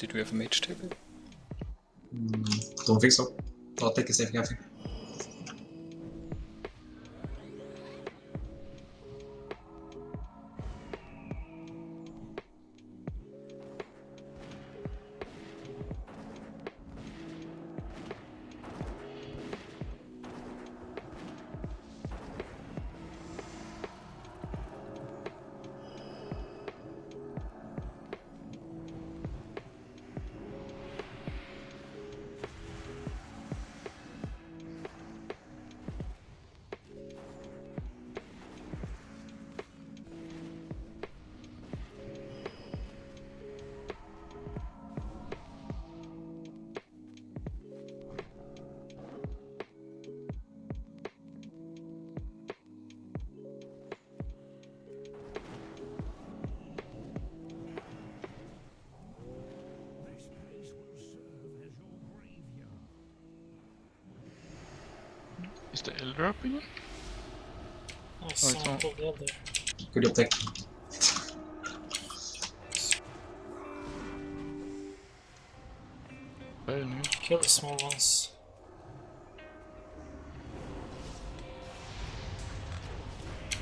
Did we have a mage table? Don't think so. I'll take a safe guy. Is the Elder up again? Oh, someone pulled the Elder. Good job, Tech. Very new. Kill the small ones.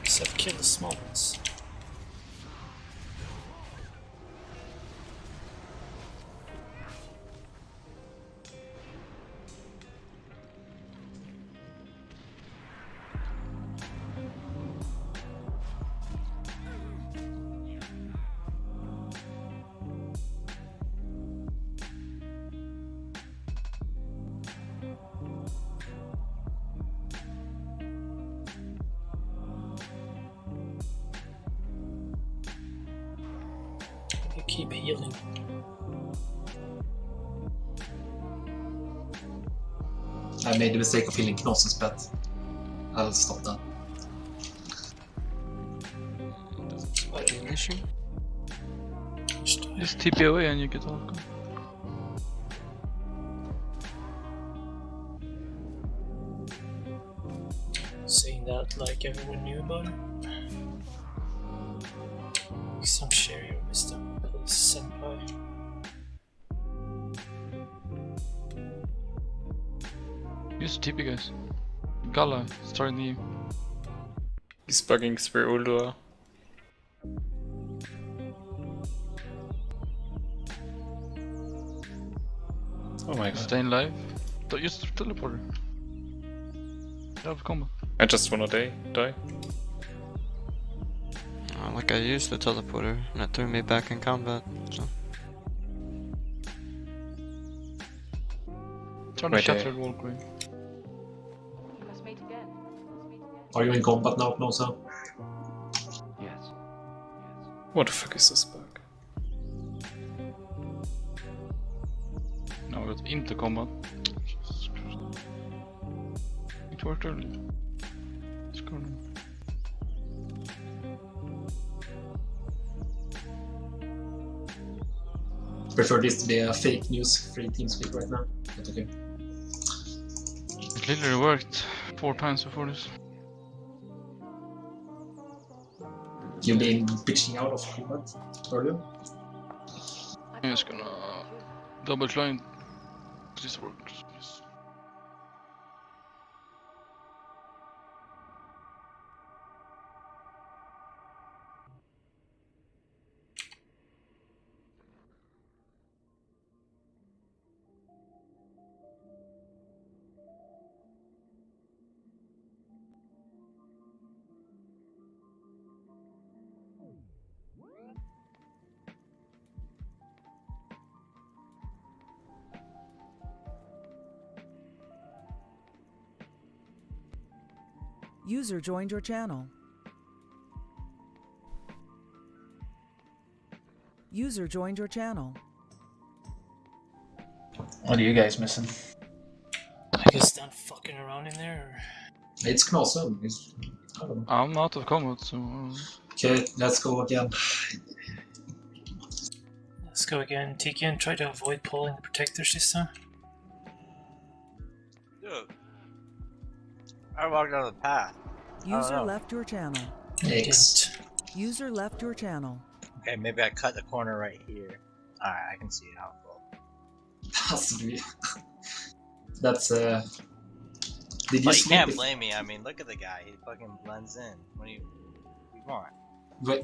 Said kill the small ones. Keep healing. I made the mistake of healing Knossen's pet. I'll stop that. Doesn't seem to be an issue. Just TP away and you get all. Saying that like everyone knew about it. Some share your wisdom, please, senpai. Use TP guys. Gala, starting the game. He's bugging Spear Ulduar. Oh my god. Staying live. Use the teleporter. Out of combat. I just wanna die. Like I used the teleporter and it threw me back in combat, so. Turn the shattered walkway. Are you in combat now, Knosa? Yes. What the fuck is this bug? Now we got into combat. Jesus Christ. It worked earlier. It's gone. Prefer this to be a fake news free TeamSpeak right now, but okay. It literally worked 4 times before this. You've been bitching out of combat earlier? I'm just gonna double client. This works. Yes. User joined your channel. User joined your channel. What are you guys missing? I guess done fucking around in there. It's Knossen. I don't know. I'm out of combat, so. Okay, let's go again. Let's go again. Tikian, try to avoid pulling the protectors this time. Dude, I walked on the path. User left your channel. X. User left your channel. Okay, maybe I cut the corner right here. Alright, I can see how cool. Has to be. That's Did you But you sleep? can't blame me. I mean, look at the guy. He fucking blends in. What do you want? Wait,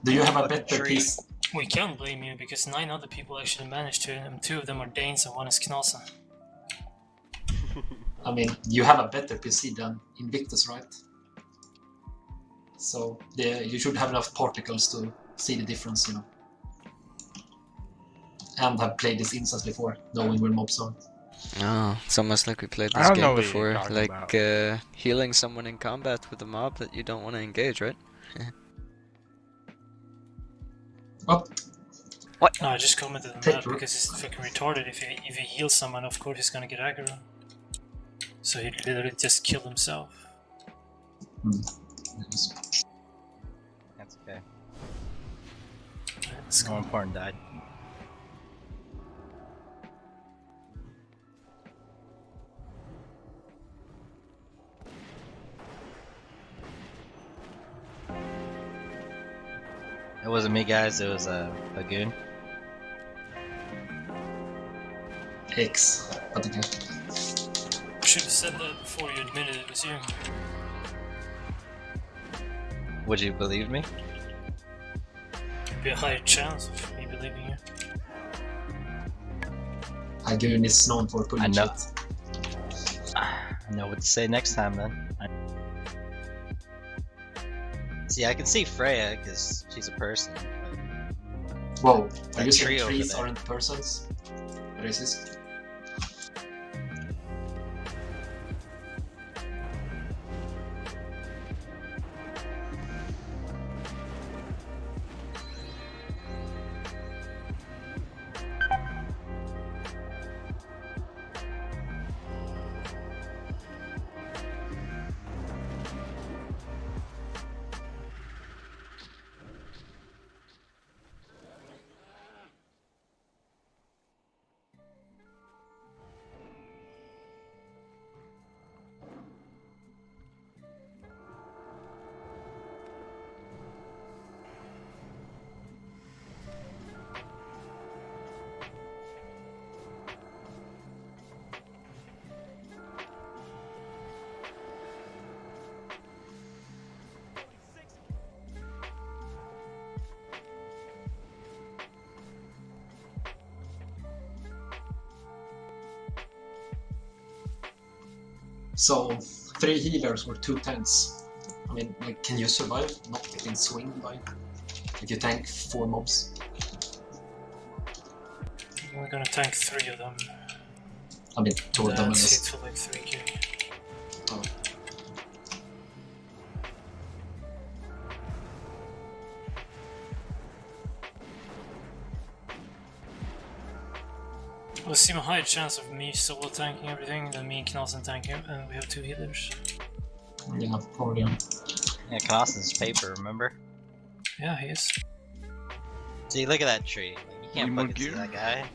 do you have a Fucking better tree. piece? We can't blame you because 9 other people actually managed to, and 2 of them are Danes and 1 is Knasen. I mean, you have a better PC than Invictus, right? So you should have enough particles to see the difference, you know. And have played this instance before, knowing where mobs are. Oh, it's almost like we played I this don't know game what you're before. talking Like about. healing someone in combat with a mob that you don't want to engage, right? Oh, No, I just commented on Take that root. because it's fucking retarded. If he heals someone, of course he's gonna get aggro. So he literally just killed himself. yes. That's okay. Let's More go. important died. It wasn't me, guys. It was a goon. X. But okay. Should have said that before you admitted it was you. Would you believe me? There'd be a higher chance of me believing you. Hagun is known for pulling I know. shit. I know what to say next time then. See, I can see Freya because she's a person. Whoa, are That you saying tree over trees there. aren't persons? Racist? So, 3 healers or 2 tanks. I mean, like, can you survive not getting swinged by if you tank 4 mobs? We're gonna tank 3 of them. I mean, 2 of them That's is... hit for like 3k. Oh. We'll seem a higher chance of me solo tanking everything than me and Knasen tanking, and we have 2 healers. Yeah, probably. Yeah, Knossen's paper, remember? Yeah, he is. See, look at that tree. Like, you can't You fucking see gear? that guy.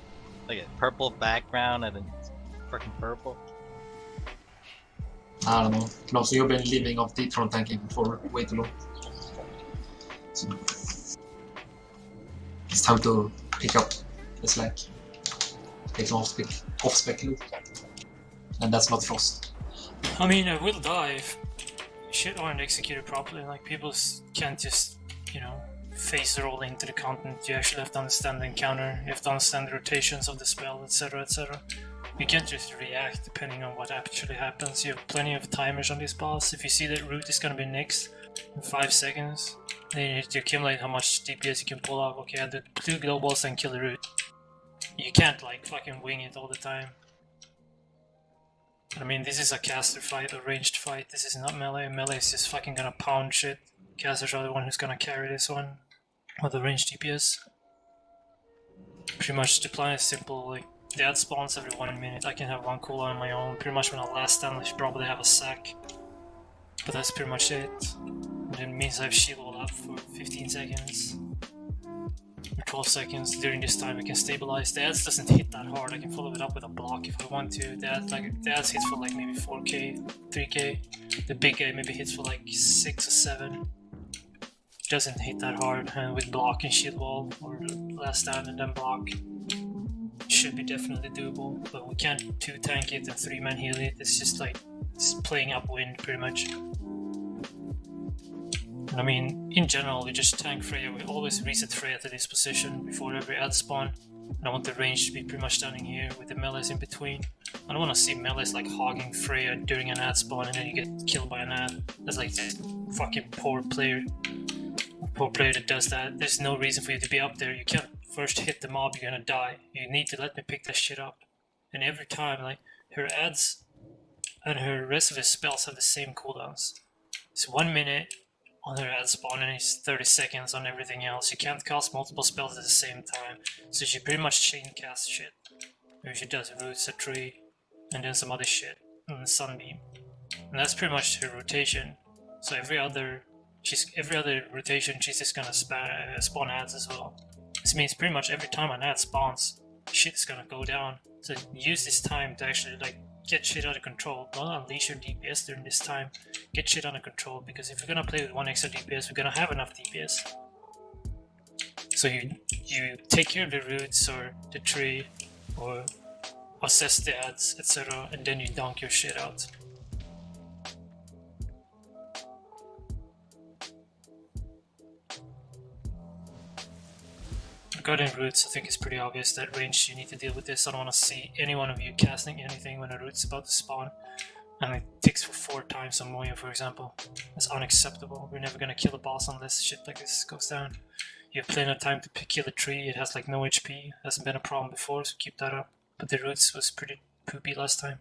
Look at purple background and then freaking purple. I don't know. Klaus, you've been living off deep front tanking for way too long. So, it's time to pick up the slack. Take some off-spec loot. And that's not Frost. I mean, I will die if shit aren't executed properly. Like, people can't just, you know, phase roll into the content. You actually have to understand the encounter, you have to understand the rotations of the spell, etc, etc. You can't just react depending on what actually happens. You have plenty of timers on this boss. If you see that root is gonna be next in 5 seconds, then you need to accumulate how much DPS you can pull off. Okay, I'll do 2 globals and kill the root. You can't, like, fucking wing it all the time. I mean, this is a caster fight, a ranged fight. This is not melee. Melee is just fucking gonna pound shit. Casters are the one who's gonna carry this one with the ranged DPS. Pretty much the plan is simple. Like, dead spawns every 1 minute. I can have 1 cooldown on my own. Pretty much when I last stand, I should probably have a sack. But that's pretty much it. And it means I have shield wall up for 15 seconds. Or 12 seconds. During this time I can stabilize. The ads doesn't hit that hard. I can follow it up with a block if I want to. The ads hits for like maybe 4k, 3k. The big guy maybe hits for like 6 or 7. Doesn't hit that hard, and with block and shield wall, or last stand and then block. should be definitely doable, but we can't 2-tank it and 3-man heal it. It's just like it's playing upwind pretty much. And I mean, in general, we just tank Freya. We always reset Freya to this position before every ad spawn. And I want the range to be pretty much standing here with the melees in between. I don't want to see melees like hogging Freya during an ad spawn and then you get killed by an ad. That's like this fucking poor player that does that. There's no reason for you to be up there. You can't first hit the mob, you're gonna die. You need to let me pick that shit up. And every time, like, her ads and her rest of her spells have the same cooldowns. It's 1 minute on her ad spawn and it's 30 seconds on everything else. You can't cast multiple spells at the same time. So she pretty much chain casts shit. Maybe she does roots, a tree, and then some other shit, and the sunbeam. And that's pretty much her rotation. So every other rotation she's just gonna spawn ads as well. This means pretty much every time an ad spawns, shit is gonna go down. So use this time to actually like get shit out of control. Don't unleash your DPS during this time. Get shit under control, because if you're gonna play with 1 extra DPS, we're gonna have enough DPS. So you take care of the roots or the tree or assess the ads, etc., and then you dunk your shit out. Regarding roots, I think it's pretty obvious that range you need to deal with this. I don't want to see any one of you casting anything when a root's about to spawn and it ticks for 4 times on Moyo, for example. That's unacceptable. We're never gonna kill a boss unless shit like this goes down. You have plenty of time to kill a tree. It has like no HP. Hasn't been a problem before, so keep that up. But the roots was pretty poopy last time.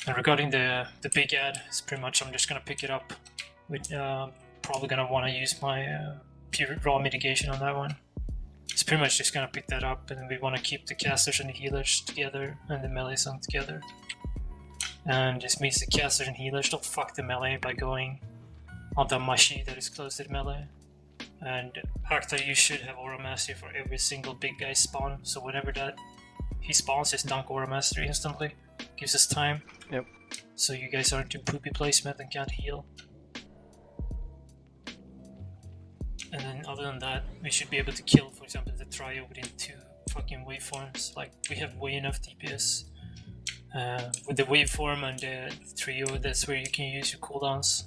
And regarding the big ad, it's pretty much I'm just gonna pick it up. With probably gonna want to use my pure raw mitigation on that one. It's pretty much just gonna pick that up, and we want to keep the casters and the healers together and the melees on together. And this means the casters and healers don't fuck the melee by going on the Mashi that is close to the melee. And Arctar, you should have Aura Mastery for every single big guy spawn, so whenever that he spawns, just dunk Aura Mastery instantly. Gives us time. Yep. So you guys aren't too poopy placement and can't heal. And then other than that, we should be able to kill, for example, the trio within 2 fucking waveforms. Like, we have way enough DPS. With the waveform and the trio, that's where you can use your cooldowns.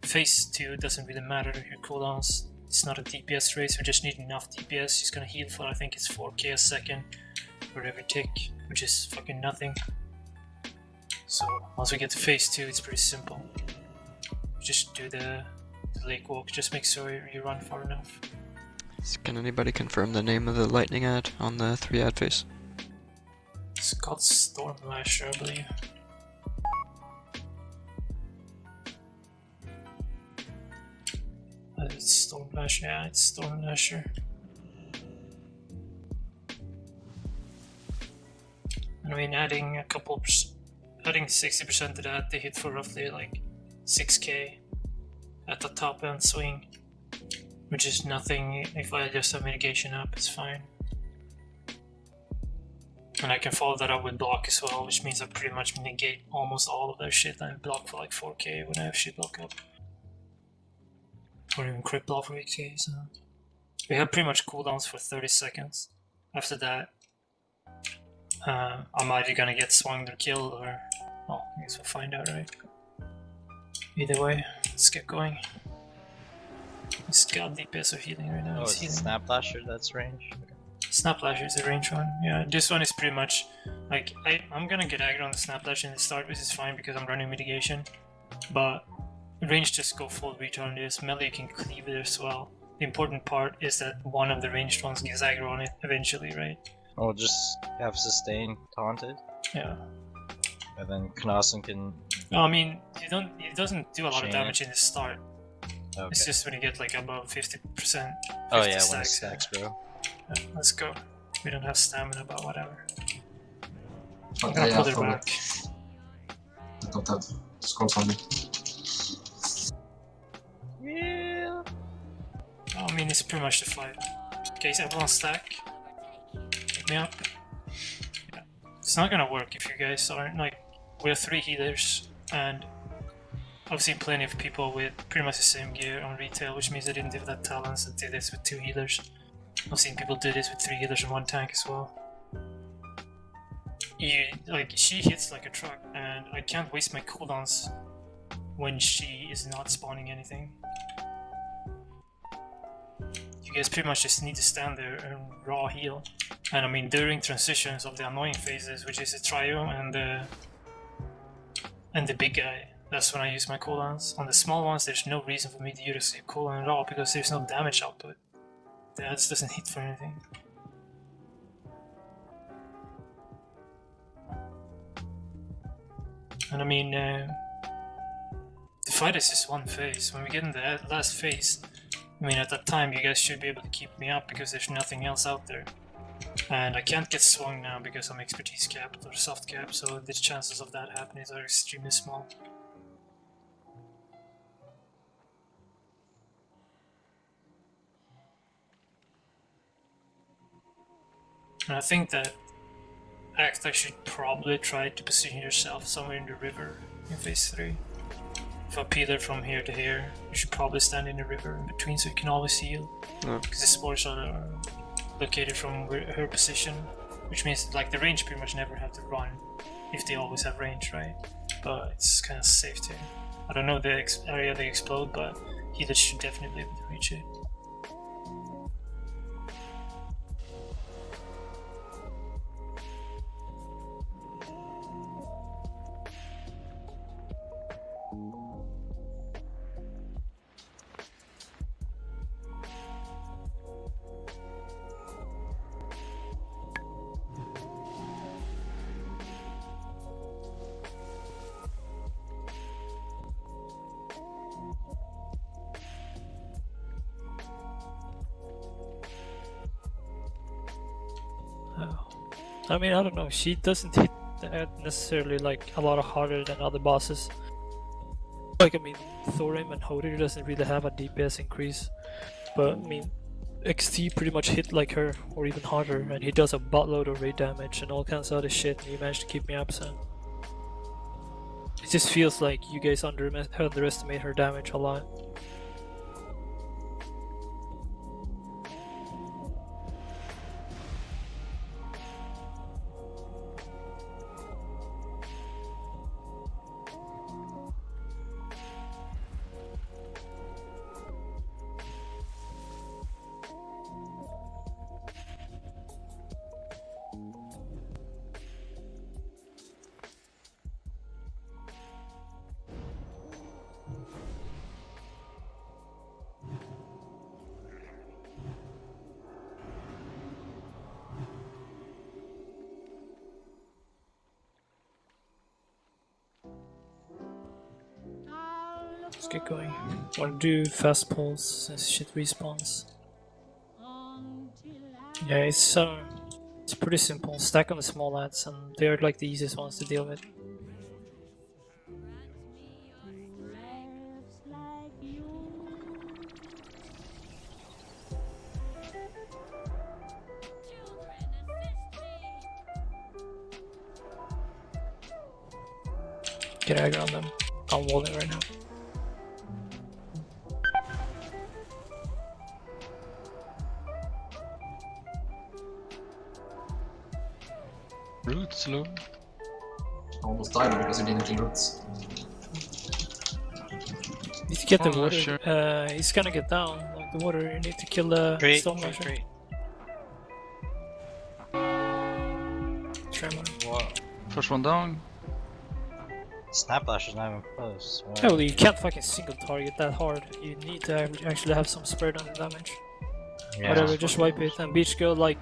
Phase 2 doesn't really matter, your cooldowns. It's not a DPS race, we just need enough DPS. She's gonna heal for, I think it's 4k a second for every tick, which is fucking nothing. So once we get to phase 2, it's pretty simple. Just do the lake walk, just make sure you run far enough. Can anybody confirm the name of the lightning ad on the 3 ad phase? It's called Storm Lasher, I believe. It's Storm Lasher, yeah, it's Storm Lasher. And I mean, adding 60% to that, they hit for roughly like 6k at the top end swing, which is nothing. If I just have mitigation up, it's fine. And I can follow that up with block as well, which means I pretty much negate almost all of their shit and block for like 4k when I have shit block up. Or even crit block for 8k, so... We have pretty much cooldowns for 30 seconds. After that, I'm either gonna get swung or killed, or... Well, I guess we'll find out, right? Either way, let's get going. He's got DPS of healing right now. Oh, it's Snap Lasher that's range? Snap Lasher is a range one. Yeah, this one is pretty much like I'm gonna get aggro on the Snap Lasher in the start, which is fine because I'm running mitigation. But range just go full return on this. Melee you can cleave it as well. The important part is that one of the ranged ones gets aggro on it eventually, right? Oh, just have sustain taunted, Yeah. and then Knasen can. No, I mean it doesn't do a lot of Chain damage in the start. Okay. It's just when you get like above 50%. Oh yeah, 50 when it stacks, stacks, bro. Yeah, let's go. We don't have stamina, but whatever. I'm Okay, gonna yeah, pull it from back. I don't have scrolls on me. Yeah. I mean, it's pretty much the fight. Okay, so everyone stack. Pick me up. Yeah. It's not gonna work if you guys aren't like. We're 3 healers, and I've seen plenty of people with pretty much the same gear on retail, which means they didn't do that talents and did this with 2 healers. I've seen people do this with 3 healers and 1 tank as well. She hits like a truck, and I can't waste my cooldowns when she is not spawning anything. You guys pretty much just need to stand there and raw heal. And I mean, during transitions of the annoying phases, which is the trio and the big guy, that's when I use my cooldowns. On the small ones, there's no reason for me to use a cooldown at all because there's no damage output. That doesn't hit for anything. And I mean, the fight is just 1 phase. When we get in the last phase, I mean, at that time you guys should be able to keep me up because there's nothing else out there. And I can't get swung now because I'm expertise capped or soft capped, so the chances of that happening are extremely small. And I think that I should probably try to position yourself somewhere in the river in phase 3. If I peel it from here to here, you should probably stand in the river in between so you can always heal. Because the spores are located from her position, which means like the range pretty much never have to run if they always have range, right? But it's kind of safe too. I don't know the area they explode, but healers should definitely be able to reach it. I mean, I don't know, she doesn't hit necessarily like a lot harder than other bosses. Like, I mean, Thorim and Hodir doesn't really have a DPS increase, but I mean, XT pretty much hit like her, or even harder, and he does a buttload of raid damage and all kinds of other shit, and he managed to keep me absent. It just feels like you guys underestimate her damage a lot. Let's get going. Wanna do fast pulls since shit respawns. Yeah, it's pretty simple. Stack on the small lads, and they're like the easiest ones to deal with. Get aggro on them. I'm walling right now. Roots low. I almost died because I didn't kill roots. Need to get the Oh, water. sure. He's gonna get down. Like the water, you need to kill the storm rusher. Tremor. What? First one down. Snap is not even close. Yeah, well, you can't fucking single target that hard. You need to actually have some spread on the damage. Yeah. Whatever, just wipe it. And Beach Girl, like,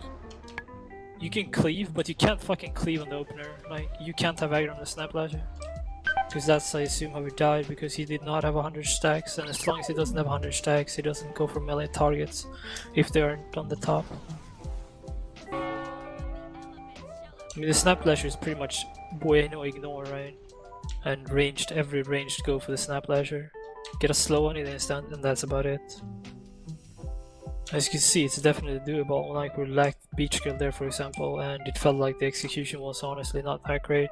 you can cleave, but you can't fucking cleave on the opener. Like, you can't have aggro on the Snap Lasher. Because that's, I assume, how he died, because he did not have 100 stacks, and as long as he doesn't have 100 stacks, he doesn't go for melee targets if they aren't on the top. I mean, the Snap Lasher is pretty much bueno ignore, right? And ranged, every ranged go for the Snap Lasher. Get a slow on it instant, and that's about it. As you can see, it's definitely doable. Like, we lacked Beach Girl there, for example, and it felt like the execution was honestly not that great.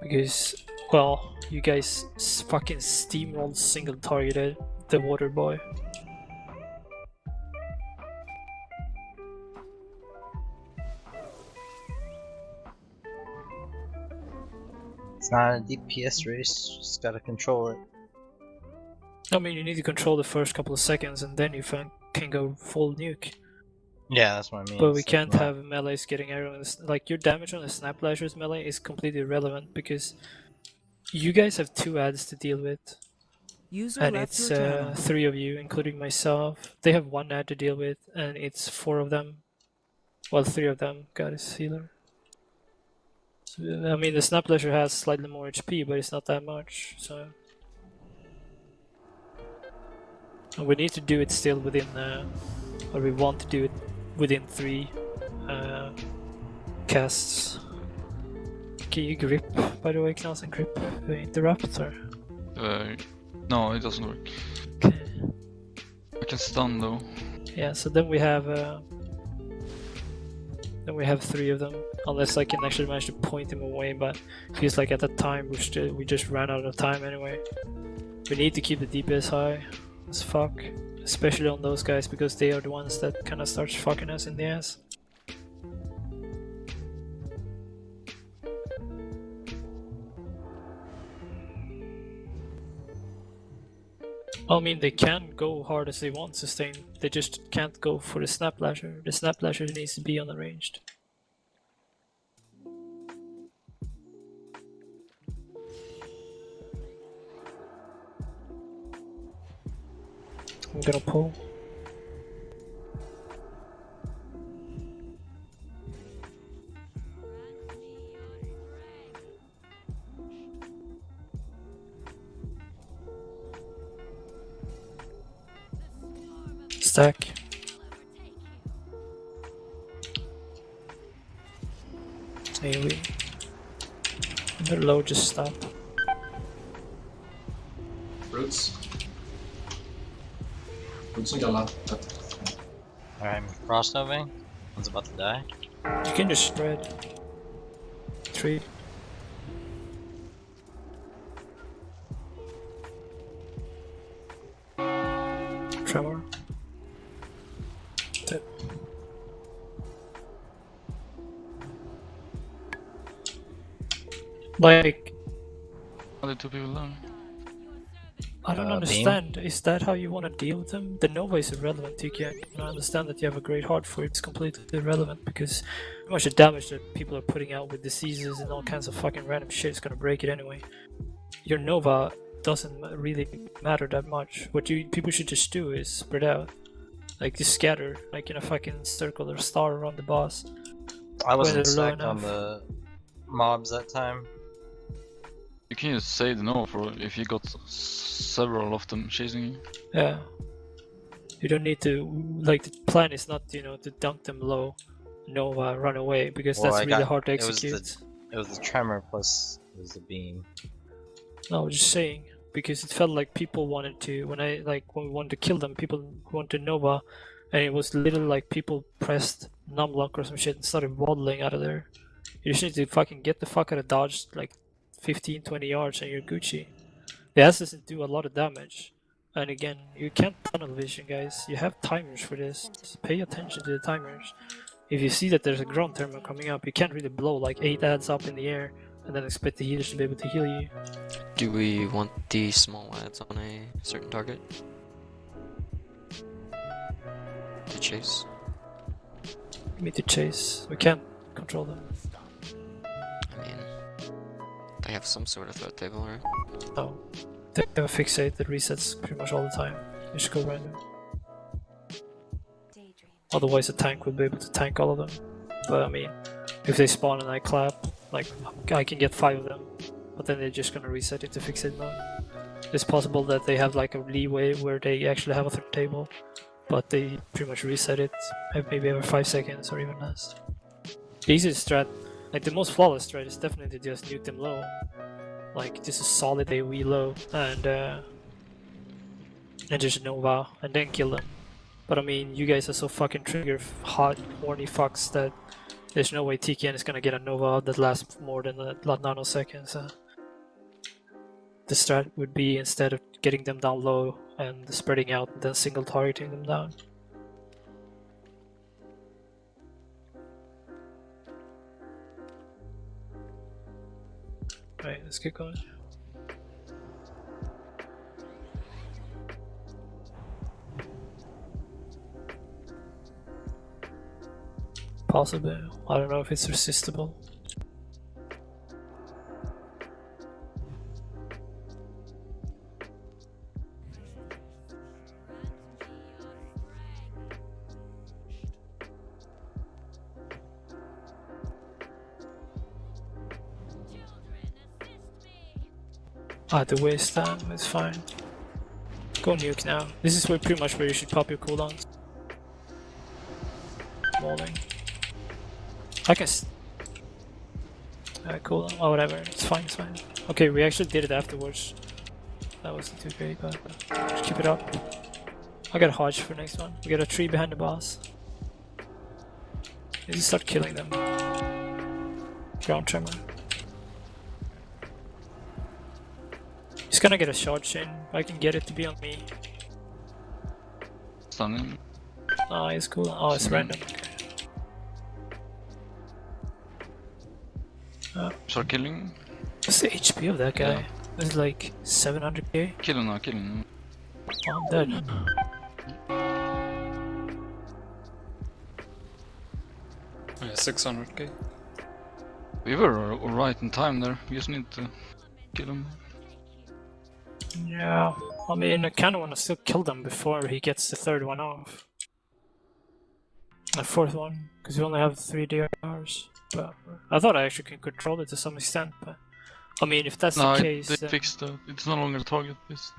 Because, well, you guys fucking steamrolled single targeted the water boy. It's not a DPS race, just gotta control it. I mean, you need to control the first couple of seconds, and then you can go full nuke. Yeah, that's what I mean. But we It's can't like, have melees getting arrows. Like, your damage on the Snap Lasher's melee is completely irrelevant because you guys have 2 ads to deal with. User And left it's your channel. 3 of you, including myself. They have 1 ad to deal with, and it's 4 of them. Well, 3 of them. God is healer. So, I mean, the Snap Lasher has slightly more HP, but it's not that much. So and we need to do it still within, or we want to do it within 3 casts. Can you grip, by the way, Klaus, and grip interrupt or? No, it doesn't work. Okay. I can stun though. Yeah, so then we have 3 of them, unless I can actually manage to point him away, but feels like at that time we just ran out of time anyway. We need to keep the DPS high as fuck, especially on those guys because they are the ones that kind of starts fucking us in the ass. I mean, they can go hard as they want sustain, they just can't go for the Snap Lasher. The Snap Lasher needs to be unarranged. I'm gonna pull. Stack. Maybe. They're low, just stop. Roots. Roots and Gala. alright, I'm crossoving. One's about to die. You can just spread. 3. Tremor. Tip. Like, Only 2 people down. I don't Beam? understand. Is that how you want to deal with them? The Nova is irrelevant, TK. I understand that you have a great heart for it. It's completely irrelevant because how much the damage that people are putting out with diseases and all kinds of fucking random shit is gonna break it anyway. Your Nova doesn't really matter that much. What people should just do is spread out. Like, just scatter, like in a fucking circle or star around the boss. I wasn't they're low stacked on enough. the mobs that time. You can just say the no for if you got several of them chasing you. Yeah. You don't need to, like, the plan is not, to dunk them low, Nova, run away, because Well, that's I really got- hard to it was execute. It was the tremor plus it was the beam. No, I'm just saying, because it felt like people wanted to, when we wanted to kill them, people wanted Nova, and it was literally like people pressed numlock or some shit and started waddling out of there. You just need to fucking get the fuck out of dodge, like 15-20 yards and you're Gucci. The ass doesn't do a lot of damage. And again, you can't tunnel vision, guys. You have timers for this. Just pay attention to the timers. If you see that there's a ground thermal coming up, you can't really blow like 8 ads up in the air and then expect the healers to be able to heal you. Do we want the small ads on a certain target? To chase? We need to chase. We can't control them. I mean, they have some sort of threat table, right? No. They have a fixate that resets pretty much all the time. You should go random. Otherwise a tank would be able to tank all of them. But I mean, if they spawn and I clap, like, I can get 5 of them. But then they're just gonna reset into fixate mode. It's possible that they have like a leeway where they actually have a third table. But they pretty much reset it, maybe every 5 seconds or even less. The easiest strat, like the most flawless strat, is definitely just nuke them low. Like, just a solid AoE low, and just Nova, and then kill them. But I mean, you guys are so fucking trigger hot, horny fucks that there's no way TKN is gonna get a Nova that lasts more than a nanoseconds. The strat would be, instead of getting them down low and spreading out, and then single targeting them down. Alright, let's get going. Possibly. I don't know if it's resistible. I had to waste time, it's fine. Go nuke now. This is where pretty much where you should pop your cooldowns. Mauling. I can cool. Oh, whatever. It's fine, it's fine. Okay, we actually did it afterwards. That wasn't too great, but just keep it up. I got a Hodge for next one. We got a tree behind the boss. Need to start killing them. Ground tremor. He's gonna get a shard chain. I can get it to be on me. Stunning. Oh, it's cool. Oh, it's random. Okay. Start killing. What's the HP of that guy? Yeah. It's like 700k. Kill him now, kill him. Oh, I'm dead. Yeah, 600k. We were alright in time there. We just need to kill him. Yeah, I mean, I kinda wanna still kill them before he gets the third one off. The fourth one, because we only have 3 DRs. But I thought I actually could control it to some extent, but I mean, if that's No, the case, they then... fixed it. It's no longer a target. It's...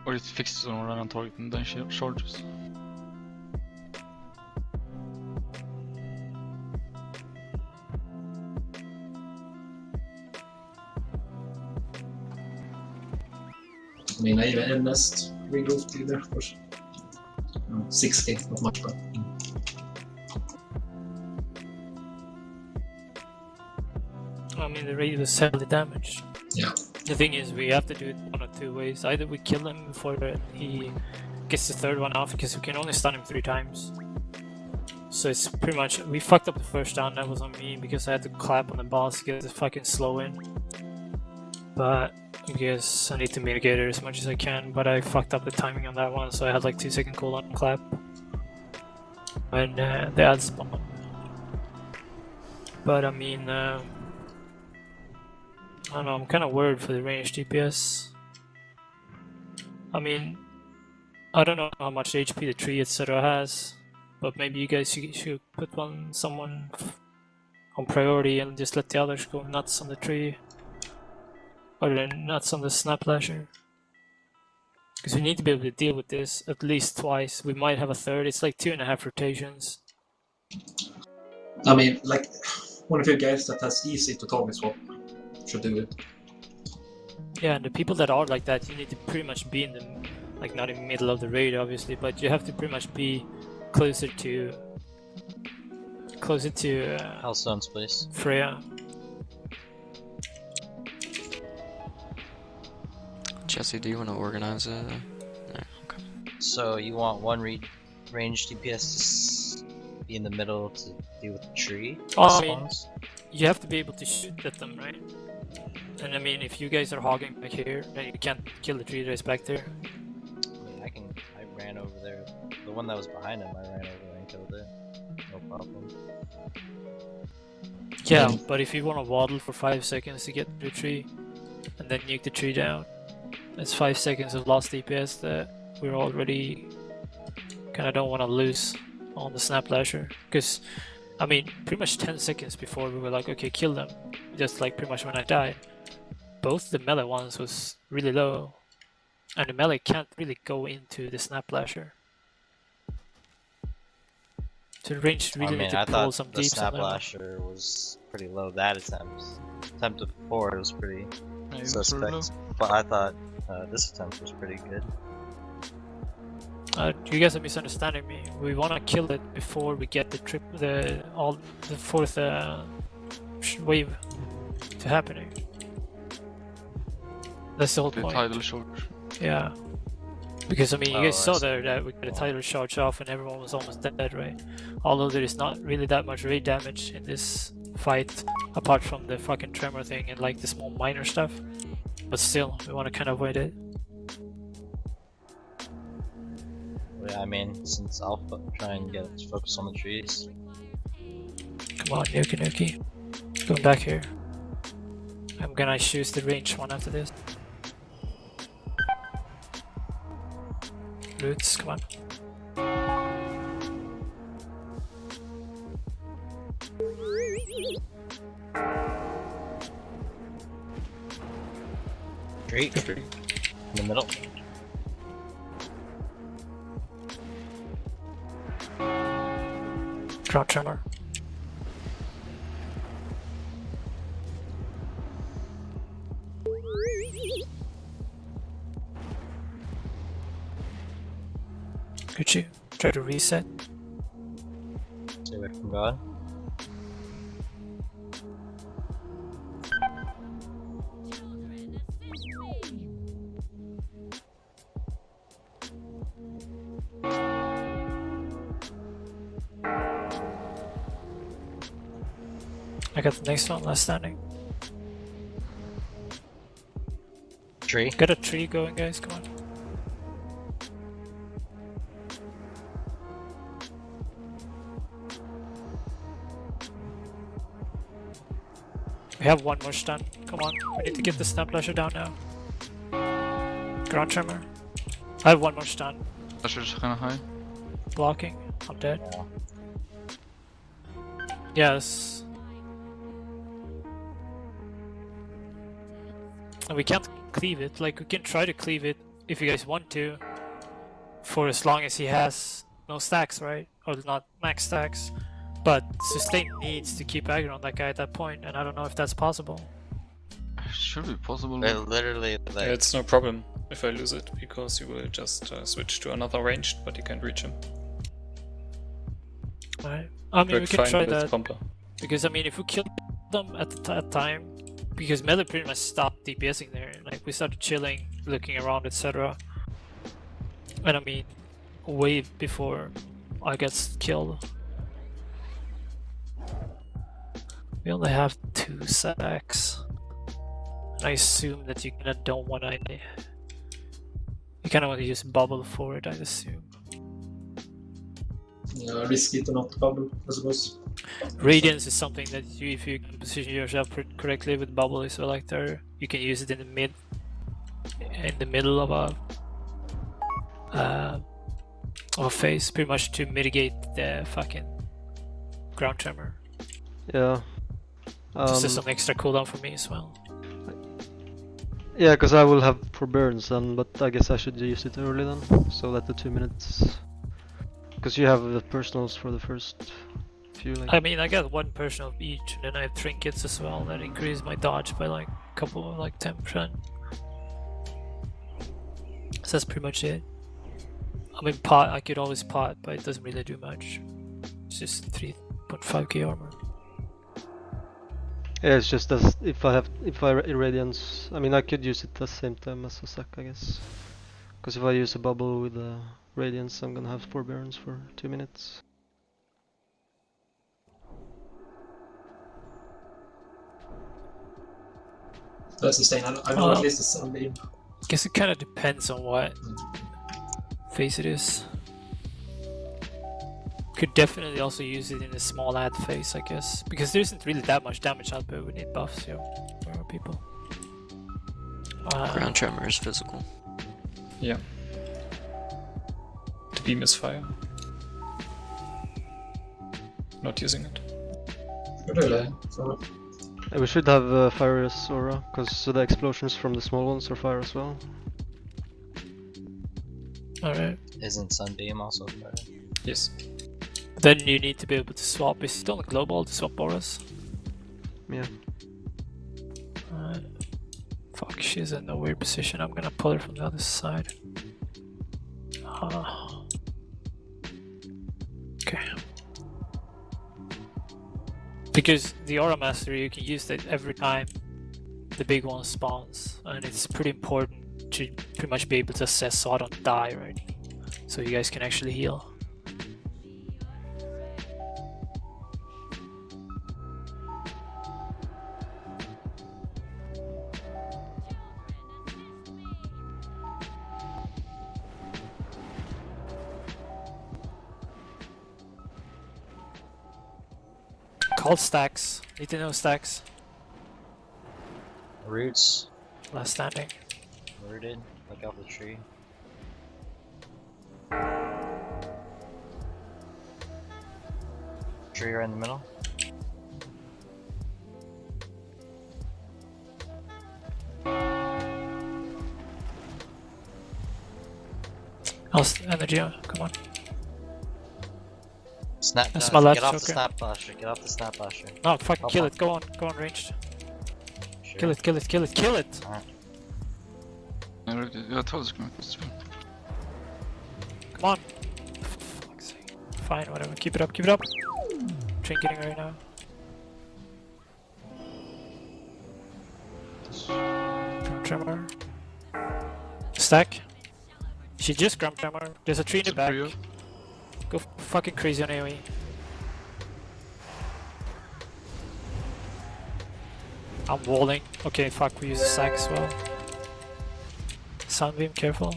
Or it fixes on run on target and then charges. I mean, I even NS regrouped either, of course. 60, not much, but. I mean, the raid was heavily damaged. Yeah. The thing is, we have to do it one of 2 ways. Either we kill him before he gets the third one off, because we can only stun him 3 times. So it's pretty much, we fucked up the first down, that was on me, because I had to clap on the boss to get the fucking slow in. But I guess I need to mitigate it as much as I can, but I fucked up the timing on that one, so I had like 2-second cooldown on clap. And the ad spawn. But I mean, I don't know, I'm kinda worried for the ranged DPS. I mean, I don't know how much HP the tree etc has, but maybe you guys should put someone on priority and just let the others go nuts on the tree. Or then nuts on the snap lasher. Because we need to be able to deal with this at least twice. We might have a third, it's like 2.5 rotations. I mean, like, one of you guys that has easy to target swap should do it. Yeah, and the people that are like that, you need to pretty much be in the, like not in the middle of the raid obviously, but you have to pretty much be closer to Hellstones, please. Freya. Jesse, do you want to organize it? Yeah, okay. So you want one range DPS to be in the middle to deal with the tree? Oh, I mean, you have to be able to shoot at them, right? And I mean, if you guys are hogging back here, then you can't kill the tree that's back there. I mean, I ran over there. The one that was behind him, I ran over there and killed it. No problem. Yeah, but if you want to waddle for 5 seconds to get to the tree, and then nuke the tree down, that's 5 seconds of lost DPS that we're already kinda don't want to lose on the snap lasher. Because, I mean, pretty much 10 seconds before we were like, okay, kill them. Just like pretty much when I died. Both the melee ones was really low. And the melee can't really go into the snap lasher. So the range really need to pull some the deeps on snap that. lasher was pretty low that attempt. Attempt before it was pretty suspect. But I thought this attempt was pretty good. You guys are misunderstanding me. We want to kill it before we get the fourth wave to happening. That's the whole The point. tidal charge. Yeah. Because I mean, you guys I saw see. there that we got a tidal charge off and everyone was almost dead, right? Although there is not really that much raid damage in this fight apart from the fucking tremor thing and like the small minor stuff. But still, we want to kind of avoid it. Yeah, I mean, since I'll try and get focus on the trees. Come on, Nuki Nuki. Going back here. I'm gonna choose the range one after this. Roots, come on. Tree. In the middle. Ground tremor. Could you try to reset? Stay away from God. I got the next one, last standing. Tree. Get a tree going, guys, come on. We have one more stun. Come on, we need to get the snap lasher down now. Ground tremor. I have one more stun. Lasher's kinda high. Blocking. I'm dead. Yes. And we can't cleave it. Like, we can try to cleave it if you guys want to. For as long as he has no stacks, right? Or not max stacks. But sustain needs to keep aggro on that guy at that point, and I don't know if that's possible. Should be possible. They literally like. Yeah, it's no problem if I lose it, because you will just switch to another ranged, but you can't reach him. Alright. I mean, we can fine try with that. Pumper. Because, I mean, if we kill them at the time, because melee pretty much stopped DPSing there. Like, we started chilling, looking around, etc. And I mean, way before I get killed. We only have 2 sacks. And I assume that you kinda don't wanna. You kinda wanna use bubble for it, I assume. Yeah, risky to not bubble, I suppose. Radiance is something that you, if you can position yourself correctly with bubble, is like there. You can use it in the middle of a phase, pretty much to mitigate the fucking ground tremor. Yeah. This is some extra cooldown for me as well. Yeah, because I will have forbearance then, but I guess I should use it early then, so that the 2 minutes. Because you have the personals for the first few. Like... I mean, I got 1 personal of each, and then I have trinkets as well that increase my dodge by like a couple of like 10%. So that's pretty much it. I mean, pot, I could always pot, but it doesn't really do much. It's just 3.5k armor. Yeah, it's just as if I irradiance, I mean I could use it at the same time as a sack, I guess. Because if I use a bubble with a radiance, I'm gonna have forbearance for 2 minutes. That's sustain. I know at least the sunbeam. Guess it kind of depends on what phase it is. Could definitely also use it in a small ad phase, I guess, because there isn't really that much damage output. We need buffs, yo, for our people. Ground tremor is physical. Yeah. The beam is fire. Not using it. Really? We should have fire as aura, because the explosions from the small ones are fire as well. Alright. Isn't Sunbeam also fire? Yes. Then you need to be able to swap. Is it on the global to swap auras? Yeah. Fuck, she's in a weird position. I'm gonna pull her from the other side. Okay. Because the aura mastery, you can use that every time the big one spawns, and it's pretty important to pretty much be able to assess so I don't die, right? So you guys can actually heal. Call stacks. Need to know stacks. Roots. Last standing. Rooted. Look out the tree. Tree right in the middle. Energy, come on. Snap. That's No, my get left, off the okay. snap flasher. Get off the snap flasher. No, fucking Hop kill on. it. Go on ranged. Sure. Kill it, kill it, kill it, kill it! Jag tar det så kommer jag. Come on! For fuck's sake. Fine, whatever. Keep it up, keep it up! Trinketing right now. Tremor. Stack. She just Grum Tremor. There's a tree in the back. Go fucking crazy on AoE. I'm walling. Okay, fuck, we use a sack as well. Sunbeam, careful.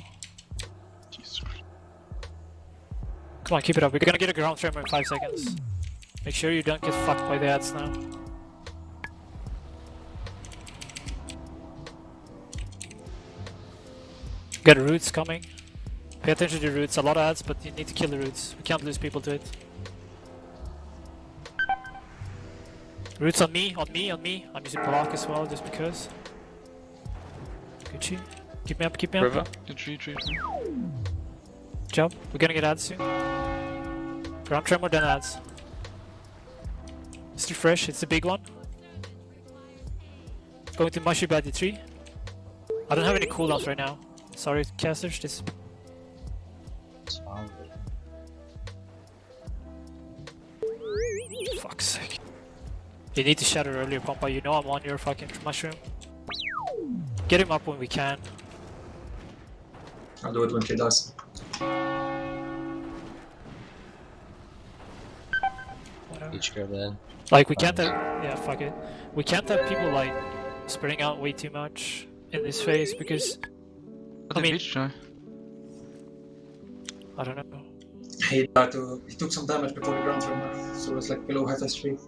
Come on, keep it up. We're gonna get a ground tremor in 5 seconds. Make sure you don't get fucked by the ads now. Got roots coming. Pay attention to the roots. A lot of ads, but you need to kill the roots. We can't lose people to it. Roots on me, on me, on me. I'm using block as well, just because. Gucci. Keep me up, keep me up. River. Good tree. Jump. We're gonna get ads soon. Ground tremor, then ads. It's too fresh, it's the big one. Going to mushy by the tree. I don't have any cooldowns right now. Sorry, casters. This. What's wrong with it? Fuck's sake. You need to shatter earlier, Pompa. You know I'm on your fucking mushroom. Get him up when we can. I'll do it when he dies. Whatever. Each go then. Like we can't have, yeah, fuck it. We can't have people like spreading out way too much in this phase because What did mean- Beach try? I don't know. He took some damage before the ground tremor, so it's like below half HP.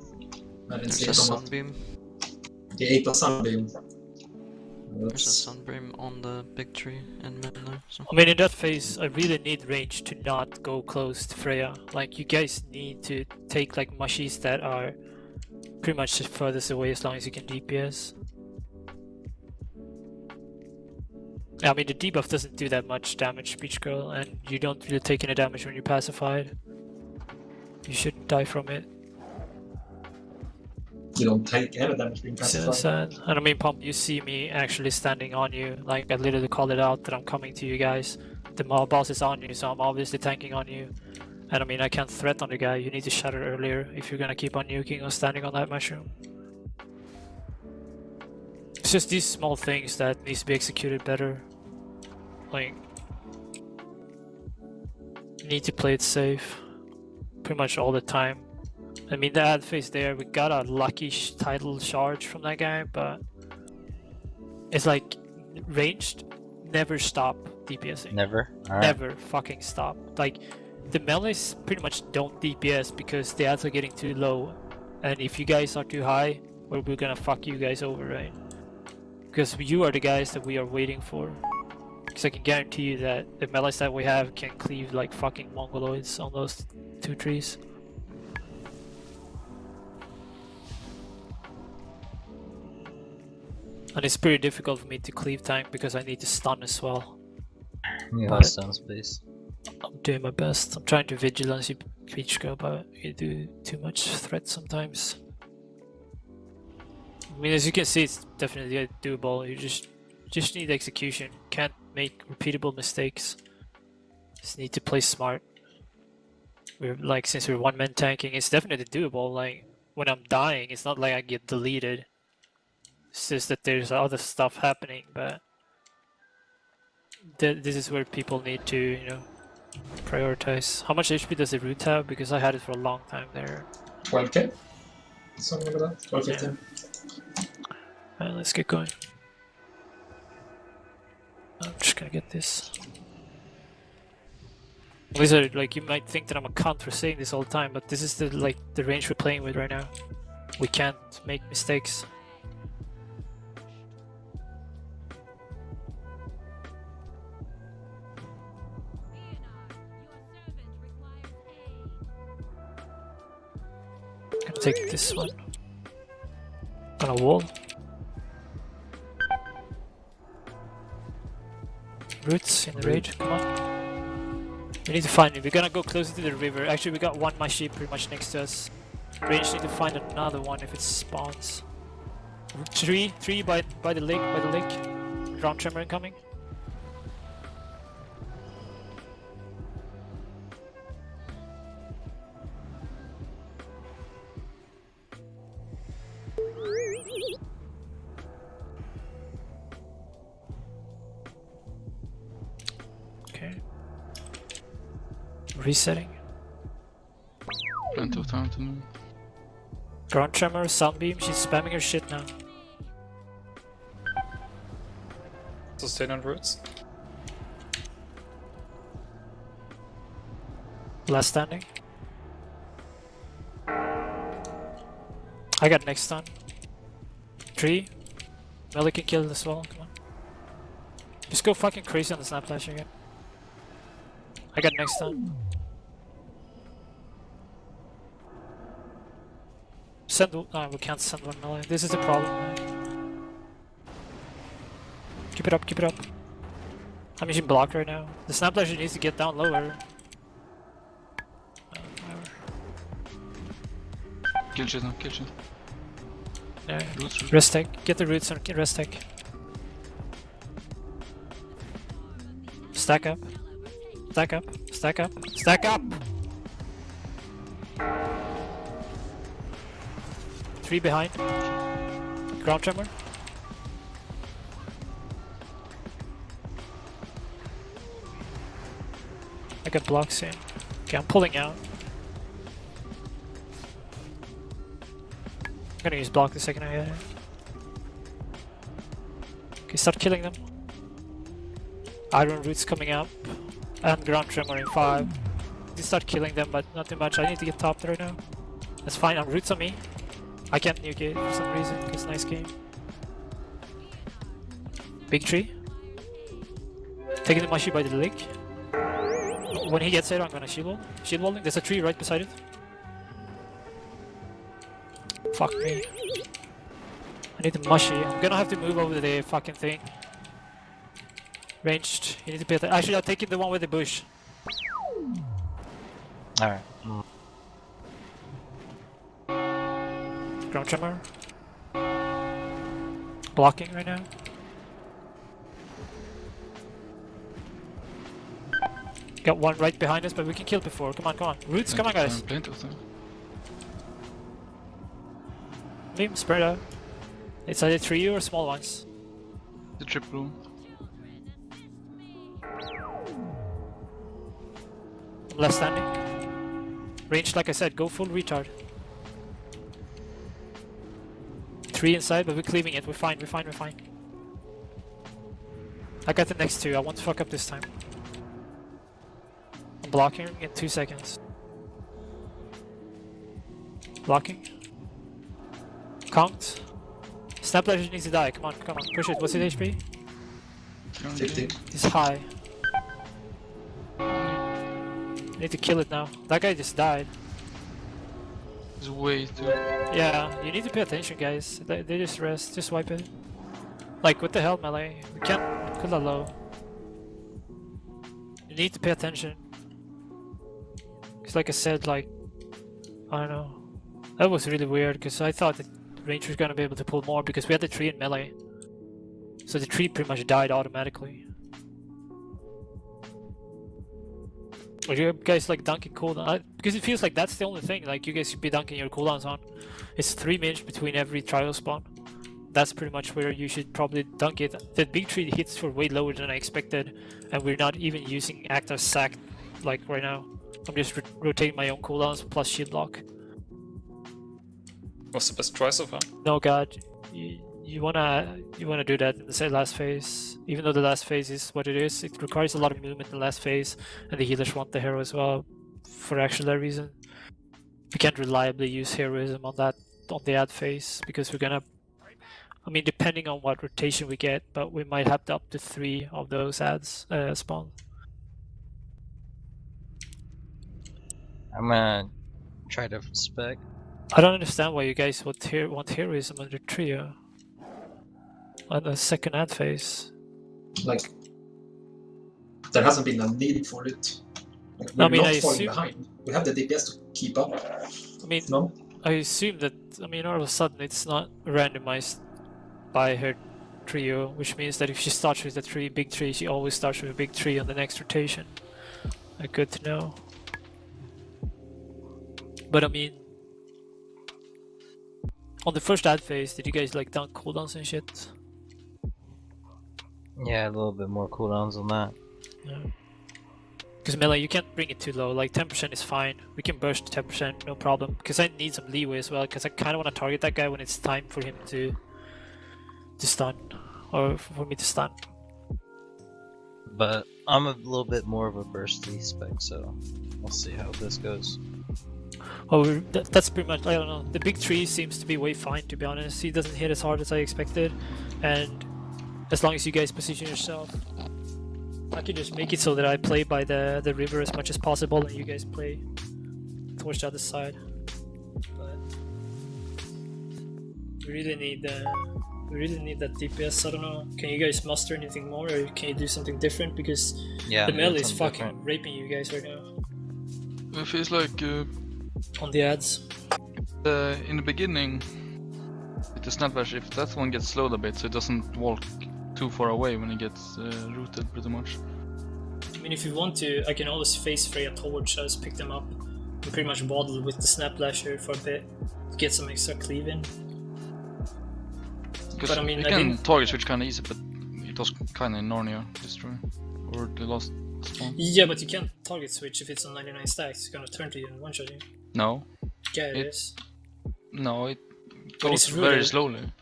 I didn't see There's a it on what. sunbeam. He ate a sunbeam. There's a That's sunbeam on the big tree in mid there. So. I mean, in that phase, I really need range to not go close to Freya. Like, you guys need to take like mushies that are pretty much the furthest away as long as you can DPS. I mean, the debuff doesn't do that much damage, Beach Girl, and you don't really take any damage when you're pacified. You shouldn't die from it. you don't take any damage being So pacified. sad. And I mean, Pump, you see me actually standing on you. Like, I literally called it out that I'm coming to you guys. The mob boss is on you, so I'm obviously tanking on you. And I mean, I can't threat on the guy. You need to shatter earlier if you're gonna keep on nuking or standing on that mushroom. It's just these small things that needs to be executed better. Like, you need to play it safe pretty much all the time. I mean, the ad phase there, we got a lucky title charge from that guy, but it's like ranged, never stop DPSing. Never? Alright. Never fucking stop. Like, the melees pretty much don't DPS because the ads are getting too low, and if you guys are too high, well, we're gonna fuck you guys over, right? Because you are the guys that we are waiting for. Because I can guarantee you that the melees that we have can cleave like fucking mongoloids on those 2 trees. And it's pretty difficult for me to cleave tank because I need to stun as well. You But- have stuns, please. I'm doing my best. I'm trying to vigilance you, Peachka, but you do too much threat sometimes. I mean, as you can see, it's definitely doable. You just need execution. Can't make repeatable mistakes. Just need to play smart. We're like, since we're one-man tanking, it's definitely doable. Like, when I'm dying, it's not like I get deleted. It's just that there's other stuff happening, but this is where people need to, you know, prioritize. How much HP does the root have? Because I had it for a long time there. 12k? Something like that? 12, 15. Alright, let's get going. I'm just gonna get this. Wizard, like, you might think that I'm a cunt for saying this all the time, but this is the range we're playing with right now. We can't make mistakes. I'm gonna take this one. On a wall. Roots in the raid, come on. We need to find it. We're gonna go closer to the river. Actually, we got one Mashi pretty much next to us. Range need to find another one if it spawns. Three by the lake, Ground tremor incoming. Okay. Resetting. Plenty of time to move. Ground tremor, sunbeam, she's spamming her shit now. Sustain on roots. Last standing. I got next stun. 3. Melee can kill this well, come on. Just go fucking crazy on the snap flash again. I got next stun. Send. No, we can't send one melee. This is the problem, man. Keep it up, keep it up. I'm using block right now. The snap flash needs to get down lower. Kill shit now, kill shit. Yeah. Roots. Rest tech. Get the roots and get rest tech. Stack up. Stack up. Stack up. Stack up! 3 behind. Ground tremor. I got blocks in. Okay, I'm pulling out. I'm gonna use block the second I get it. Okay, start killing them. Iron roots coming up. And ground tremor in 5. Just start killing them, but not too much. I need to get topped right now. That's fine, roots on me. I can't nuke it for some reason, because nice game. Big tree. Taking the Mashi by the lake. When he gets there, I'm gonna shield wall. Shield walling. There's a tree right beside it. Fuck me. I need the Mashi. I'm gonna have to move over the fucking thing. Ranged. You need to pay attention. Actually, I'll take it the one with the bush. Alright. Ground tremor. Blocking right now. Got one right behind us, but we can kill before. Come on, come on. Roots, come on, guys. Plenty of time. Leave them spread out. It's either 3 or small ones. The triple room. Left standing. Ranged, like I said, go full retard. 3 inside, but we're cleaving it. We're fine, we're fine, we're fine. I got the next 2. I won't fuck up this time. I'm blocking in 2 seconds. Blocking. Count. Snap Legend needs to die. Come on, come on. Push it. What's his HP? 50. He's high. Need to kill it now. That guy just died. There's way too. Yeah, you need to pay attention, guys. They just rest. Just wipe it. Like, what the hell, melee? We can't kill that low. You need to pay attention. Because like I said, like, I don't know. That was really weird, because I thought that Ranger was going to be able to pull more, because we had the tree in melee. So the tree pretty much died automatically. Are you guys like dunking cooldown? Because it feels like that's the only thing, like you guys should be dunking your cooldowns on. It's 3 minutes between every trial spawn. That's pretty much where you should probably dunk it. The big tree hits for way lower than I expected, and we're not even using active sack like right now. I'm just rotating my own cooldowns plus shield block. What's the best try so far? No god, you wanna do that in the last phase. Even though the last phase is what it is, it requires a lot of movement in the last phase, and the healers want the hero as well, for actually that reason. We can't reliably use heroism on that on the ad phase because we're gonna. I mean, depending on what rotation we get, but we might have up to 3 of those ads spawn. I'm gonna try to spec. I don't understand why you guys want heroism under trio on the second ad phase. Like, there hasn't been a need for it. Like, I we're mean, not I falling assume- behind. We have the DPS to keep up. I mean, No? I assume that, I mean, all of a sudden it's not randomized by her trio, which means that if she starts with a big tree, she always starts with a big tree on the next rotation. Good to know. But I mean, on the first ad phase, did you guys like down cooldowns and shit? Yeah, a little bit more cooldowns on that. Yeah. Because melee, you can't bring it too low. Like 10% is fine. We can burst 10%, no problem. Because I need some leeway as well. Because I kind of want to target that guy when it's time for him to stun, or for me to stun. But I'm a little bit more of a bursty spec, so we'll see how this goes. Oh, that's pretty much, I don't know. The big tree seems to be way fine, to be honest. He doesn't hit as hard as I expected, and as long as you guys position yourself, I can just make it so that I play by the river as much as possible, and you guys play towards the other side. But we really need that DPS. I don't know. Can you guys muster anything more, or can you do something different? Because Yeah, the melee is something fucking different. raping you guys right now It feels like on the ads. in the beginning, with the snapbash, if that one gets slowed a bit, so it doesn't walk too far away when it gets rooted, pretty much. I mean, if you want to, I can always face Freya towards us, pick them up, and pretty much waddle with the snap lasher for a bit to get some extra cleave in. Because But I mean, you I can didn't- target switch kind of easy, but it was kind of in Narnia, destroy, or the last spawn. Yeah, but you can't target switch if it's on 99 stacks. It's gonna turn to you and one-shot you. No, Yeah, it It- is. no, it When goes it's very rooted. slowly.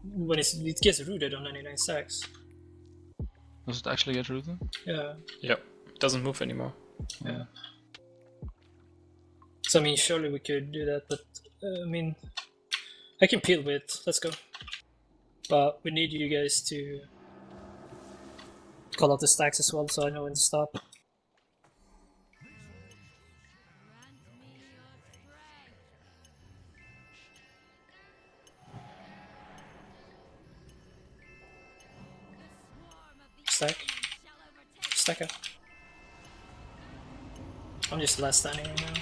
When it gets rooted on 99 stacks. Does it actually get rooted? Yeah. Yep, it doesn't move anymore. Yeah. So I mean, surely we could do that, but I mean, I can peel with. Let's go. But we need you guys to call out the stacks as well, so I know when to stop. Stack. Stack up. I'm just last standing right now.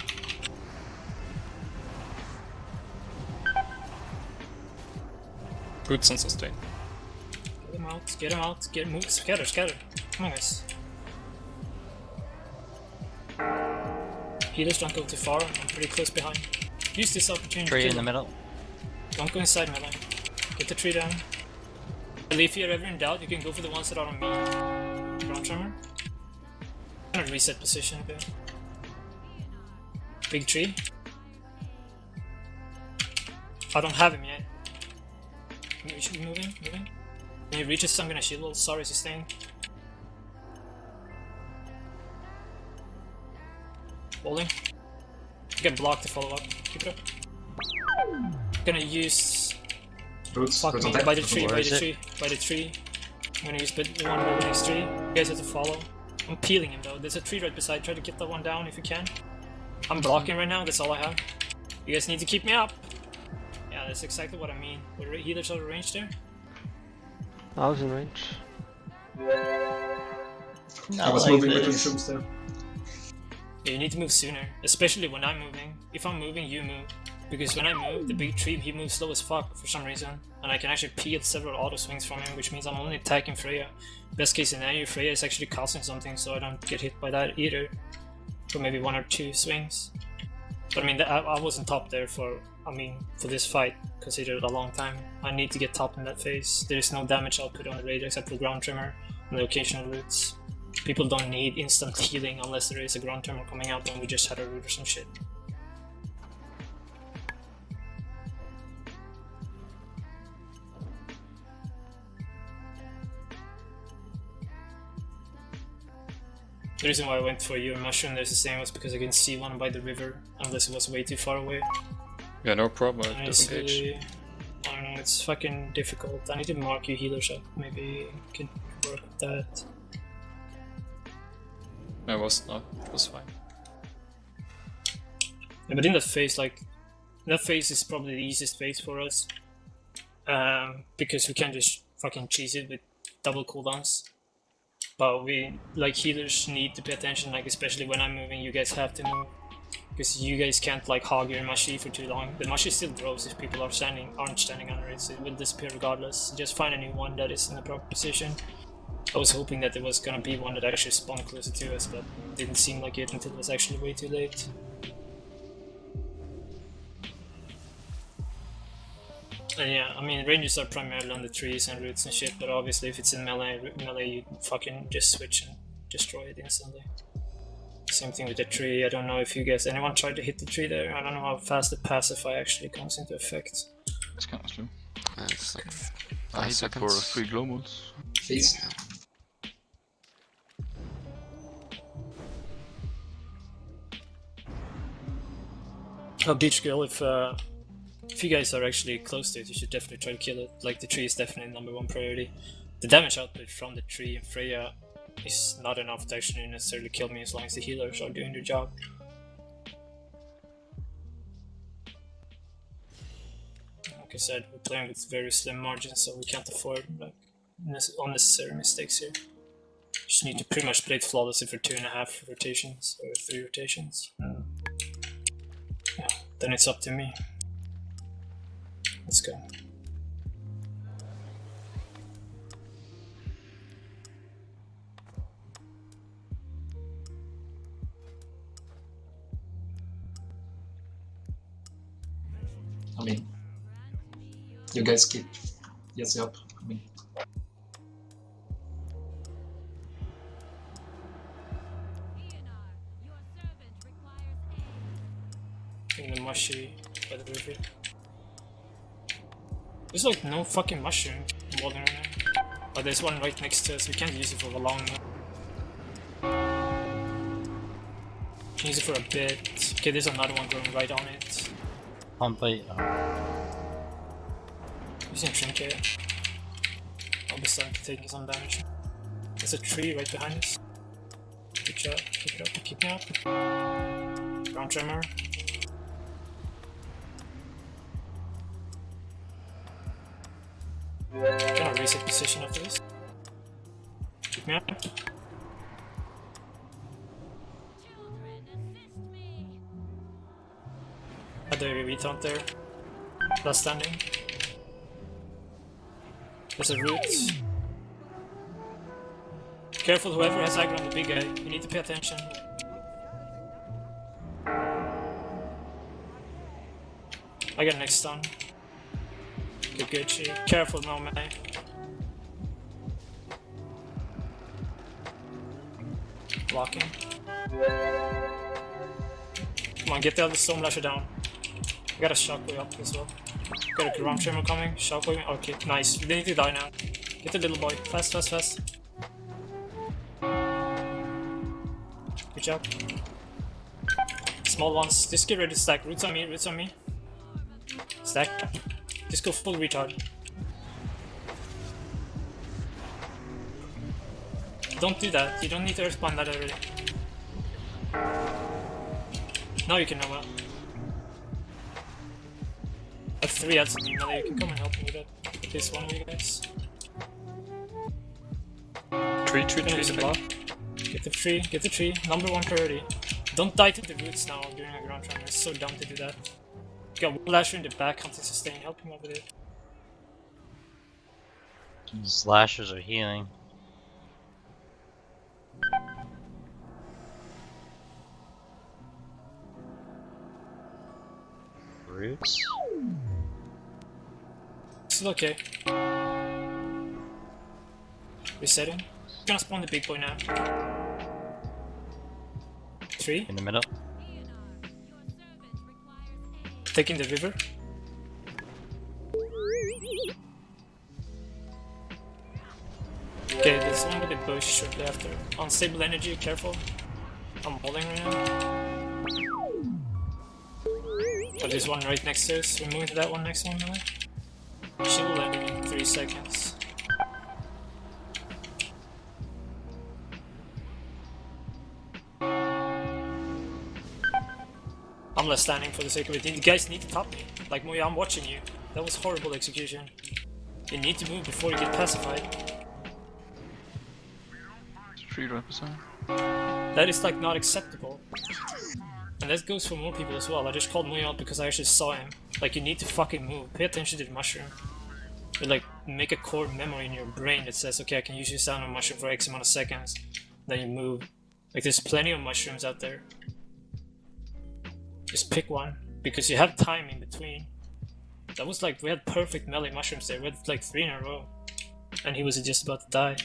Roots and sustain. Get him out, get him out, get him moved. Scatter, scatter. Come on, guys. Healers don't go too far, I'm pretty close behind. Use this opportunity to Tree kill in the them. middle. Don't go inside melee. Get the tree down. If you're ever in doubt, you can go for the ones that are on me. Ground tremor. I'm gonna reset position a bit. Big tree. I don't have him yet. We should be moving. When he reaches, I'm gonna shield. Sorry, he's staying. Holding. You can block to follow up. Keep it up. Gonna use. Roots, Fuck roots me, on deck. by the tree, Where by is the it? tree, by the tree. I'm gonna use the one over next tree. You guys have to follow. I'm peeling him though. There's a tree right beside. Try to get that one down if you can. I'm blocking right now, that's all I have. You guys need to keep me up. Yeah, that's exactly what I mean. The healers out of range there. I was in range. I was moving between shrooms there. Yeah, you need to move sooner, especially when I'm moving. If I'm moving, you move. Because when I move, the big tree, he moves slow as fuck for some reason. And I can actually peel several auto swings from him, which means I'm only attacking Freya. Best case scenario, Freya is actually causing something, so I don't get hit by that either. For maybe 1 or 2 swings. But I mean, I wasn't top there for this fight, considered a long time. I need to get top in that phase. There is no damage output on the raid except for ground tremor and the occasional roots. People don't need instant healing unless there is a ground tremor coming out and we just had a root or some shit. The reason why I went for your mushroom there's the same was because I couldn't see one by the river unless it was way too far away. Yeah, no problem. I'll disengage. Honestly, I don't know, it's fucking difficult. I need to mark you healers up. Maybe you can work with that. I was not. It was fine. Yeah, but in that phase, like, that phase is probably the easiest phase for us. Because we can just fucking cheese it with double cooldowns. But we, like, healers need to pay attention, like, especially when I'm moving, you guys have to move. Because you guys can't, like, hog your Mashi for too long. The Mashi still grows if people aren't standing under it, so it will disappear regardless. Just find a new one that is in the proper position. I was hoping that there was gonna be one that actually spawned closer to us, but it didn't seem like it until it was actually way too late. And yeah, I mean, ranges are primarily on the trees and roots and shit, but obviously if it's in melee, you fucking just switch and destroy it instantly. Same thing with the tree. I don't know if you guys, anyone tried to hit the tree there? I don't know how fast the pacify actually comes into effect. It's kind of slow. It's like I 5 hit it for seconds. 3 glow modes. Please. Oh, Beach Girl, if you guys are actually close to it, you should definitely try to kill it. Like, the tree is definitely #1 priority. The damage output from the tree and Freya is not enough to actually necessarily kill me as long as the healers are doing their job. Like I said, we're playing with very slim margins, so we can't afford like unnecessary mistakes here. Just need to pretty much play it flawlessly for 2.5 rotations or 3 rotations. Yeah, then it's up to me. Let's go. I mean, you guys keep yes up. I mean, In the mushy by the river. There's like no fucking mushroom walling around. Oh, there's one right next to us. We can't use it for a long. Can use it for a bit. Okay, there's another one going right on it. Pumpy. Using trinket. I'll be starting to take some damage. There's a tree right behind us. Good job, keep me up. Ground tremor. Can I reset position after this? Keep me up. Other retaunt there. Last standing. There's a root. Careful, whoever has aggro on the big guy, you need to pay attention. I got next stun. Good, she. Careful, no man. Blocking. Come on, get the other Storm Lasher down. I got a Shockwave up as well. Got a ground tremor coming. Shockwave. Okay, nice. They need to die now. Get the little boy. Fast, fast, fast. Good job. Small ones. Just get ready to stack. Roots on me, roots on me. Stack. Just go full retard. Don't do that. You don't need to earthbind that already. Now you can know well. I have 3 ads in melee. You can come and help me with that. With this one of you guys. Tree, Block. Get the tree, get the tree. #1 priority. Don't die to the roots now during a ground tremor. It's so dumb to do that. You got one lasher in the back, hunting sustain, help him over there. Slashers are healing. Roots? Still okay. Resetting. Gonna spawn the big boy now. 3. In the middle. Taking the river. Okay, there's one with the bush shortly after. Unstable energy, careful. I'm walling right now. Oh, there's one right next to us. We're moving to that one next one now. She will land in 3 seconds. I'm left standing for the sake of it. You guys need to top me. Like, Moya, I'm watching you. That was horrible execution. You need to move before you get pacified. 3%. That is like not acceptable. And that goes for more people as well. I just called Moya out because I actually saw him. Like, you need to fucking move. Pay attention to the mushroom. You like make a core memory in your brain that says, okay, I can use this sound on mushroom for X amount of seconds. Then you move. Like, there's plenty of mushrooms out there. Just pick one, because you have time in between. That was like, we had perfect melee mushrooms there. We had like 3 in a row. And he was just about to die.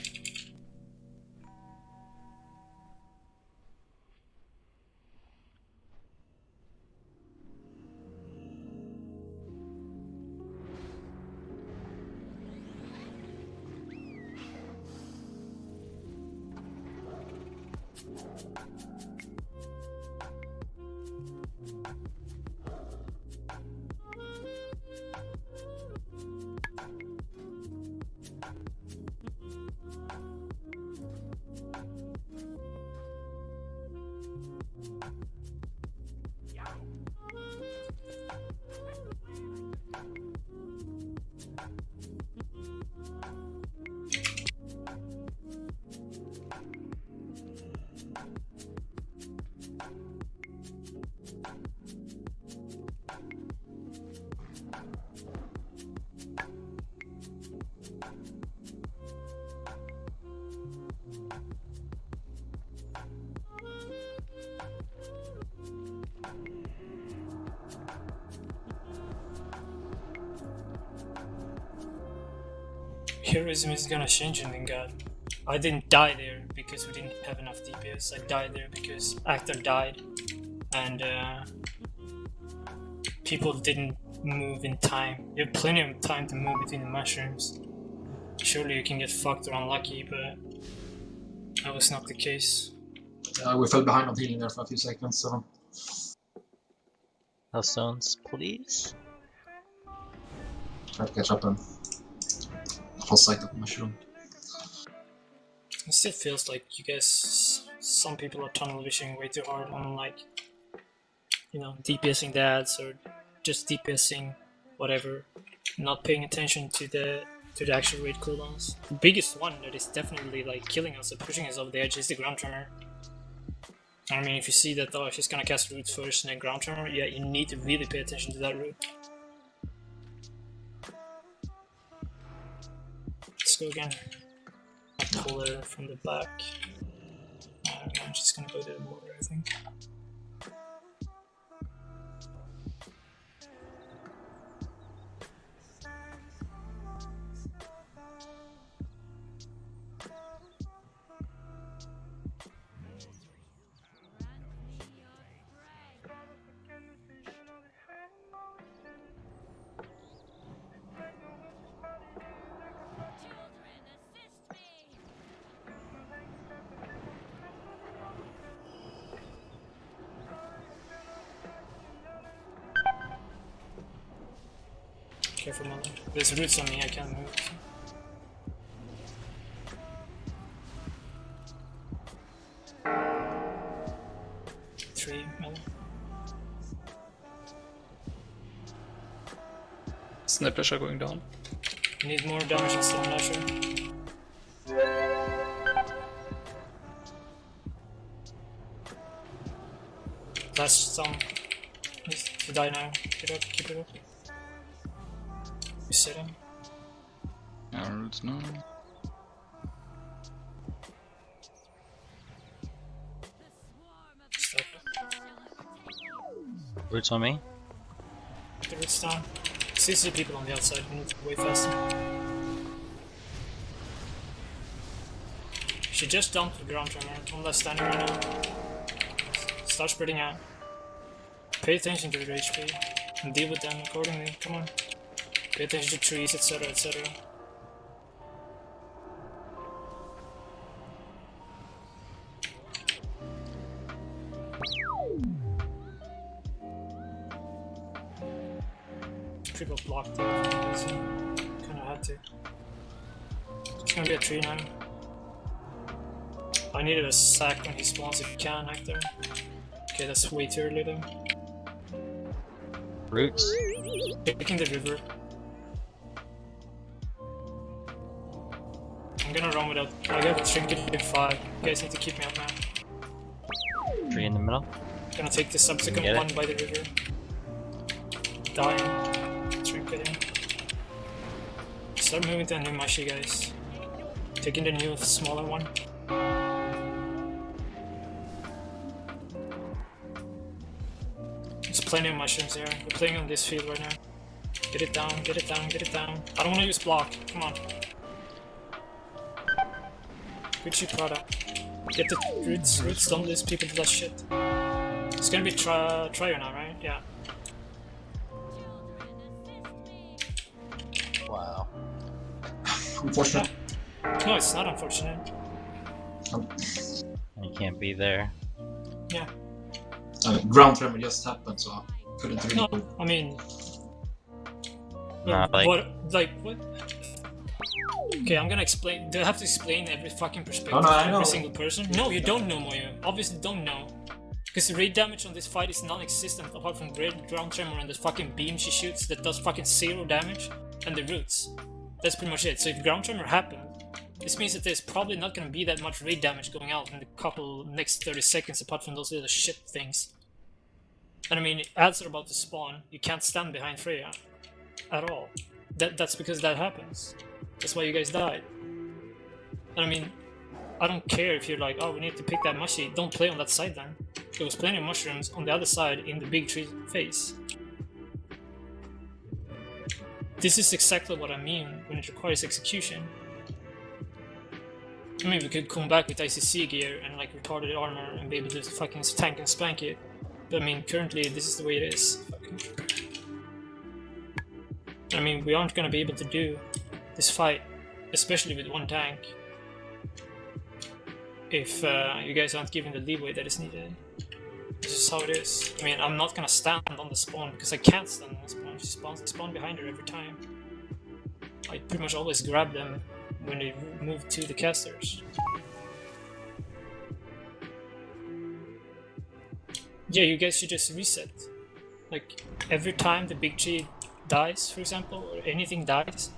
Heroism is gonna change in Lingard. I didn't die there because we didn't have enough DPS. I died there because Actor died and people didn't move in time. You have plenty of time to move between the mushrooms. Surely you can get fucked or unlucky, but that was not the case. We fell behind on healing there for a few seconds, so... Hellstones, please. Try to catch up then. Lost sight of the mushroom. It still feels like you guys, some people are tunnel visioning way too hard on like, you know, DPSing the ads or just DPSing whatever, not paying attention to the actual raid cooldowns. The biggest one that is definitely like killing us or pushing us over the edge is the ground tremor. I mean, if you see that, oh, she's gonna cast roots first and then ground tremor, yeah, you need to really pay attention to that root. Let's go again. Pull her from the back. I'm just gonna go to the border, I think. Careful, mother. There's roots on me, I can't move. 3, mother. Snipers are going down. You need more damage than Stone Lasher. Last stone. Needs to die now. Get up, keep it up. Reset him. Roots no. Stop. Roots on me. Get the roots down. See people on the outside, we need to go way faster. She just dumped the ground tremor. One less standing right now. Start spreading out. Pay attention to the HP and deal with them accordingly. Come on. Pay attention to trees, etc, etc. triple blocked there for no reason. Kinda had to. It's gonna be a tree now. I needed a sack when he spawns if you can, Hector. Okay, that's way too early though. Roots. Taking the river. I'm gonna run without. I have a trinket in 5. You guys need to keep me up, man. Tree in the middle. Gonna take the subsequent one by the river. Dying. Trinket in. Start moving to a new mushy, guys. Taking the new smaller one. There's plenty of mushrooms here. We're playing on this field right now. Get it down, get it down, get it down. I don't want to use block. Come on. Good shit, Prada. Get the roots. Roots don't lose people to that shit. It's gonna be Trier now, right? Yeah. Wow. Unfortunate. No, it's not unfortunate. You can't be there. Yeah. Ground tremor just happened, so I couldn't really. No, I mean. Nah, like. What? Like, what? Okay, I'm gonna explain. Do I have to explain every fucking perspective No, to I every know. single person? No, you don't know, Moyo. Obviously don't know. Because the raid damage on this fight is non-existent apart from ground tremor and the fucking beam she shoots that does fucking 0 damage, and the roots. That's pretty much it. So if ground tremor happened, this means that there's probably not gonna be that much raid damage going out in the couple next 30 seconds apart from those little shit things. And I mean, ads are about to spawn. You can't stand behind Freya. At all. That's because that happens. That's why you guys died. And I mean, I don't care if you're like, oh, we need to pick that mushy. Don't play on that side then. There was plenty of mushrooms on the other side in the big tree face. This is exactly what I mean when it requires execution. I mean, we could come back with ICC gear and like retarded armor and be able to fucking tank and spank it. But I mean, currently this is the way it is. I mean, we aren't gonna be able to do this fight, especially with one tank, if you guys aren't given the leeway that is needed. This is how it is. I mean, I'm not gonna stand on the spawn because I can't stand on the spawn. She spawn behind her every time. I pretty much always grab them when they move to the casters. Yeah, you guys should just reset. Like, every time the big tree dies, for example, or anything dies,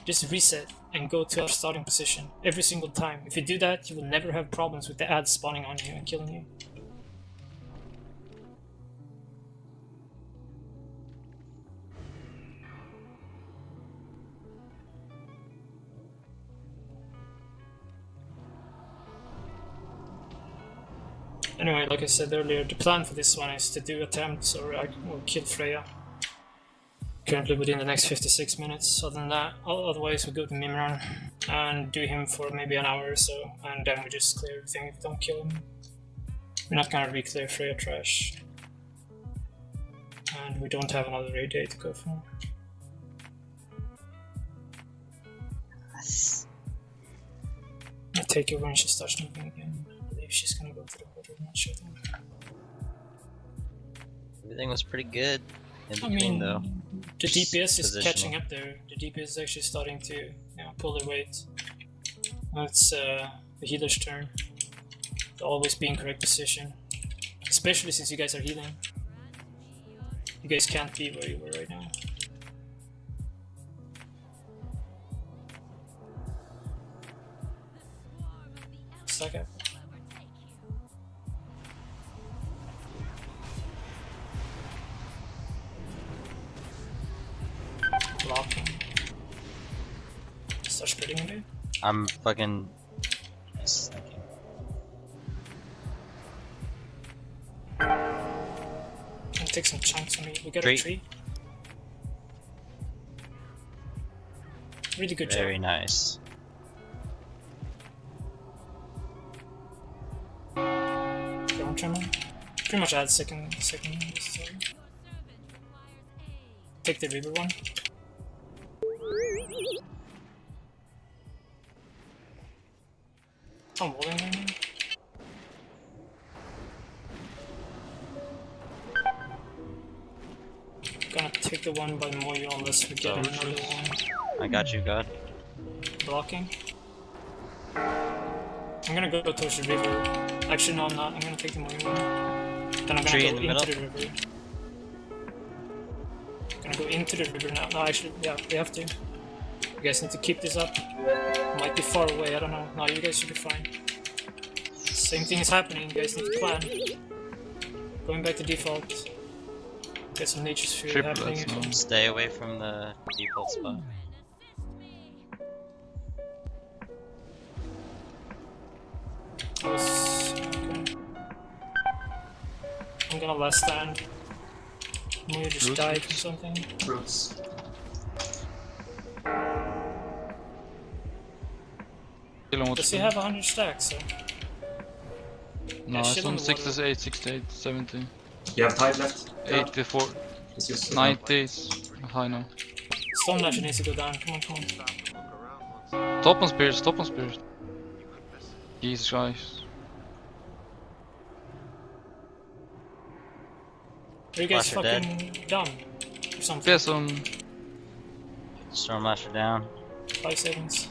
just reset and go to our starting position every single time. If you do that, you will never have problems with the ads spawning on you and killing you. Anyway, like I said earlier, the plan for this one is to do attempts or kill Freya. Currently within the next 56 minutes. Other than that, otherwise we go to Mimran and do him for maybe an hour or so, and then we just clear everything if we don't kill him. We're not gonna re-clear Freya trash. And we don't have another raid day to go for. I take it when she starts moving again. I believe she's gonna go to the border, I'm not sure though. Everything was pretty good in I between, mean, though. the DPS is Positional. catching up there. The DPS is actually starting to pull their weight. Now it's the healer's turn. To always be in correct position. Especially since you guys are healing. You guys can't be where you were right now. Stack up. Blocking. Start spreading him, dude. I'm fucking. Just thinking. Can take some chunks from me. We got Tree. a tree. Really good Very job. nice. Ground tremor. Pretty much add second. Take the river one. I'm walling right now. Gonna take the one by Moyo unless we get another one. I got you, God. Blocking. I'm gonna go towards the river. Actually, no, I'm not. I'm gonna take the Moyo one. Then I'm gonna Tree go in the into middle. the river. Gonna go into the river now. No, actually, yeah, we have to. You guys need to keep this up. Might be far away, I don't know. No, you guys should be fine. Same thing is happening, you guys need to plan. Going back to default. Get some nature sphere Triple happening. that's no. Stay away from the default spot. Okay. I'm gonna last stand. Maybe just dive or something. Roots. Does he have 100 stacks? So? No, Yeah, it's shit on on the water. 68, 68, 70, You have tide left? 84, It's just 90 is high now. Stone Ledger needs to go down, come on, come on. Top on spears, top on spears. Jesus Christ. Are you guys Flash are fucking done? Or something? Yes, on. Storm Lasher down. 5 seconds.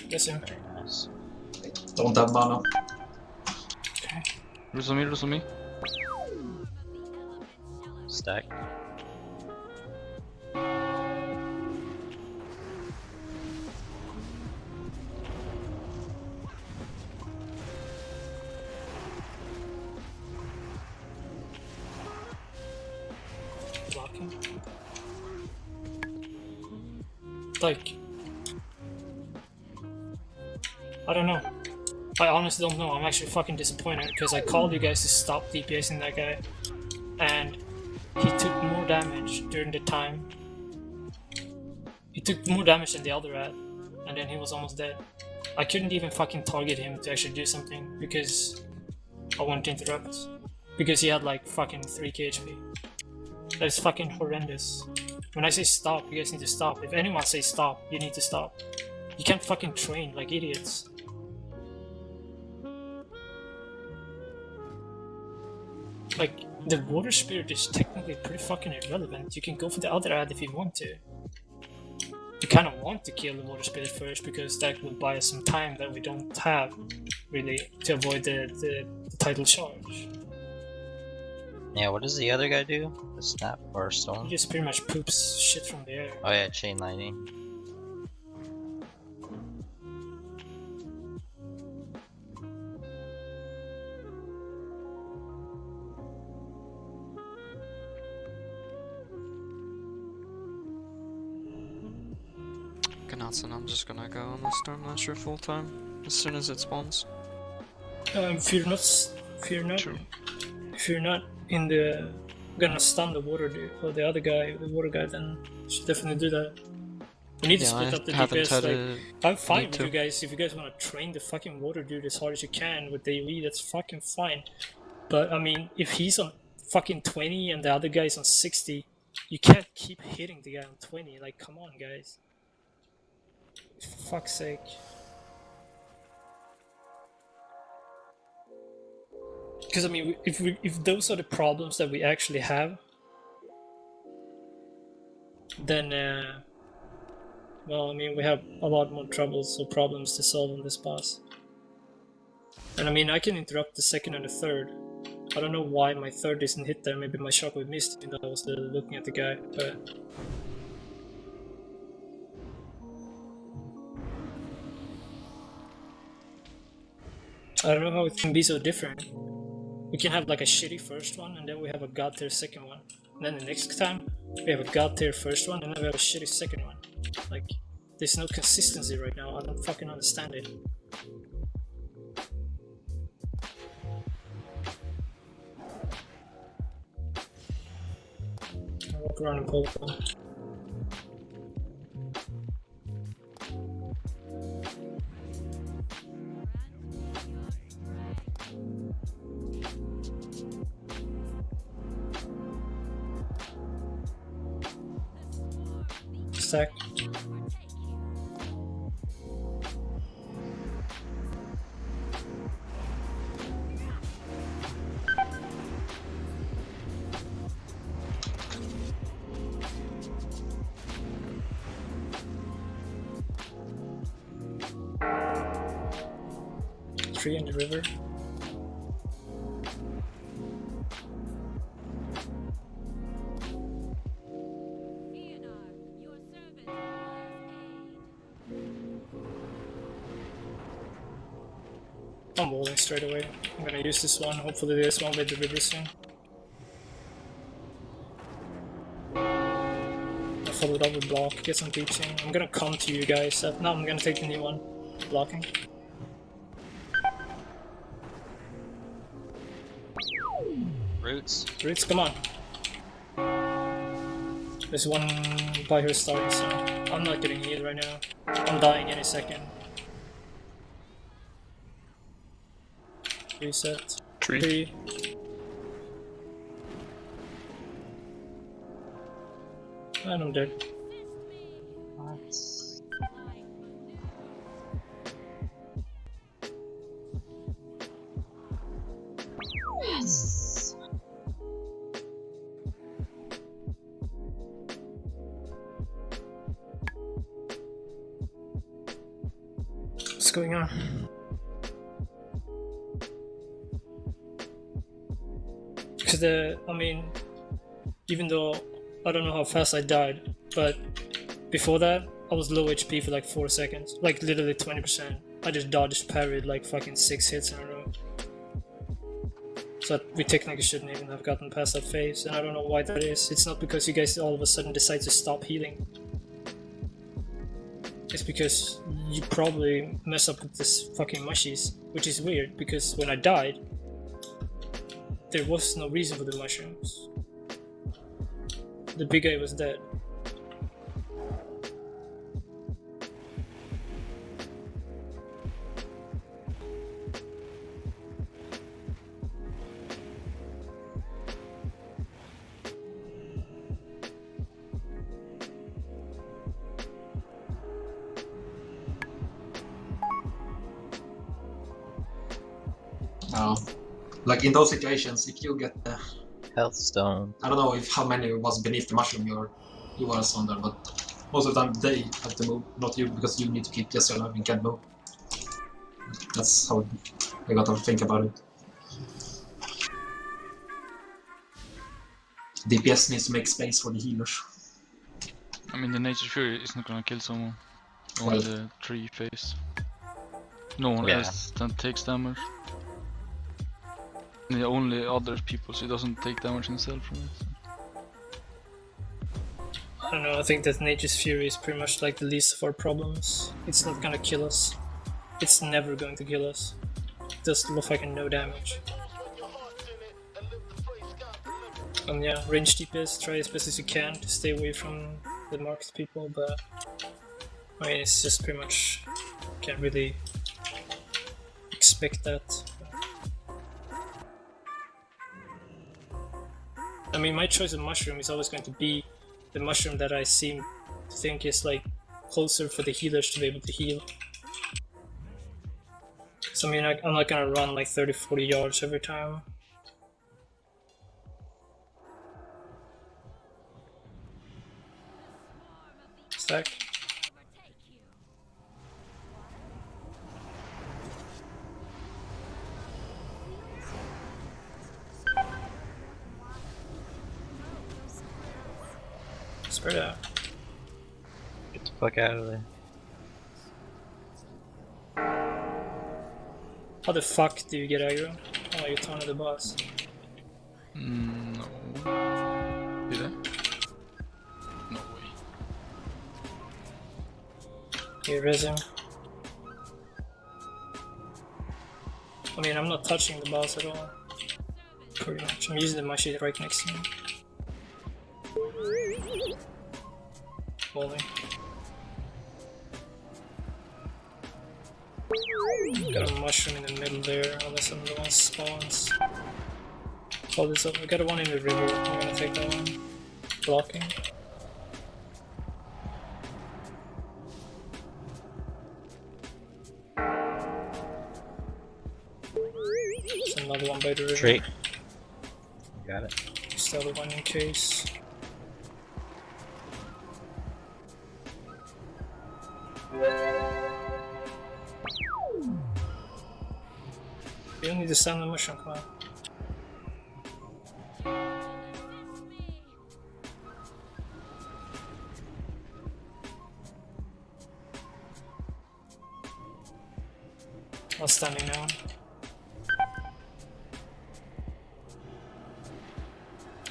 Yes, sir. Very nice. Don't have mana. Okay. Roots on me, roots on me. Stack. Blocking. Like, I don't know. I honestly don't know. I'm actually fucking disappointed because I called you guys to stop DPSing that guy, and he took more damage during the time. He took more damage than the other ad, and then he was almost dead. I couldn't even fucking target him to actually do something because I wanted to interrupt. Because he had like fucking 3k HP. That is fucking horrendous. When I say stop, you guys need to stop. If anyone says stop, you need to stop. You can't fucking train like idiots. Like, the water spirit is technically pretty fucking irrelevant. You can go for the other ad if you want to. You kind of want to kill the water spirit first because that will buy us some time that we don't have, really, to avoid the title charge. Yeah, what does the other guy do? The snap or He stone? just pretty much poops shit from the air. Oh yeah, chain lightning. Ganatsan, I'm just gonna go on the Storm Lasher full time as soon as it spawns. Fear not. True. If you're not in the gonna stun the water dude or the other guy, the water guy, then you should definitely do that. We need to split up the DPS. Like, I'm fine with you guys. If you guys want to train the fucking water dude as hard as you can with the AoE, that's fucking fine. But I mean, if he's on fucking 20 and the other guy's on 60, you can't keep hitting the guy on 20. Like, come on, guys. For fuck's sake. Because I mean, if those are the problems that we actually have, then well, I mean, we have a lot more troubles or problems to solve on this boss. And I mean, I can interrupt the second and the third. I don't know why my third isn't hit there. Maybe my shockwave missed even though I was looking at the guy, but. I don't know how it can be so different. We can have like a shitty first one, and then we have a god tier second one. And then the next time, we have a god tier first one, and then we have a shitty second one. Like, there's no consistency right now. I don't fucking understand it. I'll walk around and pull them. Stack. tree in the river. I'm walling straight away. I'm gonna use this one. Hopefully this one with the river soon. I followed up with block, get some teaching. I'm gonna come to you guys. No, I'm gonna take the new one. Blocking. Roots. Roots, come on. There's one by her starting, so I'm not getting healed right now. I'm dying any second. Reset. Tree. And I'm dead. Yes. What's going on? Because I mean, even though I don't know how fast I died, but before that, I was low HP for like 4 seconds, like literally 20%. I just dodged parried like fucking 6 hits in a row. So we technically shouldn't even have gotten past that phase, and I don't know why that is. It's not because you guys all of a sudden decide to stop healing. It's because you probably mess up with this fucking mushies, which is weird, because when I died, there was no reason for the mushrooms. The big guy was dead. Like in those situations, if you get the Health stone. I don't know if how many was beneath the mushroom you was on there, but most of the time they have to move, not you, because you need to keep Jesse alive and can't move. That's how I got to think about it. DPS needs to make space for the healers. I mean, the Nature Fury is not gonna kill someone on Well, the tree phase. No one else that takes damage. The only other people, so he doesn't take damage himself from it. So. I don't know, I think that Nature's Fury is pretty much like the least of our problems. It's not gonna kill us. It's never going to kill us. It does fucking no damage. And yeah, range DPS, try as best as you can to stay away from the marked people, but I mean, it's just pretty much, can't really expect that. I mean, my choice of mushroom is always going to be the mushroom that I seem to think is like closer for the healers to be able to heal. So I mean, I'm not gonna run like 30-40 yards every time. Stack. Spread out. Get the fuck out of there. How the fuck do you get aggro? Oh, you turn to the boss. No. Did I? No way. You res him. I mean, I'm not touching the boss at all. Pretty much. I'm using my shit right next to him. Holding. Got a mushroom in the middle there, unless another one spawns. Hold this up. We got one in the river. I'm gonna take that one. Blocking. There's another one by the river. Tree. Got it. Just the other one in case. You don't need to stand the mushroom, come on. I'm standing now.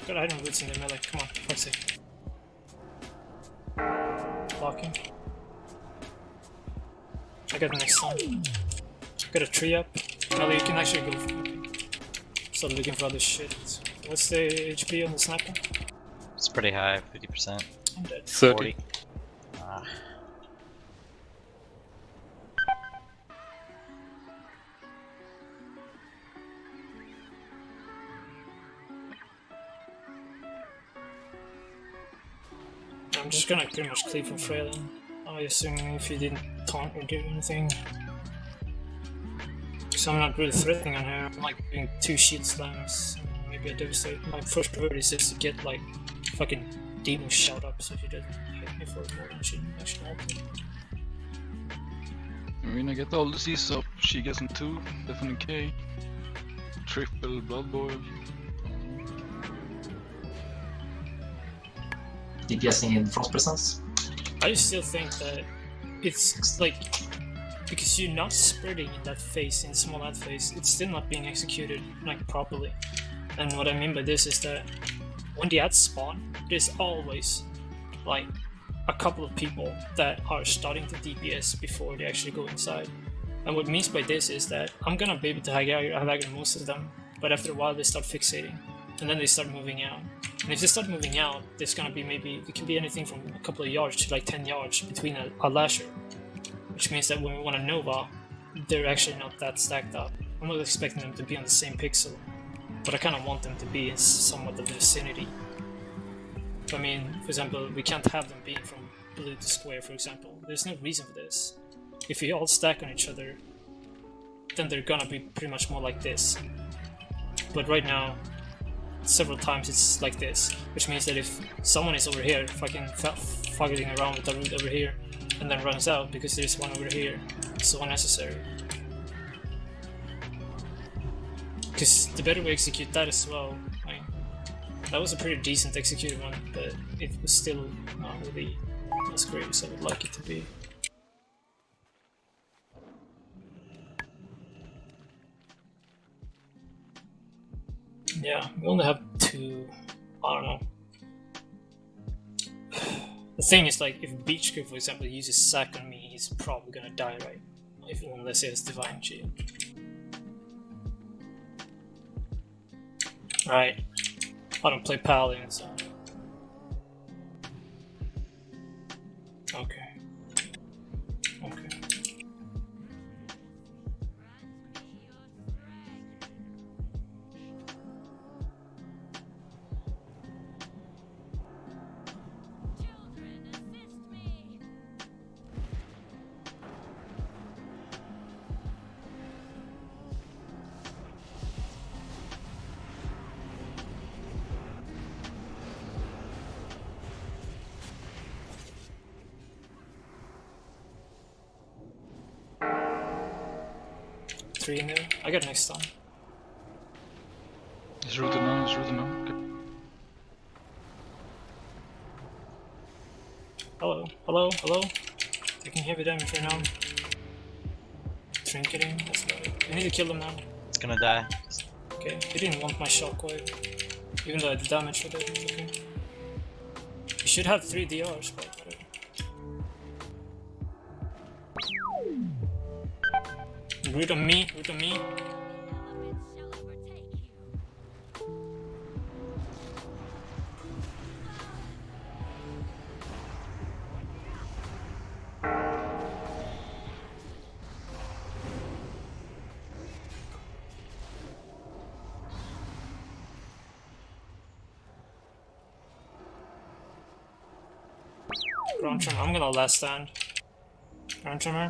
Got item boots in the melee, come on, fuck's sake. Blocking. I got the next one. Got a tree up. Melee, you can actually go for it. Start looking for other shit. What's the HP on the sniper? It's pretty high, 50%. I'm dead. 30. Ah. I'm just gonna pretty much cleave from Freya then. I assume if you didn't taunt or do anything. So I'm not really threatening on her. I'm like doing 2 shield slams. Maybe I devastate. My first priority is just to get like fucking demon shout up so she doesn't hit me for more than she actually helped me. Marina get all the C's up, she gets in 2, definitely K. Triple Blood Boil. DPSing in Frost Presence. I still think that it's like, because you're not spreading in that phase, in small ad phase, it's still not being executed like properly. And what I mean by this is that when the ads spawn, there's always like a couple of people that are starting to DPS before they actually go inside. And what it means by this is that I'm gonna be able to hag most of them, but after a while they start fixating, and then they start moving out. And if they start moving out, there's gonna be it can be anything from a couple of yards to like 10 yards between a lasher. Which means that when we want a Nova, they're actually not that stacked up. I'm not expecting them to be on the same pixel, but I kinda want them to be in somewhat of the vicinity. I mean, for example, we can't have them being from blue to square, for example. There's no reason for this. If we all stack on each other, then they're gonna be pretty much more like this. But right now, several times it's like this, which means that if someone is over here fucking fugging around with the root over here and then runs out because there's one over here, it's so unnecessary. Because the better we execute that as well, like, that was a pretty decent executed one, but it was still not really as great as I would like it to be. Yeah, we only have 2, I don't know. The thing is, like, if Beachcrew, for example, uses Sack on me, he's probably gonna die, right? Unless he has Divine Shield. Right. I don't play Paladin, so... Okay. Okay. In there. I got next time. He's rooted now, he's rooted now. Okay. Hello, hello, hello. Taking heavy damage right now. Trinketing, that's about it. I need to kill him now. It's gonna die. Okay, he didn't want my shockwave. Even though I did damage with it, it's okay. You should have 3 DRs, but whatever. Root on me, root on me. Ground Tremor, I'm gonna last stand. Ground Tremor.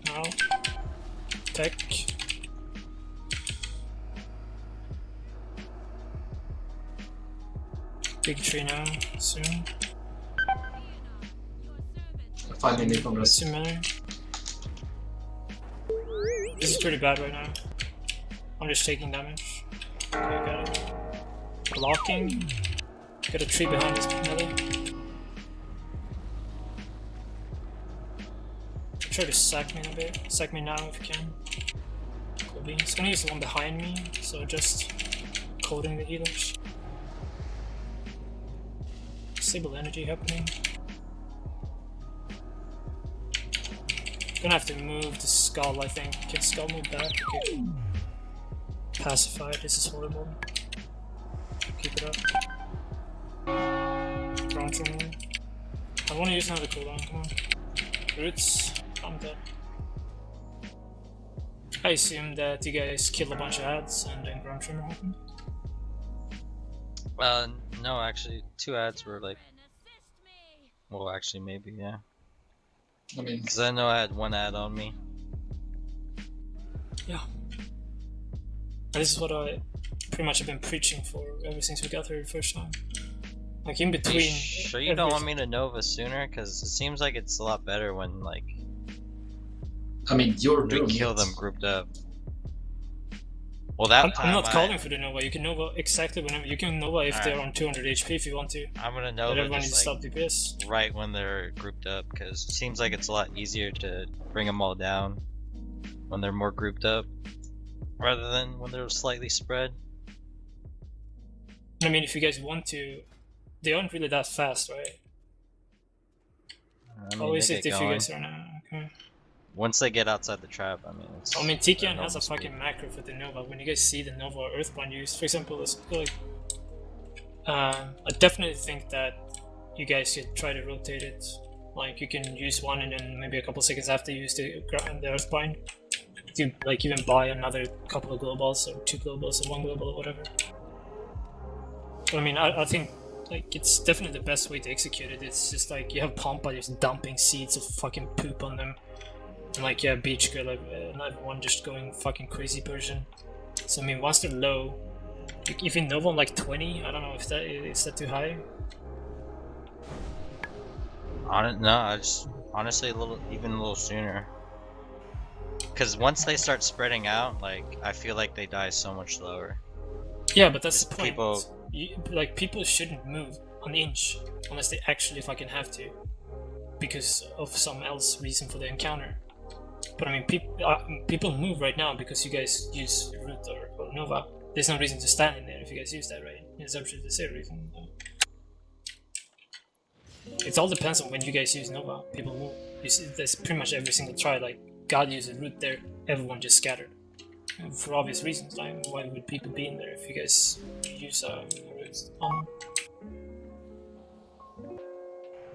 No. Tech. Big tree now, soon. 5 minutes on rest. 2 minutes. pretty bad right now. I'm just taking damage. Okay, got it. Blocking. Got a tree behind his melee. Try to sack me a bit. Sack me now if you can. Cool beans. Gonna use the one behind me, so just coating the healers. Stable energy happening. Gonna have to move the skull, I think. Can skull move back? Okay. Pacified, this is horrible. Keep it up. Ground tremor. I wanna use another cooldown, come on. Roots, I'm dead. I assume that you guys killed a bunch of ads and then ground tremor happened. No, actually, 2 ads were like. Well, actually, maybe, yeah. I mean, Because I know I had 1 ad on me. Yeah. This is what I pretty much have been preaching for ever since we got here the first time. Like in between. Sure, you don't want me to Nova sooner? Because it seems like it's a lot better when, like. I mean, you're we doing kill it. them grouped up. Well, that I'm not calling for the Nova. You can Nova exactly whenever. You can Nova if they're on 200 HP if you want to. I'm gonna But Nova everyone needs just to like stop DPS. right when they're grouped up, because it seems like it's a lot easier to bring them all down when they're more grouped up, rather than when they're slightly spread. I mean, if you guys want to, they aren't really that fast, right? I mean, Always they if get you going. guys are now. Okay. Once they get outside the trap, I mean, it's. I mean, Tikian their has a normal fucking speed. macro for the Nova. When you guys see the Nova or Earthbound used, for example, let's go like. I definitely think that you guys should try to rotate it. Like, you can use one and then maybe a couple seconds after you use the Earthbind. You like even buy another couple of globals or 2 globals or 1 global or whatever. But I mean, I think like it's definitely the best way to execute it. It's just like you have Pampa just dumping seeds of fucking poop on them. And like, yeah, Beach Girl, and everyone just going fucking crazy version. So I mean, once they're low, if you Nova on like 20, I don't know if that is that too high. No, I just honestly even a little sooner. Because once they start spreading out, like I feel like they die so much slower. Yeah, but that's the point. People- People shouldn't move an inch unless they actually fucking have to, because of some else reason for the encounter. But I mean, people move right now because you guys use Root or Nova. There's no reason to stand in there if you guys use that, right? It's actually the same reason. It all depends on when you guys use Nova. People move. You see, there's pretty much every single try. Like, God uses Root there, everyone just scattered. And for obvious reasons, like, why would people be in there if you guys use Root?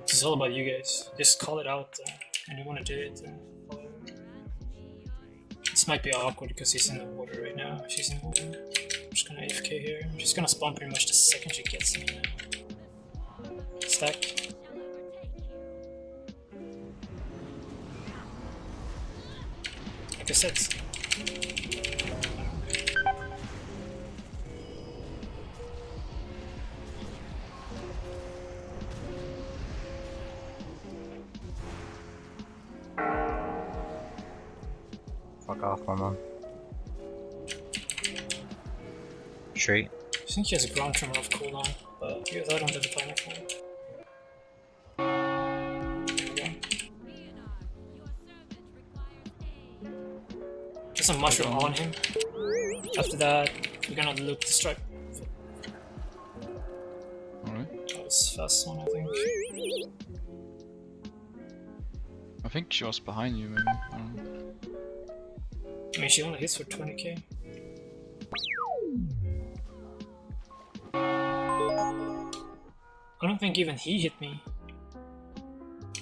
It's all about you guys. Just call it out when you want to do it. This might be awkward because he's in the water right now. She's in the water. I'm just gonna AFK here. I'm just gonna spawn pretty much the second she gets me now. Stack. Like I said. Fuck off, mama. Straight. I think he has a ground tremor off cooldown, but because I don't have the timer for it. There we go. There's a mushroom on him. After that, we're gonna look the stripe. Alright. That was fast one, I think. I think she was behind you, maybe. I don't know. I mean, she only hits for 20k. I don't think even he hit me.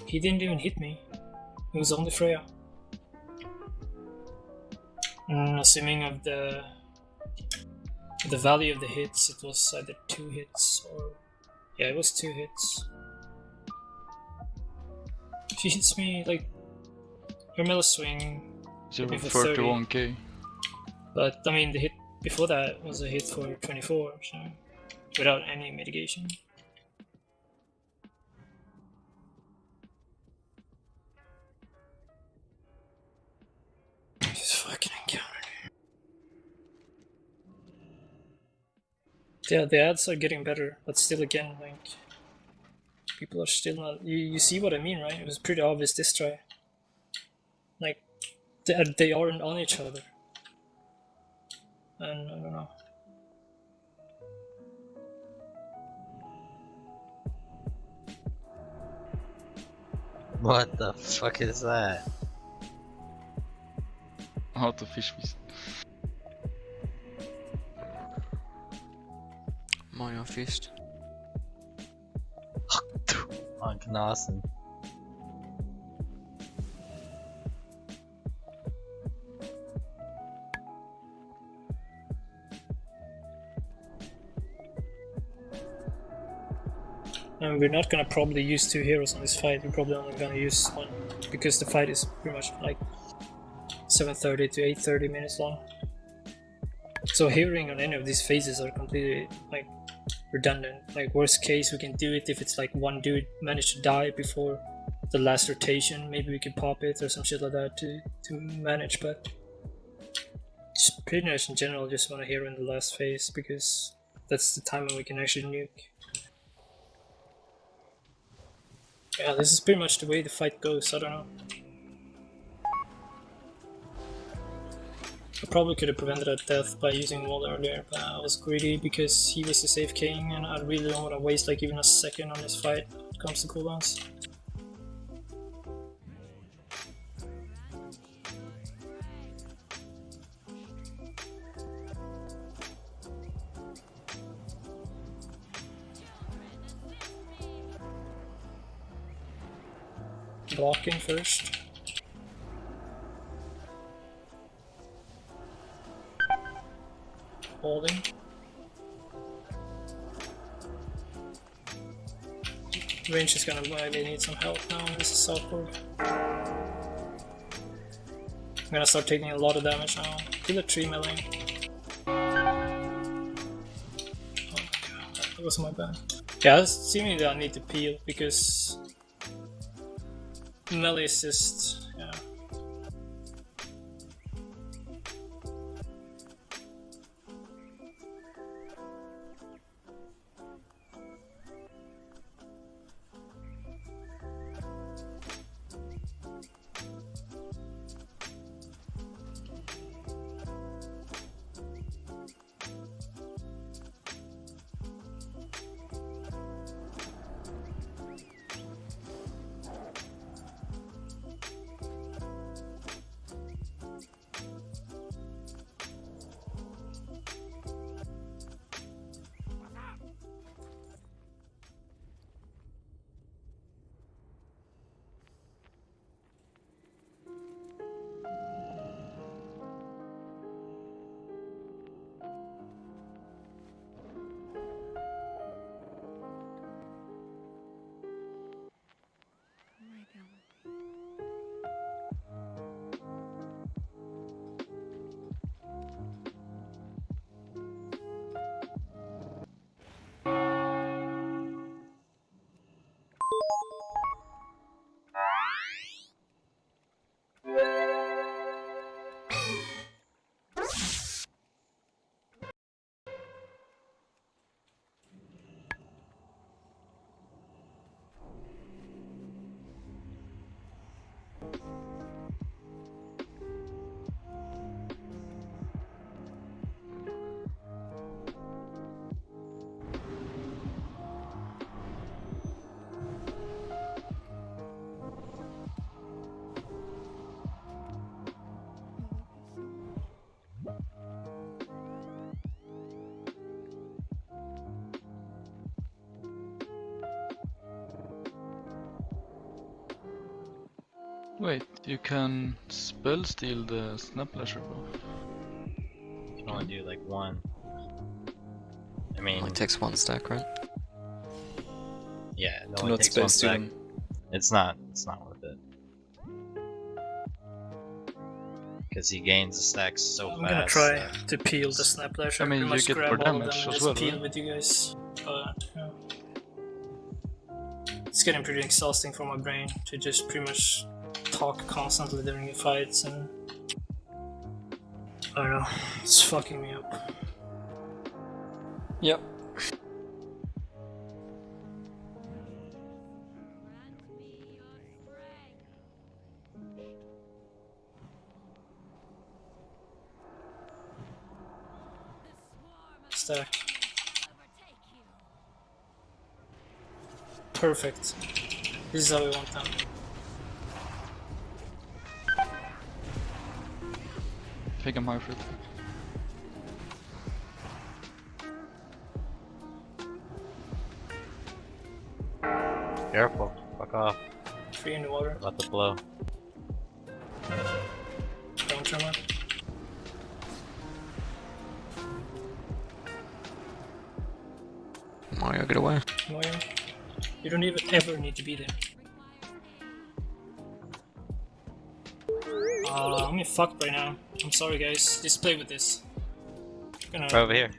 He didn't even hit me. It was only Freya. Assuming of the value of the hits, it was either 2 hits or... Yeah, it was 2 hits. She hits me like... Her melee swing... So me for 30. 31k. But I mean, the hit before that was a hit for 24, so without any mitigation. This fucking encounter. Yeah, the ads are getting better, but still again, like, people are still not... You see what I mean, right? It was pretty obvious this try. Like, they aren't on each other. And I don't know. What the fuck is that? How to fish feast. Mario Feast. Angrathar. And we're not gonna probably use 2 heroes on this fight, we're probably only gonna use 1, because the fight is pretty much like 7:30 to 8:30 minutes long. So hearing on any of these phases are completely like redundant. Like worst case we can do it if it's like one dude managed to die before the last rotation, maybe we could pop it or some shit like that to manage, but just pretty much in general just want to hero in the last phase because that's the time when we can actually nuke. Yeah, this is pretty much the way the fight goes, I don't know. I probably could have prevented that death by using wall earlier, but I was greedy because he was the safe king and I really don't want to waste like even a second on this fight when it comes to cooldowns. Blocking first. Holding. Range is gonna maybe need some help now, this is awkward. I'm gonna start taking a lot of damage now. Kill a 3 melee. Oh my god, that was my bad. Yeah, it's seeming that I need to peel because melee is just, yeah. Wait, you can spell steal the snap lasher buff. You can only do like 1. I mean, Only takes 1 stack, right? yeah, it Do only not takes spell 1 steal stack. him. It's not worth it. Because he gains the stacks so I'm fast. gonna try that- to peel the snap lasher. I mean, pretty you much get grab more all of them damage and as just well, peel right? with you guys. But yeah. It's getting pretty exhausting for my brain to just pretty much talk constantly during the fights and I don't know, it's fucking me up. Yep. Stack. Perfect. This is how we want them. Take him high fruit. Careful. Fuck off. 3 in the water. About to blow. Ground tremor. Mario, get away. Moya. You don't even ever need to be there. I'm fucked right now. I'm sorry guys. Just play with this. Gonna... Right over here.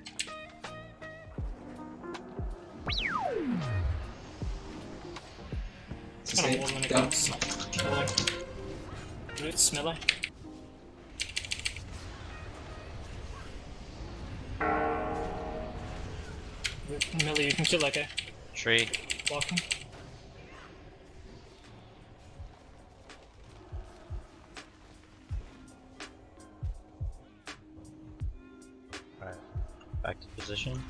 It's kind of warm when it comes. Roots, melee. Melee, you can kill that guy. Tree. Walking. Alright. Back to position.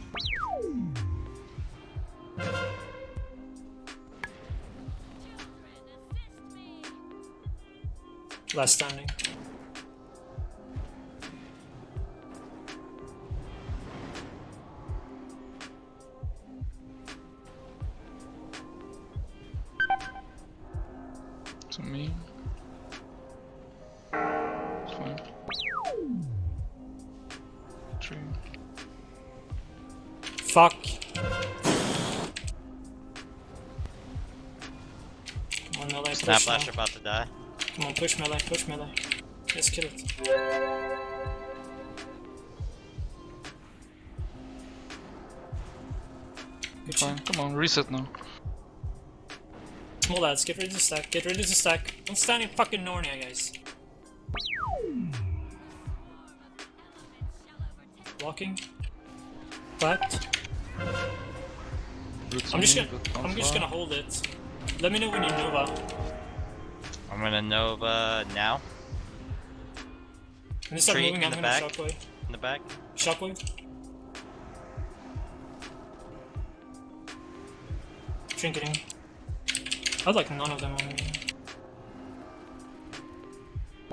Last standing. To me. It's fine. Tree. Fuck. Come on, melee, Snap push Flash now. about to die. Come on, push melee, push melee. Let's kill it. Good Fine. shit. Come on, reset now. Small lads, get rid of the stack, get rid of the stack. Don't stand in fucking Narnia, guys. Blocking. Clapped. Roots I'm just on me, gonna but I'm on just fire. gonna hold it. Let me know when you Nova. I'm gonna Nova now. When you start Tree moving, in I'm the gonna back. shockwave. In the back. Shockwave. Trinketing. I'd like none of them on me.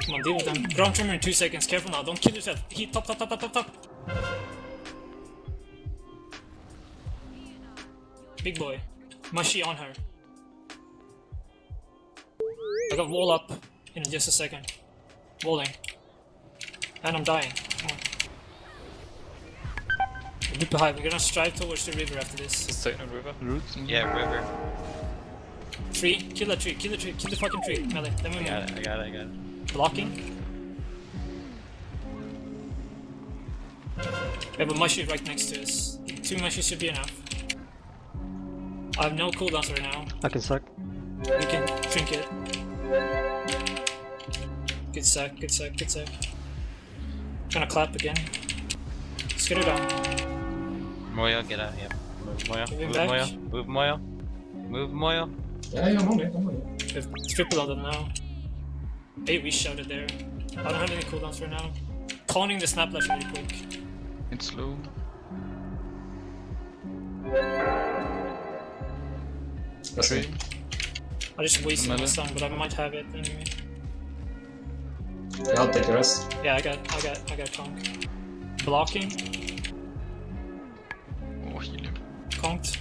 Come on, deal with them. Ground tremor in 2 seconds. Careful now. Don't kill yourself. Heat top, top, top, top, top, top. Big boy. Mushy on her. I got wall up in just a second. Walling. And I'm dying. Come on. We're a bit behind. We're gonna strive towards the river after this. Just take no river. Roots on me. Yeah, river. Tree. Kill that tree. Kill the tree. Kill the fucking tree. Melee. Then we I move. got it, I got it, I got it. Blocking. We have a mushy right next to us. 2 mushies should be enough. I have no cooldowns right now. I can suck. We can trinket. Good sack, good sack, good sack. Gonna clap again. Let's get her down. Moyo, get out, yep. Move Moyo, Moving move back. Moyo, move Moyo. Move Moyo. Yeah, I'm on it, I'm on it. We have triple on them now. Hey, we shouted there. I don't have any cooldowns right now. Conning the snap flash really quick. It's slow. That's Tree. it. I just wasted my Melee. stun, but I might have it anyway. Yeah, I'll take the rest. Yeah, I got conk. Blocking, Oh, heal him. conked.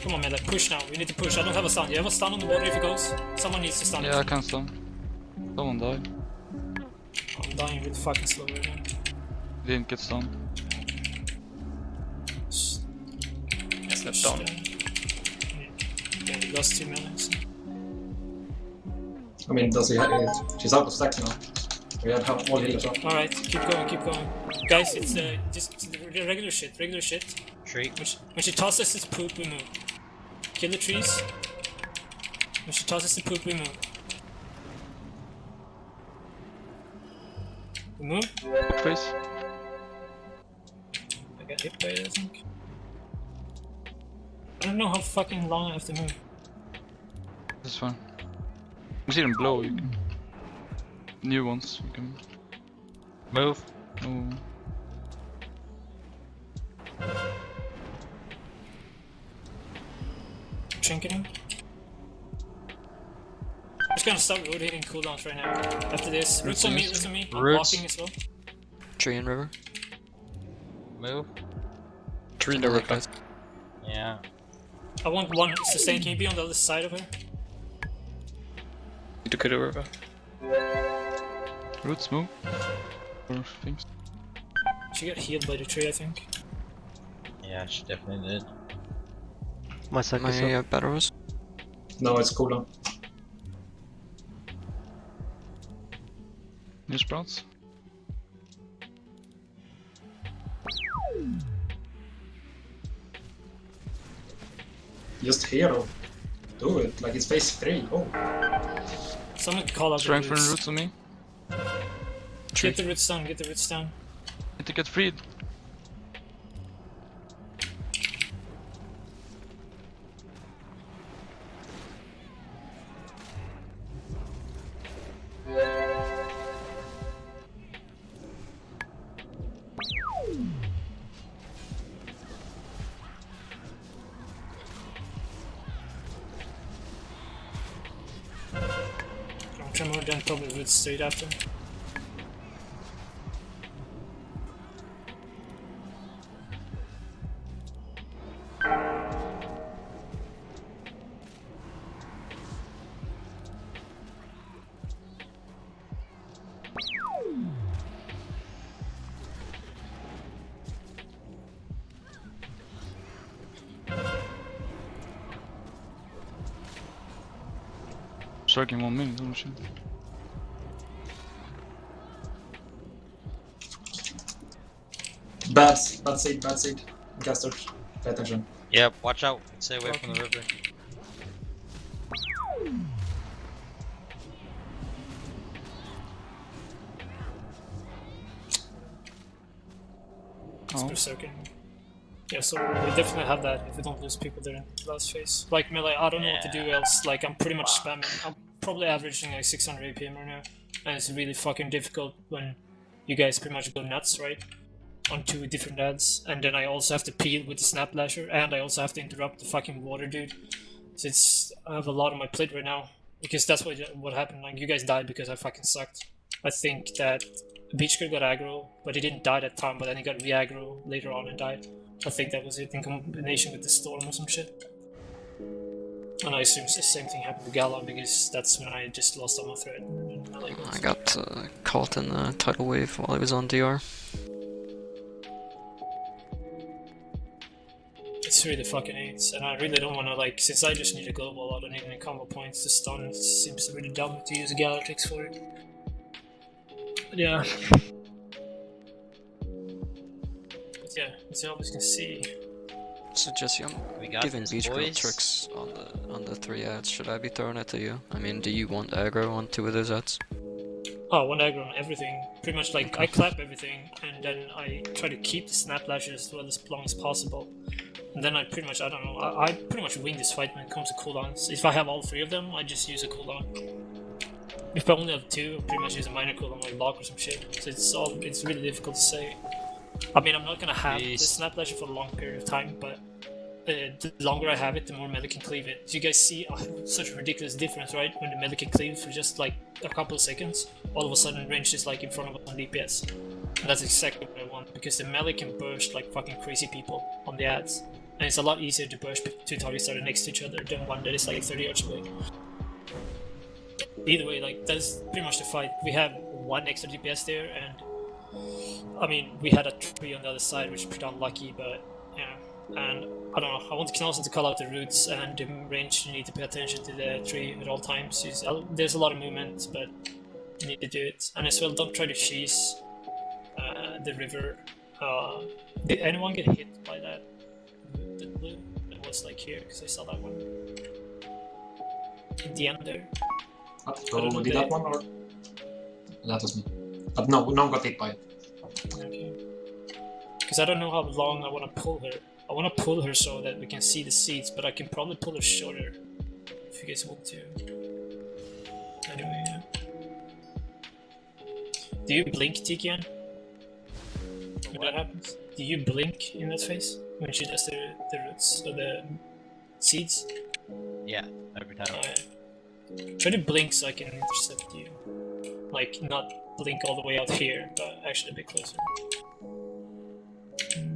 Come on, melee, push now. We need to push. I don't have a stun. You have a stun on the water if he goes. Someone needs to stun Yeah, I it. can stun. Someone died. I'm dying really fucking slow right now. Didn't get stunned. Snap down. Yeah, we lost 2 melees. I mean, does he have it? She's out of stack now. We had all healers up. Alright, keep going, keep going. Guys, it's just the regular shit, regular shit. Tree. When she tosses this poop, we move. Kill the trees. When she tosses the poop, we move. We move. Face. got hit by it, I think. I don't know how fucking long I have to move. That's fine. You see them blow, you can... New ones, you can... Move. Oh. Trinketing. I'm just gonna start rotating cooldowns right now. After this, roots on me, roots on me. I'm Roots. walking as well. Tree and river. Move. Tree in the Something like river. that. Yeah. I want one sustain. Can you be on the other side of her? Need to kill the river. Roots move. Or things. She got healed by the tree, I think. Yeah, she definitely did. My second My up. battle was. No, it's cooldown. New sprouts. Just hero. Do it, like it's phase 3. Oh. Someone call out the Strength and roots. roots on me. Get the roots down, get the roots down. Need to get freed. Tremor, then probably roots straight after. Circling 1 minute, oh shit. Bad seed, bad seed. Casters, pay attention. Yep, watch out. Stay away from the river. It's Oh. berserking. Yeah, so we definitely have that if we don't lose people there in the last phase. Like melee, I don't know what to do else. Like I'm pretty much spamming. I'm probably averaging like 600 APM right now, and it's really fucking difficult when you guys pretty much go nuts, right? On 2 different ads, and then I also have to peel with the snap lasher, and I also have to interrupt the fucking water dude. So I have a lot on my plate right now because that's what happened. Like you guys died because I fucking sucked. I think that Beachcur got aggro, but he didn't die that time. But then he got re-aggro later on and died. I think that was it in combination with the storm or some shit. And I assume the same thing happened to Gala because that's when I just lost all my thread. I got caught in the tidal wave while I was on DR. It's really fucking AIDS, and I really don't want to, like, since I just need a global, I don't need any combo points to stun. It seems really dumb to use Galactics for it. But yeah. But yeah, as you always can see. So Jesse, I'm We got giving this, beach girl boys. tricks on the 3 ads. Should I be throwing it to you? I mean, do you want aggro on 2 of those ads? Oh, one aggro on everything. Pretty much like, I clap everything, and then I try to keep the snap lashes as long as possible. And then I pretty much, I don't know, I pretty much win this fight when it comes to cooldowns. If I have all 3 of them, I just use a cooldown. If I only have 2, I pretty much use a minor cooldown like lock or some shit. So it's really difficult to say. I mean, I'm not gonna have the snap lasher for a long period of time, but the longer I have it, the more melee can cleave it. Do you guys see such a ridiculous difference, right? When the melee can cleave for just like a couple of seconds, all of a sudden range is like in front of us on DPS. And that's exactly what I want, because the melee can burst like fucking crazy people on the ads. And it's a lot easier to burst 2 targets that are next to each other than one that is like 30 yards away. Either way, like, that's pretty much the fight. We have 1 extra DPS there, and I mean, we had a tree on the other side, which is pretty unlucky, but yeah. And I don't know, I want Knausen to call out the roots and the range. You need to pay attention to the tree at all times. There's a lot of movement, but you need to do it. And as well, don't try to cheese the river. Did anyone get hit by that? The blue that was like here, because I saw that one in the end there. Oh, did that one or that was me? But no one got hit by it. Okay. Because I don't know how long I want to pull her. I want to pull her so that we can see the seeds, but I can probably pull her shorter if you guys want to. Anyway, yeah. Do you blink, Tikian? When that happens? Do you blink in that phase? When she does the roots or the seeds? Yeah, every time. Try to blink so I can intercept you. Like, not blink all the way out here, but actually a bit closer.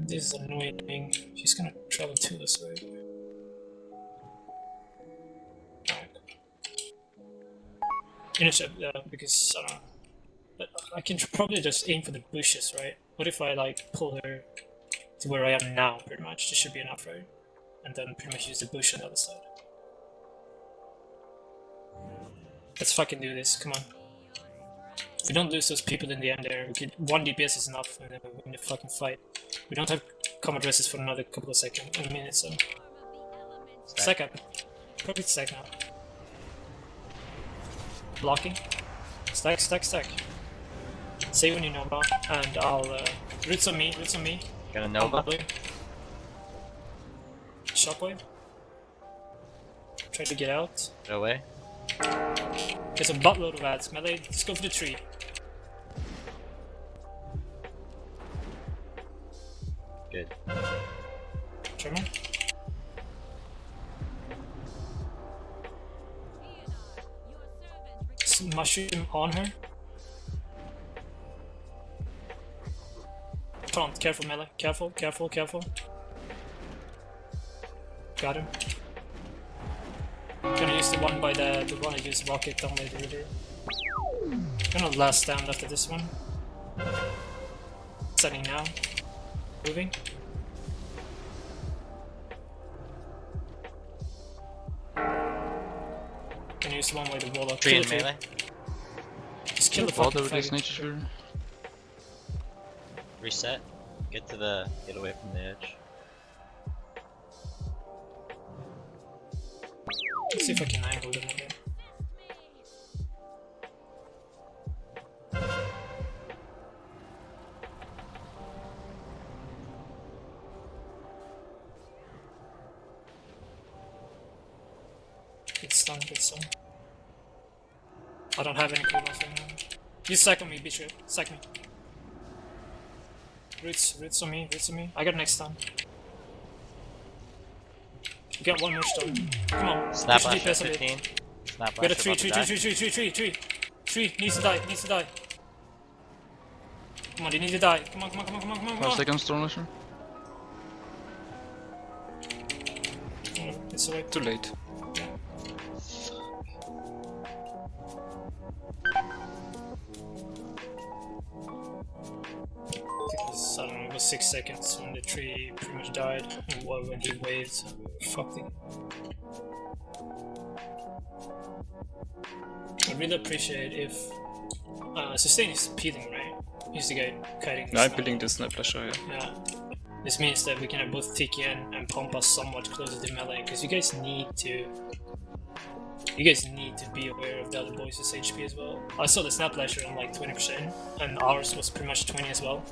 This is annoying. She's gonna travel to this way. Alright. Intercept, because, I don't know. But I can probably just aim for the bushes, right? What if I, like, pull her to where I am now, pretty much? This should be enough, right? And then pretty much use the bush on the other side. Let's fucking do this, come on. If we don't lose those people in the end there, we could, 1 DPS is enough and then we win the fucking fight. We don't have combat dresses for another couple of seconds, a minute, so... Stack up. Probably stack now. Blocking. Stack, stack, stack. Say when you know about, and I'll, roots on me, roots on me. Got a Nova? Shockwave. Try to get out. Get away. There's a buttload of ads. Melee, just go for the tree. Good. Tremor. Mushroom on her. Front, careful Melee. Careful, careful, careful. Got him. Gonna use the one by the one I used rocket down by the river. Gonna last stand after this one. Setting now. Moving. Gonna use the one by the wall up. Tree in melee. Just kill the Water fucking with this faggot. nature. Reset. Get away from the edge. Let's see if I can angle them again. Get stunned, get stunned. I don't have any cooldowns right now. You sack on me, bitch. Sack me. Roots on me, roots on me. I got next stun. You got one more stun. Come on. Snap push flash DPS at a bit. 15. Snap We got a flash tree, about tree, to tree, die. tree, tree, tree, tree, tree. Tree needs to die, needs to die. Come on, they need to die. Come on, come on, come on, come on, come on, come 5 on. seconds, Storm Lasher. It's alright. Too late. I don't know, it was 6 seconds when the tree pretty much died, and when he waved, so fucked it. I'd really appreciate if Sustain is peeling, right? He's the guy kiting I'm building the sniper shot, yeah. Yeah. This means that we can have both Tiki and Pampa somewhat closer to melee, because you guys need to be aware of the other boys' HP as well. I saw the Snap Lasher on like 20%, and ours was pretty much 20 as well.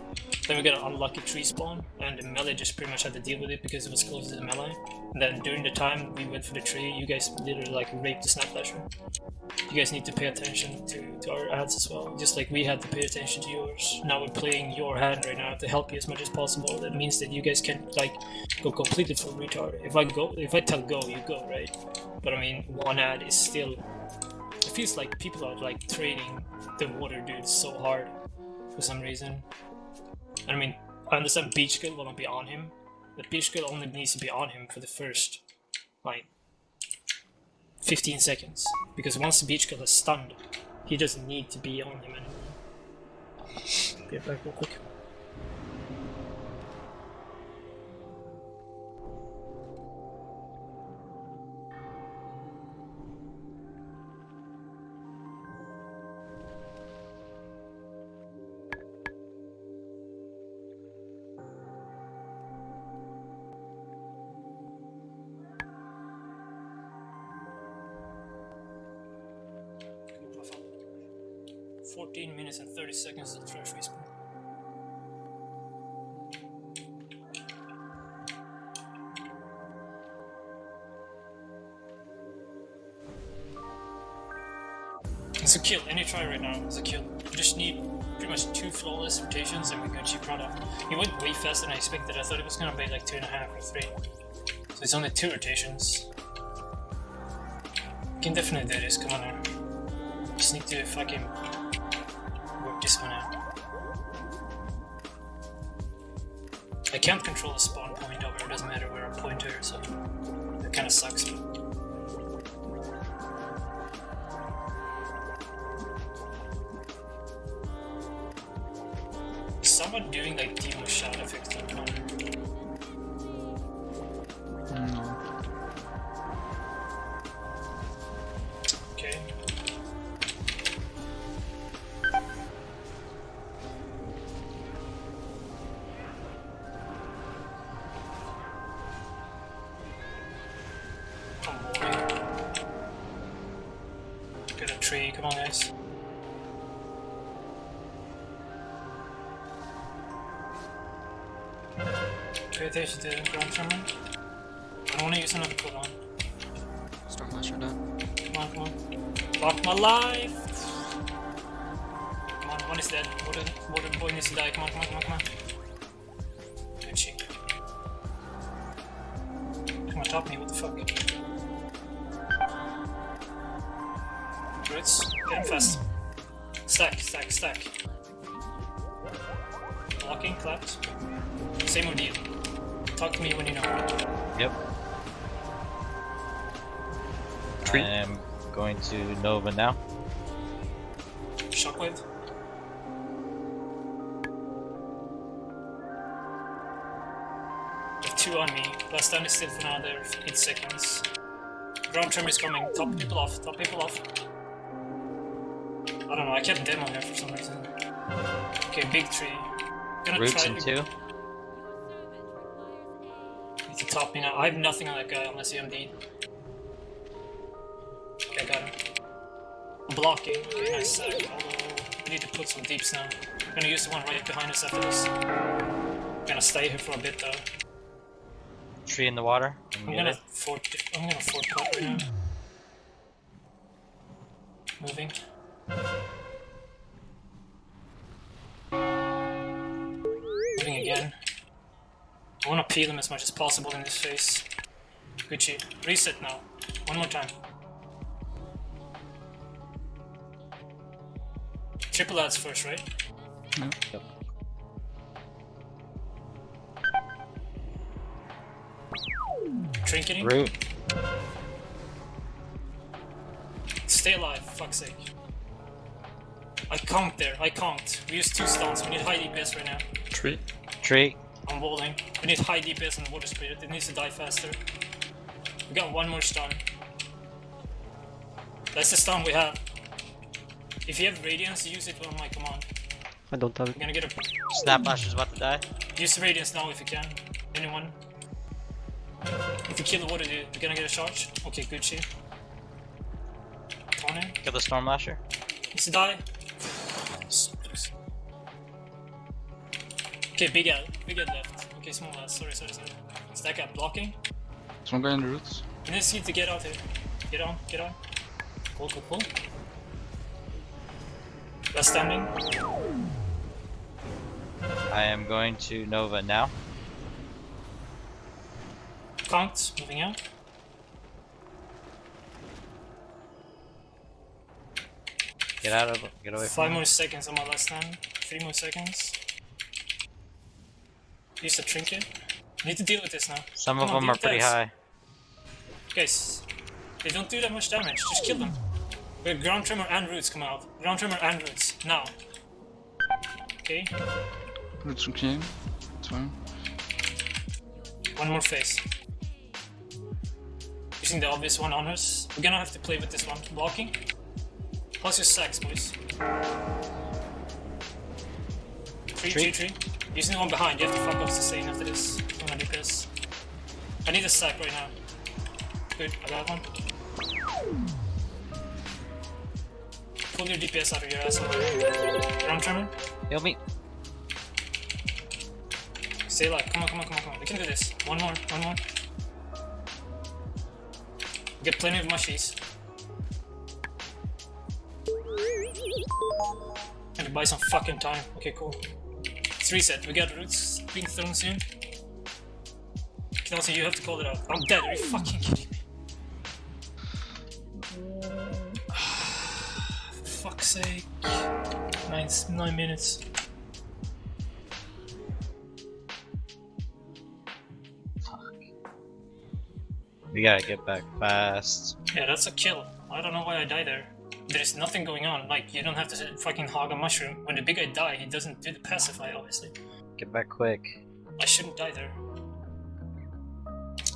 Then we got an unlucky tree spawn, and the melee just pretty much had to deal with it because it was close to the melee. And then during the time we went for the tree, you guys literally like raped the Snap Lasher. You guys need to pay attention to our ads as well, just like we had to pay attention to yours. Now we're playing your hand right now to help you as much as possible. That means that you guys can like go completely full retard. If I tell go, you go, right? But I mean, one ad is still... It feels like people are like training the water dudes so hard for some reason. I mean, I understand Beach Skill will not be on him, but Beach Skill only needs to be on him for the first, like, 15 seconds. Because once the Beach Skill is stunned, he doesn't need to be on him anymore. Get back real quick. Come on, 14 minutes and 30 seconds to trash respawn. It's a kill. Any try right now is a kill. You just need pretty much 2 flawless rotations and we got cheap product. He went way faster than I expected. I thought it was gonna be like 2.5 or 3. So it's only 2 rotations. You can definitely do this. Come on now. Just need to fucking work this one out. I can't control the spawn point over. It doesn't matter where I point here, so that kind of sucks. Someone doing like demo shot effects on Connor. No. Okay. Oh boy. Get a tree, come on guys. Pay attention to the ground tremor. I don't want to use another cooldown. Stormlash are done. Come on, come on. Lock my life! Come on, one is dead. Water boy needs to die. Come on, come on, come on, come on. Good shit. Come on, top me, what the fuck? Roots, get him fast. Stack, stack, stack. Blocking, clapped. Same ordeal. Talk to me when you know. Yep. Tree. I am going to Nova now. Shockwave. Have 2 on me. Last time is still for another 8 seconds. Ground tremor is coming. Top people off. Top people off. I don't know. I kept demo here for some reason. Okay, big tree. Gonna Roots try in to 2. to top me now. I have nothing on that guy unless he MD'd. Okay, I got him. I'm blocking. Okay, nice. We need to put some deeps now. I'm gonna use the one right behind us after this. I'm gonna stay here for a bit though. Tree in the water. I'm gonna fort pot right now. Moving. Moving again. I wanna peel him as much as possible in this phase. Good shit. Reset now. One more time. Triple ads first, right? Yep. Trinketing? Root. Stay alive, for fuck's sake. I conked there, I conked. We used 2 stuns, we need high DPS right now. Tree. Tree. I'm walling. We need high DPS on the water spirit, it needs to die faster. We got 1 more stun. That's the stun we have. If you have Radiance, use it on my command. I don't have it. I'm gonna get a... Snapbash is about to die. Use the Radiance now if you can. Anyone? If you kill the water dude, you're gonna get a charge. Okay, good shit. On him. Kill the Stormlasher. Needs to die. Okay, big L left. Okay, small L, sorry. Stack up, blocking. Some guy in the roots. We need to get out here. Get on. Pull. Last standing. I am going to Nova now. Conked, moving out. Get away from 5 me. more seconds on my last stand. 3 more seconds. Use the trinket. Need to deal with this now. Some Come of on, them deal are with pretty this. high. Guys, they don't do that much damage. Just kill them. We have ground tremor and roots come out. Ground tremor and roots now. Okay, Roots from clean. It's fine. 1 more phase. Using the obvious one on us. We're gonna have to play with this one. Blocking. Plus your sacks, boys. Tree. Using the one behind. You have to fuck off sustain after this. I'm gonna do this. I need a sack right now. Good, I got one. Pull your DPS out of your ass. Ground tremor. Heal me. Stay alive. Come on. We can do this. One more. Get plenty of mushies. to buy some fucking time. Okay, cool. Let's reset. We got roots being thrown soon. Kelsey, you have to call it out. I'm dead. Are you fucking kidding me? For fuck's sake. 9 minutes. We gotta get back fast. Yeah, that's a kill. I don't know why I died there. There's nothing going on. Like, you don't have to fucking hog a mushroom. When the big guy dies, he doesn't do the pacify, obviously. Get back quick. I shouldn't die there.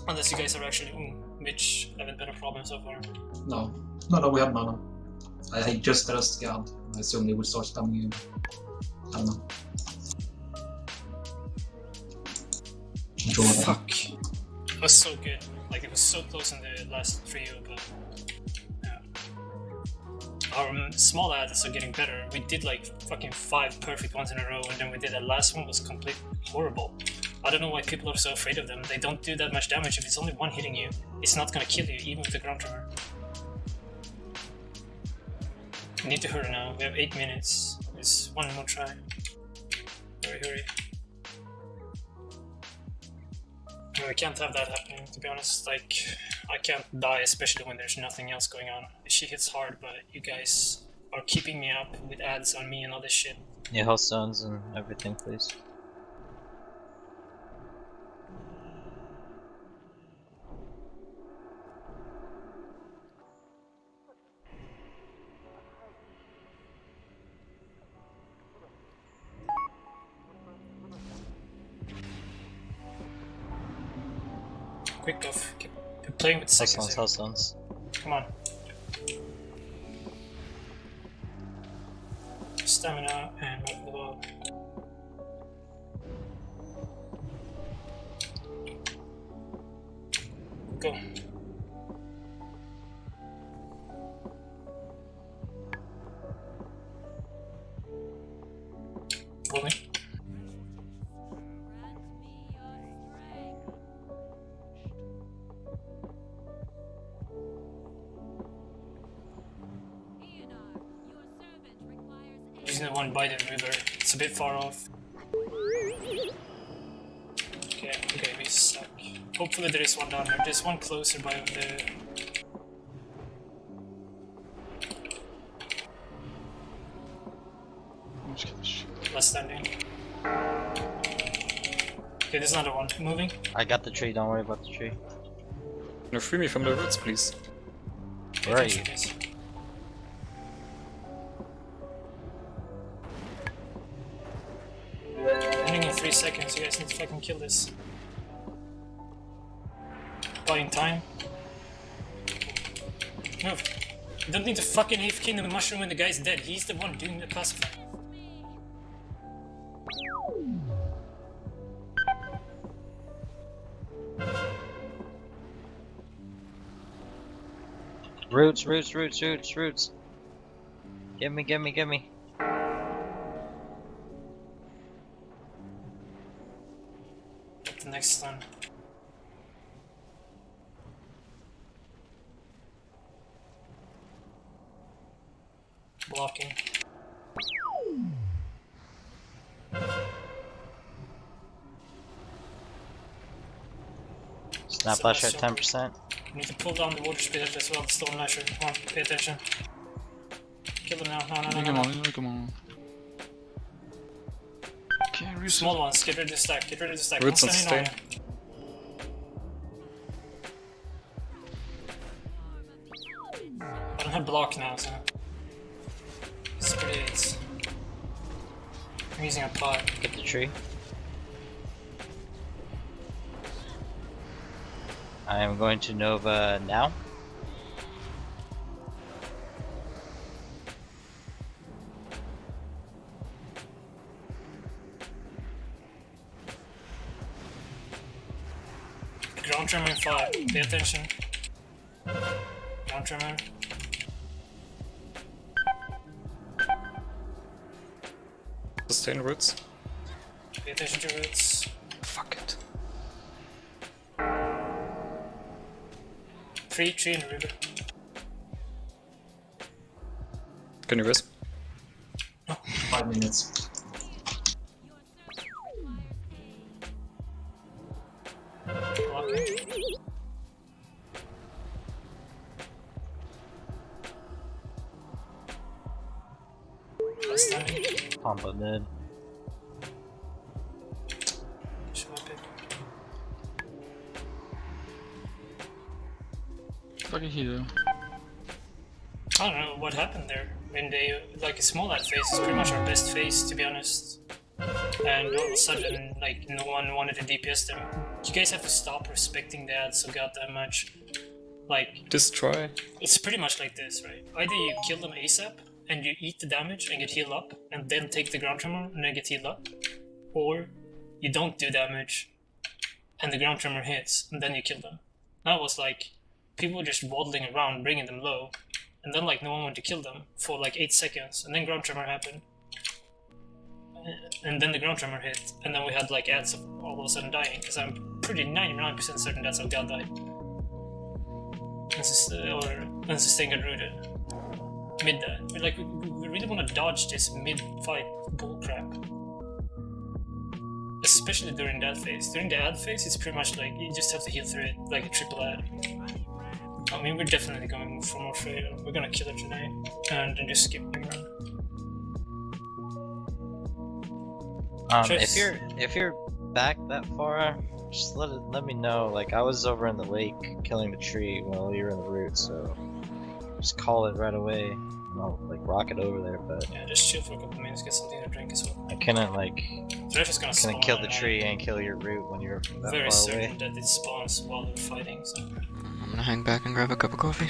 Unless you guys are actually which haven't been a problem so far. No, we have mana. I just trust God. I assume they will start spamming you. I don't know. Fuck. It was so good. Like, it was so close in the last trio, but yeah. Our small ads are getting better. We did like fucking 5 perfect ones in a row, and then we did that last one was completely horrible. I don't know why people are so afraid of them. They don't do that much damage. If it's only one hitting you, it's not gonna kill you, even with the ground tremor. We need to hurry now. We have 8 minutes. There's one more try. Hurry. No, we can't have that happening, to be honest. Like, I can't die, especially when there's nothing else going on. She hits hard, but you guys are keeping me up with ads on me and all this shit. Yeah, health stones and everything, please. Quick buff. Keep playing with seconds. Health stones. Come on. Stamina and right level up. Go. Roll me. Using the one by the river. It's a bit far off. Okay, we suck. Hopefully there is one down here. There's one closer by over there. Less standing. Okay, there's another one. Moving. I got the tree, don't worry about the tree. Can you free me from the roots, please? Where are you? Ending in 3 seconds, you guys need to fucking kill this. Buying time. Move. You don't need to fucking AFK in the mushroom when the guy's dead. He's the one doing the pacify. Roots. Get me. Get the next stun. Blocking. Snap flash at 10%. You need to pull down the water spirit as well, the Storm Lasher. Come on, pay attention. Kill them now. No. Come on. Okay, reset. Small ones, get rid of the stack. Roots on Don't stand in sustain. I don't have block now, so it's pretty. I'm using a pot. Get the tree. I am going to Nova now. Ground tremor in 5. Pay attention. Ground tremor. Sustain roots. Pay attention to roots. Fuck it. 3 in the river. Can you wisp? No. 5 minutes. Blocking. Last time. Pump mid. Should I pick? Fucking hero. I don't know what happened there. I mean, they like a small ad phase is pretty much our best phase, to be honest. And all of a sudden, like no one wanted to DPS them. You guys have to stop respecting the ads so goddamn much. Like Destroy. it's pretty much like this, right? Either you kill them ASAP and you eat the damage and get healed up, and then take the ground tremor and then get healed up, or you don't do damage and the ground tremor hits and then you kill them. That was like people were just waddling around, bringing them low. And then like no one wanted to kill them for like 8 seconds, and then ground tremor happened. And then the ground tremor hit, and then we had like ads of all of a sudden dying, because I'm pretty 99% certain that's how God died. And Sustain got rooted. Mid that. Like we really want to dodge this mid-fight bullcrap. Especially during that phase. During the ad phase, it's pretty much like you just have to heal through it like a triple ad. I mean, we're definitely going for more fail. We're gonna kill it today, and then just skip the run. If you're back that far, just let me know. Like I was over in the lake killing the tree while you were in the root, so just call it right away. And I'll like rocket over there, but Yeah, just chill for a couple minutes, get something to drink as well. I couldn't like They're just gonna spawn. kill the and tree and kill your root when you're I'm that very far certain away. that it spawns while we're fighting. So. I'm gonna hang back and grab a cup of coffee.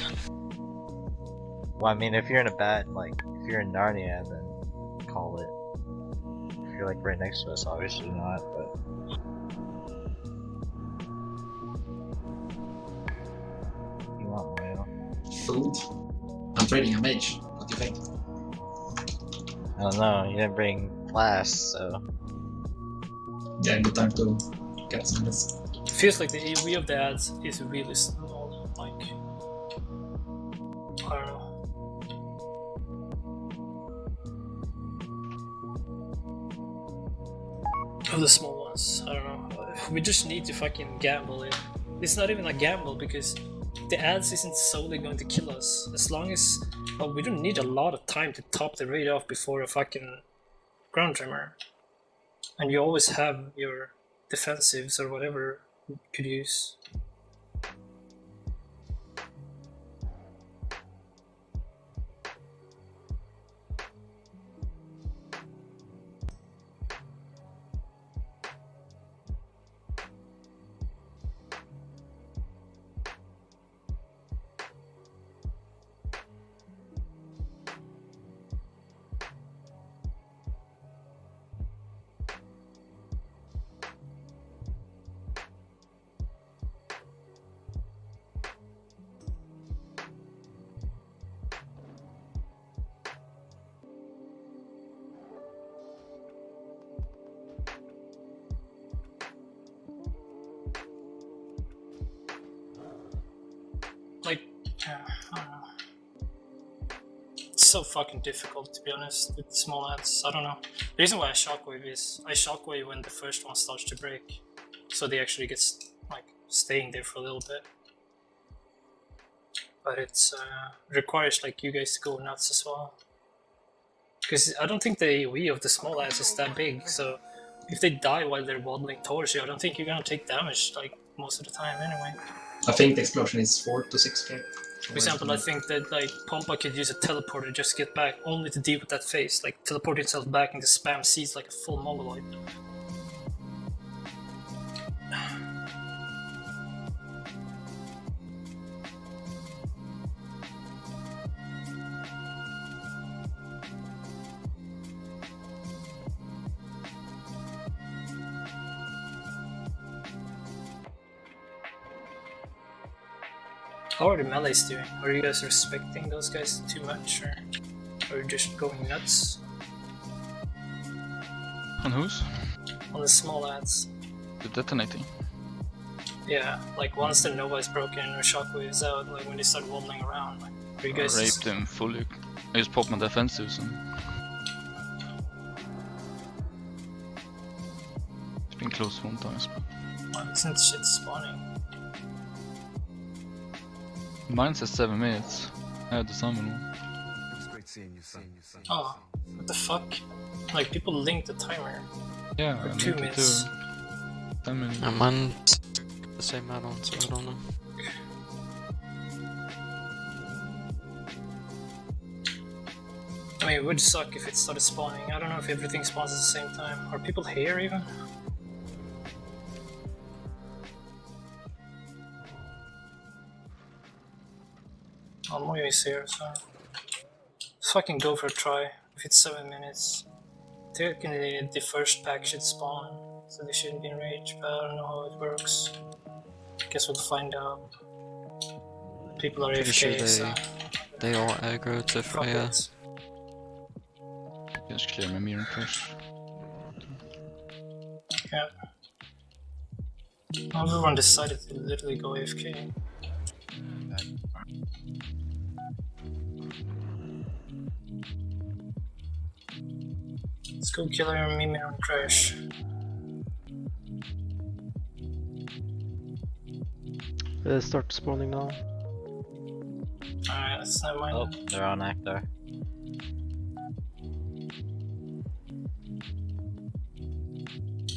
Well, I mean, if you're in a bad if you're in Narnia, then call it. If you're like right next to us, obviously not, but. You want oil? Food. I'm trading a mage. What do you think? I don't know, you didn't bring flasks, so. Yeah, good time to get some of this. Feels like the AoE of the ads is really small. Like, I don't know. Of the small ones, I don't know. We just need to fucking gamble it. It's not even a gamble because the ads isn't solely going to kill us. As long as we don't need a lot of time to top the raid off before a fucking ground tremor. And you always have your defensives or whatever you could use. Like, I don't know. It's so fucking difficult, to be honest, with small ads. I don't know. The reason why I shockwave is I shockwave when the first one starts to break, so they actually get like staying there for a little bit. But it's requires like you guys to go nuts as well. Because I don't think the AoE of the small ads is that big, so if they die while they're waddling towards you, I don't think you're gonna take damage like most of the time anyway. I think the explosion is 4 to 6k. For example, I think that like Pompa could use a teleporter just to get back, only to deal with that phase, like teleport himself back and just spam seeds like a full mongoloid. How are the melees doing? Are you guys respecting those guys too much, or are you just going nuts? On whose? On the small ads. The detonating. Yeah, like once the Nova is broken or Shockwave is out, like when they start waddling around, like, are you guys I raped him fully. I just popped my defensives and Been close one time. Why isn't shit spawning? Mine says 7 minutes. I had the summon one. Oh, what the fuck? Like, people link the timer. Yeah, For I 2 linked it minutes. to 10 minutes. And mine the same add-on, so I don't know. I mean, it would suck if it started spawning. I don't know if everything spawns at the same time. Are people here even? Oh, Moyo is here, so let's fucking go for a try. If it's 7 minutes, technically the first pack should spawn, so they shouldn't be in rage. But I don't know how it works. Guess we'll find out. People are Pretty AFK, sure so they all aggro to fuck Freya. it. Just clear my mirror first. Yeah. Everyone decided to literally go AFK. Let's go kill her Mimir and Crash. Start spawning now. Alright, that's never mind. Oh, they're on Actar.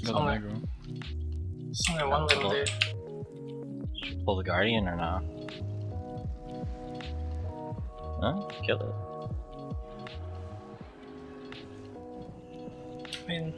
Got Somewhere. an aggro. There's only one little dude. Should we pull the Guardian or not? Huh? Kill it. I mean...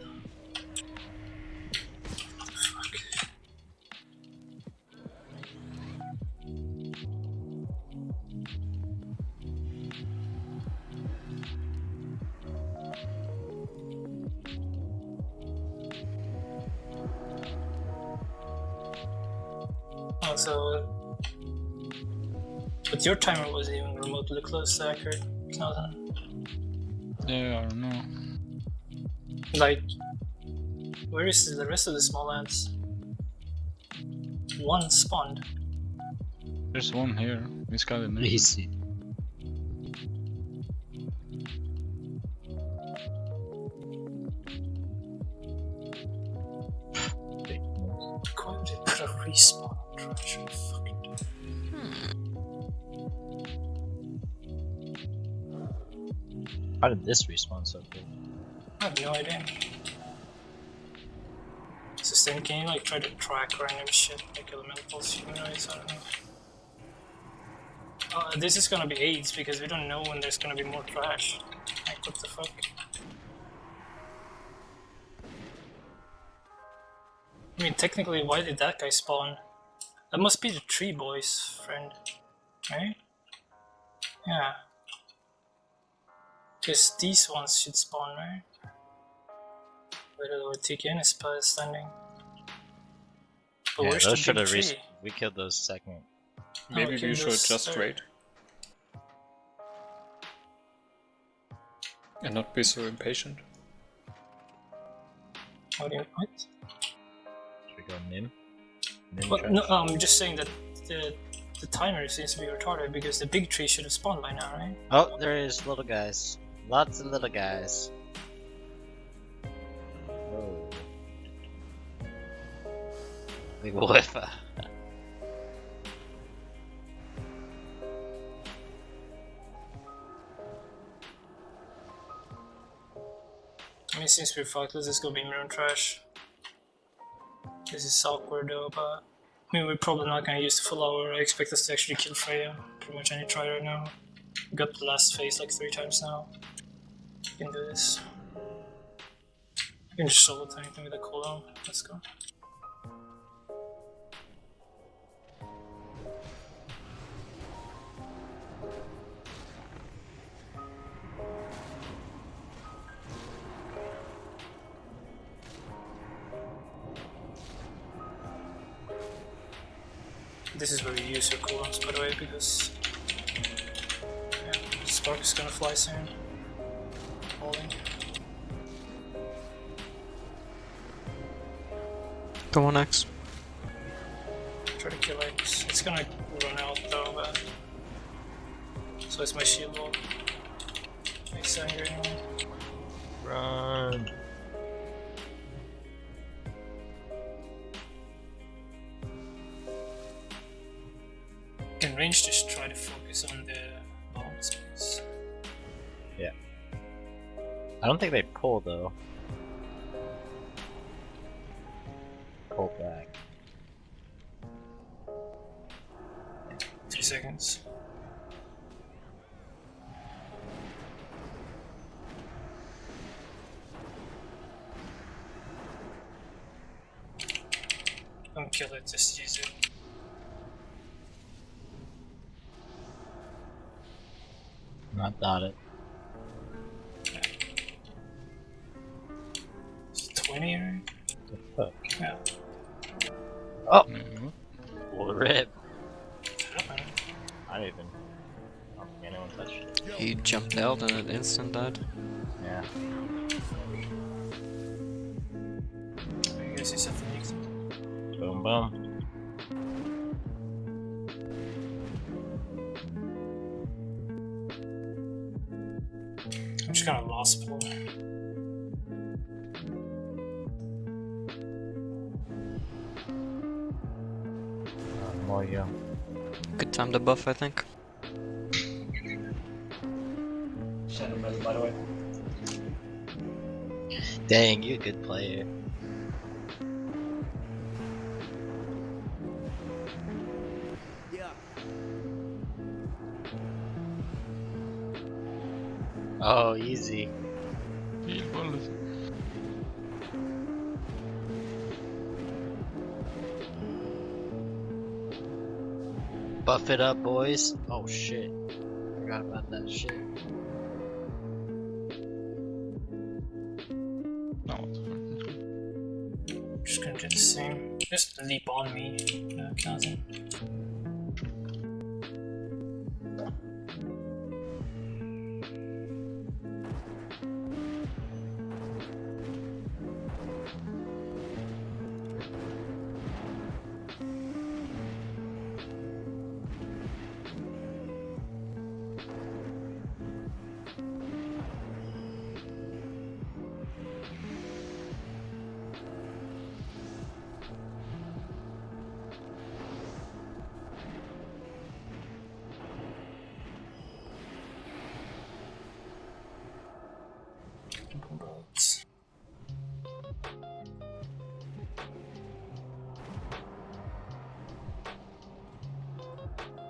Also, but your timer wasn't even remotely close to accurate. No, Yeah, I don't know. like, where is the rest of the small ants? One spawned. There's one here. He's got it. Easy. Why would they put a respawn on trash? Fucking do. How did this respawn so quick? I have no idea. Sustain, can you like try to track random shit like elementals, humanoids? I don't know. This is gonna be AIDS because we don't know when there's gonna be more trash. Like, what the fuck? I mean, technically, why did that guy spawn? That must be the tree boy's friend, right? Yeah. Because these ones should spawn, right? Where the TKN is standing. But Yeah, where's those the should big have tree? we killed those second. Maybe okay, we should those just third. wait. And not be so impatient. What? Should we go Nim? Nim Well, trash? no, I'm just saying that the timer seems to be retarded because the big tree should have spawned by now, right? Oh, there is little guys. Lots of little guys. Whoa. Big whiffa. I mean, since we're fucked, let's just go beam around trash. This is awkward though, but I mean, we're probably not gonna use the full hour. I expect us to actually kill Freya pretty much any try right now. We got the last phase like 3 times now. We can do this. We can just solo tank them with a cooldown. Let's go. This is where you use your cooldowns, by the way, because yeah, Spark is gonna fly soon. Holding. Come on, X. Try to kill X. It's gonna run out though, but so it's my shield wall. Makes angry anyway. Run. range, just try to focus on the bombs, please. I don't think they pull though. Pull back. 3 seconds. Don't kill it, just use it. Not dotted. It's 20, right? The fuck? Yeah. Oh! Mhm. Well, rip. Happened. I don't think anyone touched it. He jumped out and it instant died. Yeah. I guess he's something next. Boom boom. I'm just kind of lost pull. More you. Good time to buff, I think. Shadow Metal, by the way. Dang, you a good player. Oh, easy. Heal bullet. Buff it up, boys. Oh shit. Forgot about that shit. No, it's fine. Just gonna do the same. Just leap on me, Kazan. Bullets.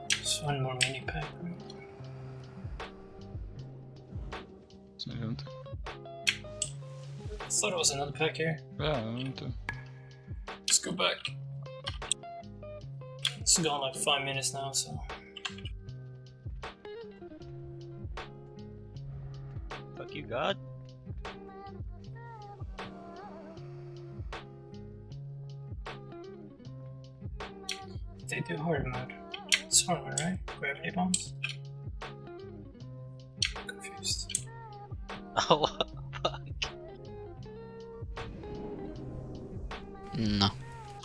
Just one more mini pack. Så är det inte. I thought it was another pack here. Ja, det är inte. Let's go back. It's gone like 5 minutes now, so. Fuck you, God. They do hard mode. It's hard mode, right? Gravity bombs? Confused. Oh, fuck. No.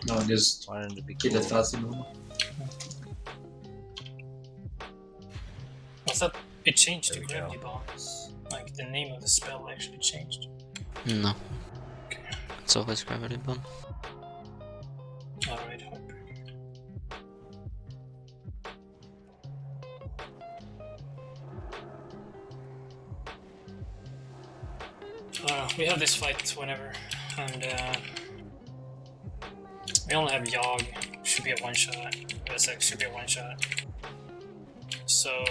No, just Wanted to be kill cool. it fast, you know. I thought it changed to There we gravity bombs. Like the name of the spell actually changed. No. Okay. It's always gravity bomb. Alright, heartbreaker. We have this fight whenever, and we only have Yogg, should be a one shot. SX should be a one shot. So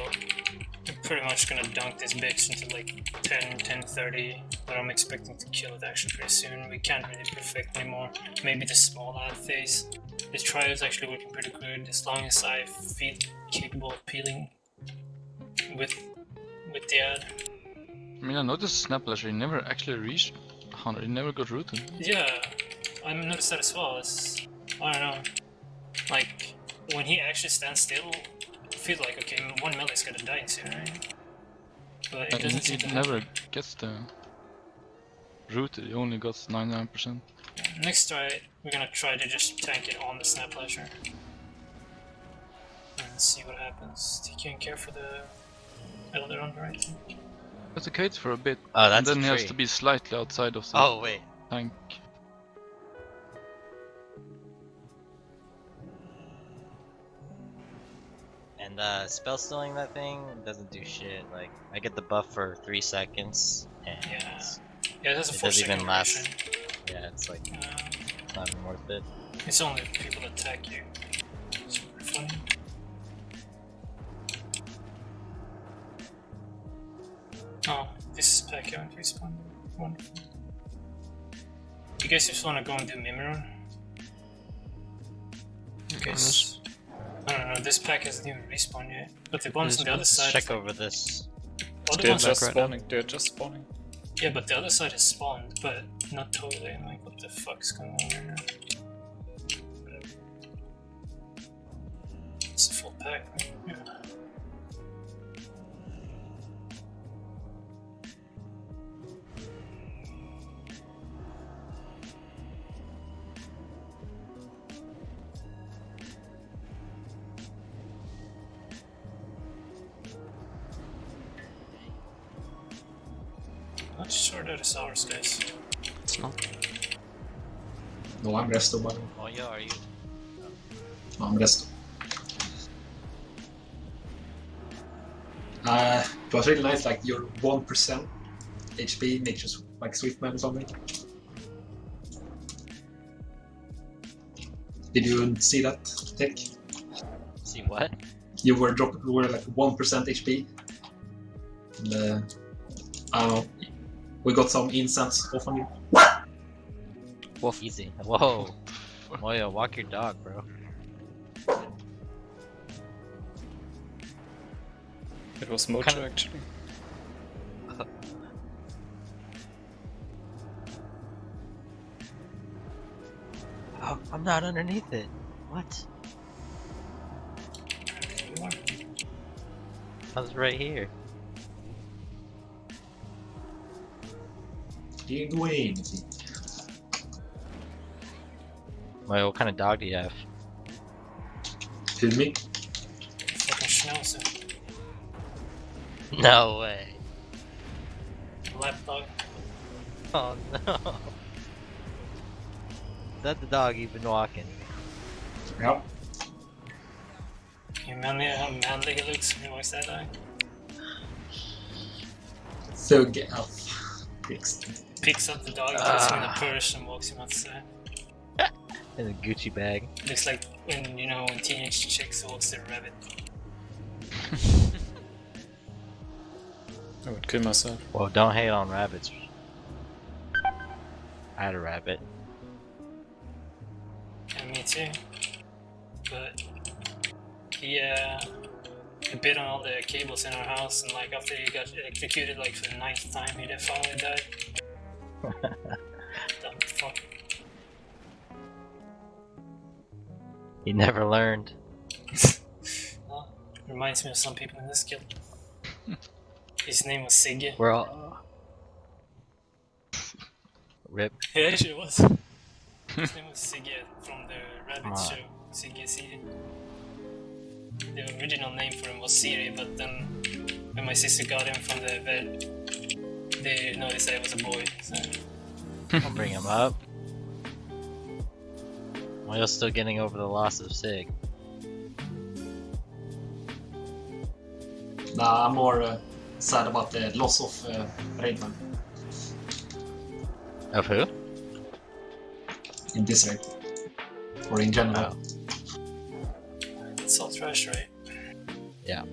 we're pretty much gonna dunk this bitch into like 10-30, but I'm expecting to kill it actually pretty soon. We can't really perfect anymore. Maybe the small ad phase. The trial is actually working pretty good as long as I feel capable of peeling with the ad. I mean, I noticed Snaplasher, he never actually reached 100, he never got rooted. Yeah, I noticed that as well. It's, I don't know. Like, when he actually stands still, I feel like, okay, one melee's gonna die soon, right? But it doesn't seem to He happen. never gets the rooted, he only got 99%. Next try, we're gonna try to just tank it on the Snaplasher. And see what happens. He can't care for the Elder on the right. That's okay for a bit, Oh, and that's then a he has tree. to be slightly outside of the Oh, wait. tank. And And spell stealing that thing doesn't do shit. Like I get the buff for 3 seconds, and Yeah. Yeah, that's a it 4 doesn't second even last. duration. Yeah, it's like not even worth it. It's only if people attack you. Super funny. Oh, this is pack haven't respawned. Wonderful. You guys just want to go and do Mimiron? Because I don't know, this pack hasn't even respawned yet. But the ones on the other Let's side. check over this. All the They're ones just right spawning. They're just spawning. Yeah, but the other side is spawned, but not totally. I'm like, what the fuck's going on right now? It's a full pack, right? Yeah. Not sure that is ours, guys. It's not. No, I'm resto, by the way. Oh yeah, are you? No, I'm resto. It was really nice, like your 1% HP makes you like Swiftman or something. Did you see that, Tech? See what? You were like 1% HP. And, I don't know. We got some incense off on you. Wolf. Easy. Whoa. Oh yeah, walk your dog, bro. It was Mojo Kinda- actually. Oh, I'm not underneath it. What? I was right here. You didn't do anything. Wait, what kind of dog do you have? Kill me? Fucking Schnauzer. No way. Lapdog. Oh no. Is that the dog you've been walking? Yeah. You manly how manly he looks when he walks that dog. So get up. Fixed. Picks up the dog, puts him in a purse and walks him outside. In a Gucci bag. Looks like when, you know, when teenage chicks walks their rabbit. I would kill myself. Well, don't hate on rabbits. I had a rabbit. And me too. But he bit on all the cables in our house, and like after he got electrocuted like for the 9th time, he finally died. Dumb fuck. He never learned. Well, reminds me of some people in this guild. His name was Sigge. We're all. Rip. It actually was. His name was Sigge from the Rabbit show. Sigge Siri. The original name for him was Siri, but then when my sister got him from the vet, they noticed that it was a boy. So. I'll bring him up. While you're still getting over the loss of Sig. Nah, I'm more sad about the loss of Raidman Of who? in this raid. Or in general. It's all trash, right? Yeah.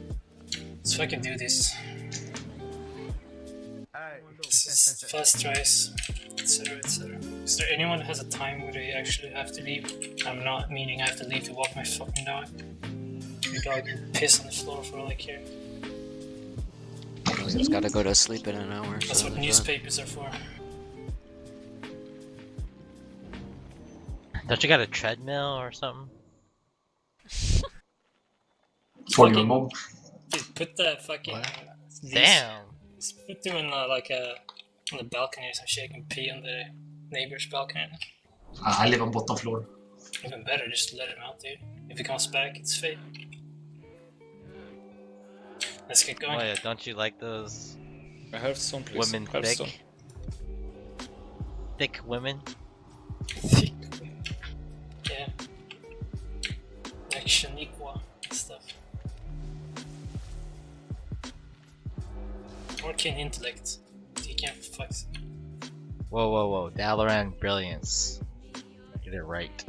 So I can do this. This is fast tries, etc, etc. Is there anyone who has a time where they actually have to leave? I'm not meaning I have to leave to walk my fucking dog. The dog can piss on the floor for all I care. I just gotta go to sleep in an hour. That's so what that's newspapers are for. Don't you got a treadmill or something? For your mom. Dude, put that fucking... these- Damn! Just put them in like on the balcony so she can pee on the neighbor's balcony. I live on bottom floor. Even better, just let him out, dude. If he comes back, it's fate. Let's get going. Oh yeah, don't you like those I have stone, please. women I have thick? stone. Thick women? Thick. Yeah. Like Shaniqua and stuff. Arcane Intellect. He can't fuck. Whoa, whoa, whoa. Dalaran Brilliance. Get it right.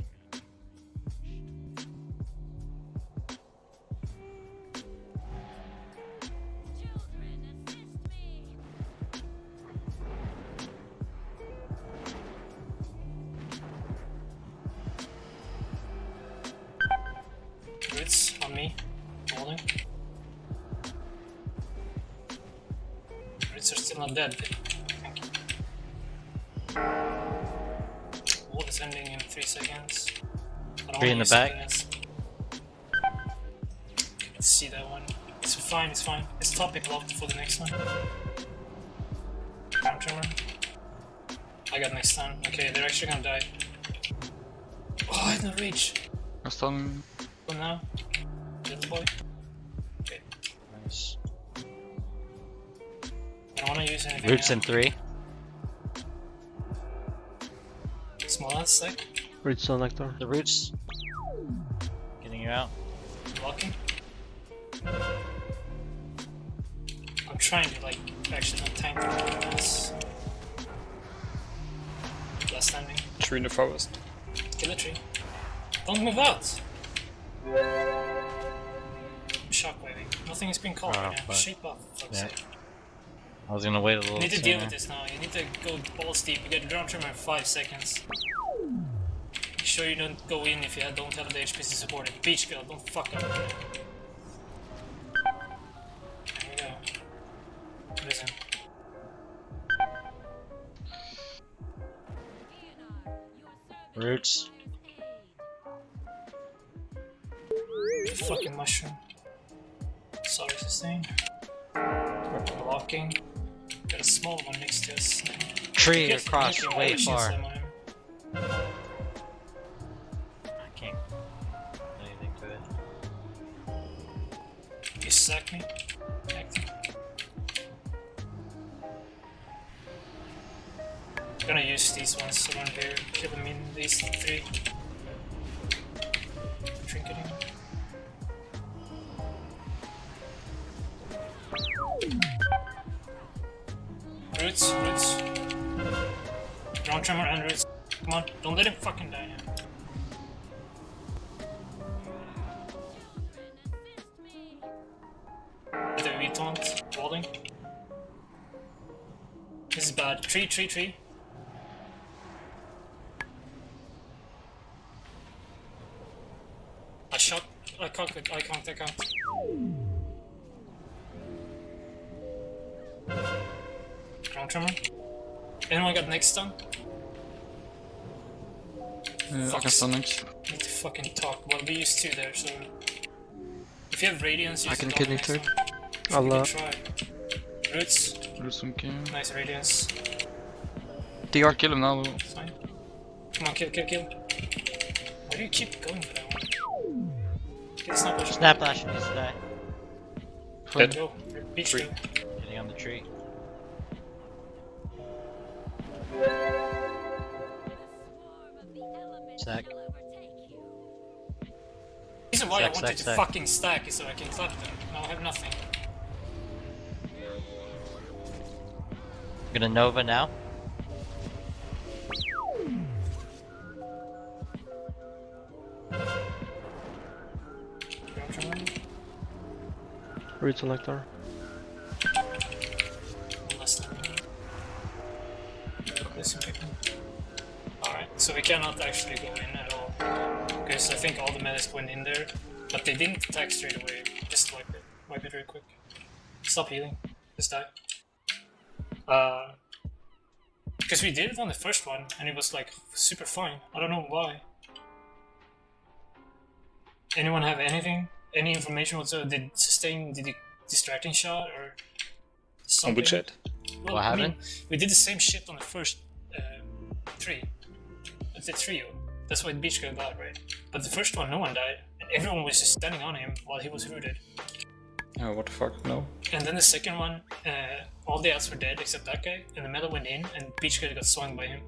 Roots on me. Rolling. Roots are still not dead. Thank you. Wall is ending in 3 seconds. I don't Three wanna in the use back. something else. Let's see that one. It's fine, it's fine. Let's top people up for the next one. Counter one. I got next time. Okay, they're actually gonna die. Oh, I had no reach. I'm stunning. Go now. Little boy. Okay. Nice. I don't wanna use anything. Roots now. in 3. Small hand stack. Roots on Nectar. The roots. Getting you out. Blocking. I'm trying to like actually not tank the mess. Last standing. Tree in the forest. Kill a tree. Don't move out! Shockwaving. Nothing is being called Oh, right now. fuck. Shape up. Fuck's Yeah. sake. I was gonna wait a little. You need to deal sooner. with this now. You need to go balls deep. You get ground tremor in 5 seconds. Make sure you don't go in if you don't have the HPC supported. Beach girl, don't fuck up. There we go. Listen. Roots. Fucking mushroom. Sorry, sustain. Blocking. Got a small one next to us. Tree Yes, across yes, way yes, far. yes, I can't do anything to it. You sack me. Active. I'm gonna use these ones around here. Kill them in these 3. Trinketing. Roots, roots. Ground tremor and roots. Come on, don't let him fucking die now. The V taunt, rolling. This is bad. Tree, tree, tree. I shot. I can't. Ground tremor. Anyone got next stun? I can stun next. Need to fucking talk. Well, we used 2 there, so if you have radiance, use I can it kill on you next too. one. We I'll, can try. Roots, Roots on kill. nice radiance. DR kill him now. Fine. Come on, kill. Why do you keep going for that one? Get snap flash. Snap Flash needs to die. Dead. Go. Beach Tree. go. Getting on the tree. Sack. The reason why I Stack, wanted stack, to stack. fucking stack is so I can clap them. Now I have nothing. Gonna Nova now. Ground tremor. Roots on Nectar. One less time. Listen, people. Alright, so we cannot actually go in at all. Because I think all the medics went in there, but they didn't attack straight away. Just wipe it. Wipe it very quick. Stop healing. Just die. Because we did it on the first one, and it was like super fine. I don't know why. Anyone have anything? Any information whatsoever? Did Sustain did a distracting shot or On something? which head? Well, What I mean, happened? we did the same shit on the first 3. The trio. That's why the beach guy died, right? But the first one, no one died, and everyone was just standing on him while he was rooted. Oh, what the fuck? No. And then the second one, all the ads were dead except that guy, and the melee went in, and beach guy got swung by him.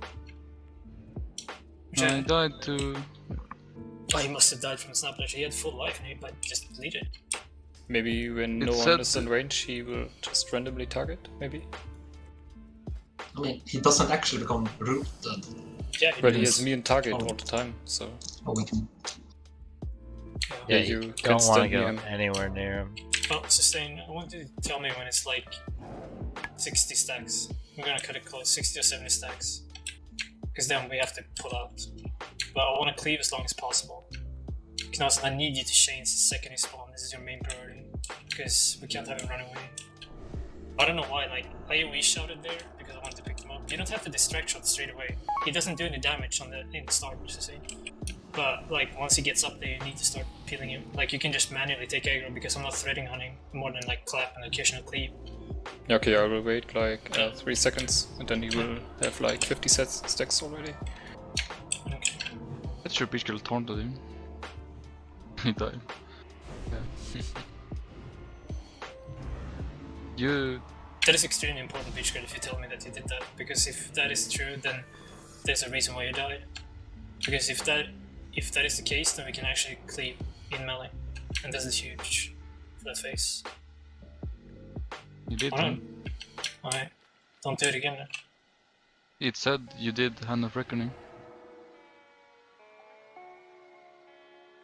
Which I died to... Oh, he must have died from Snap Flash. He had full life and he just deleted. Maybe when It no one said is in range, he will just randomly target, maybe? I mean, he doesn't actually become rooted. Yeah, But he is- has me in target Oh. all the time, so... Oh, we can. Yeah, you you can don't want to stun go him. anywhere near him. Well, Sustain, I want you to tell me when it's like 60 stacks. We're gonna cut it close, 60 or 70 stacks. Because then we have to pull out. But I want to cleave as long as possible. Because I need you to change the second you spawn. This is your main priority. Because we can't have him run away. I don't know why, like, I AoE shouted there because I wanted to pick him up. You don't have to distract shot straight away. He doesn't do any damage in the start, you see. But, like, once he gets up there, you need to start peeling him. Like, you can just manually take aggro because I'm not threading hunting more than, like, clap and occasional cleave. Okay, I will wait like 3 seconds, and then he will have like 50 stacks already. Okay. That's your bitch girl taunted him. He died. Yeah. You... That is extremely important, Beach Girl, if you tell me that you did that. Because if that is true, then there's a reason why you died. Because if that is the case, then we can actually cleave in melee. And this is huge for that phase. You did. Alright. Don't do it again then. It said you did Hand of Reckoning.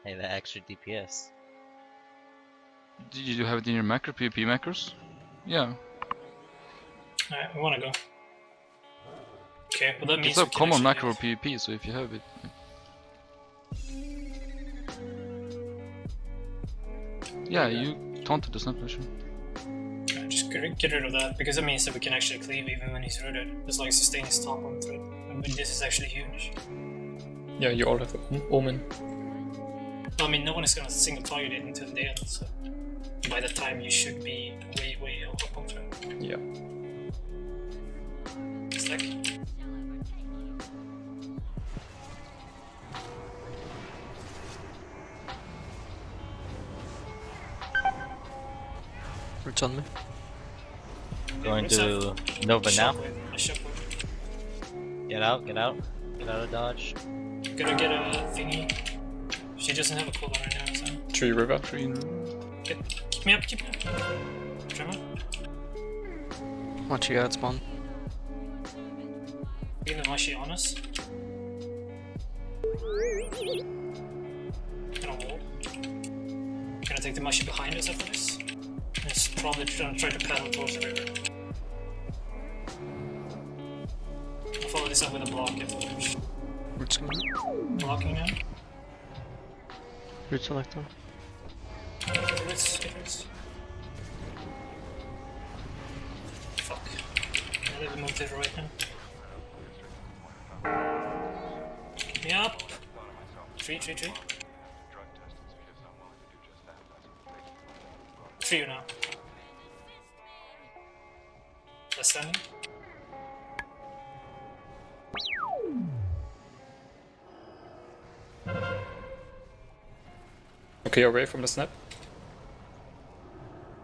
Hey, that extra DPS. Did you have it in your macro, PvP macros? Yeah. Alright, we wanna go. Okay, well that means It's a we can common actually macro PvP, so if you have it... Yeah, you taunted the snap version. just get rid of that, because that means that we can actually cleave even when he's rooted, as long as Sustain is top on thread. But this is actually huge. Yeah, you all have Omen. I mean, no one is gonna single target it until the end, so by that time you should be way up on thread. Yeah. Stack. Roots on me. Going to Nova now. Shockwave. Get out, get out. Get out of dodge. Gonna get a thingy. She doesn't have a cooldown right now, so... Tree river. Keep me up, keep me up. Tremor. Watch you out spawn. Bring the Mashi on us. Gonna wall. Gonna take the Mashi behind us after this. It's probably gonna try to paddle towards the river. I'll follow this up with a block afterwards. Roots coming. Blocking now. Root selector. Get roots. Fuck. I let him move to the right now. Keep me up. Tree. Tree now. Less standing. Okay, away from the snap.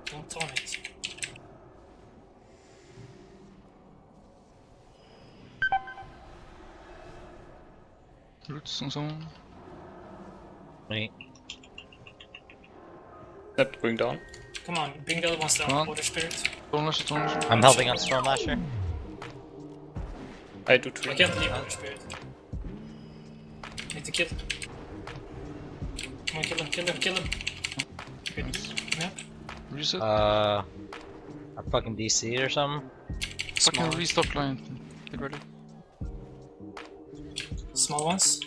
Don't taunt it. Roots on someone. Wait. Snap going down. Come on, bring the other ones down. Come on. Water Spirit. Stone Lasher. I'm helping on Storm Lasher. I do I tree. can't leave Water Spirit. Need to kill. Come on, kill him. Good. Yeah. Reset. I fucking DC'd or something. Fucking Small. restock client. Get ready. Small ones.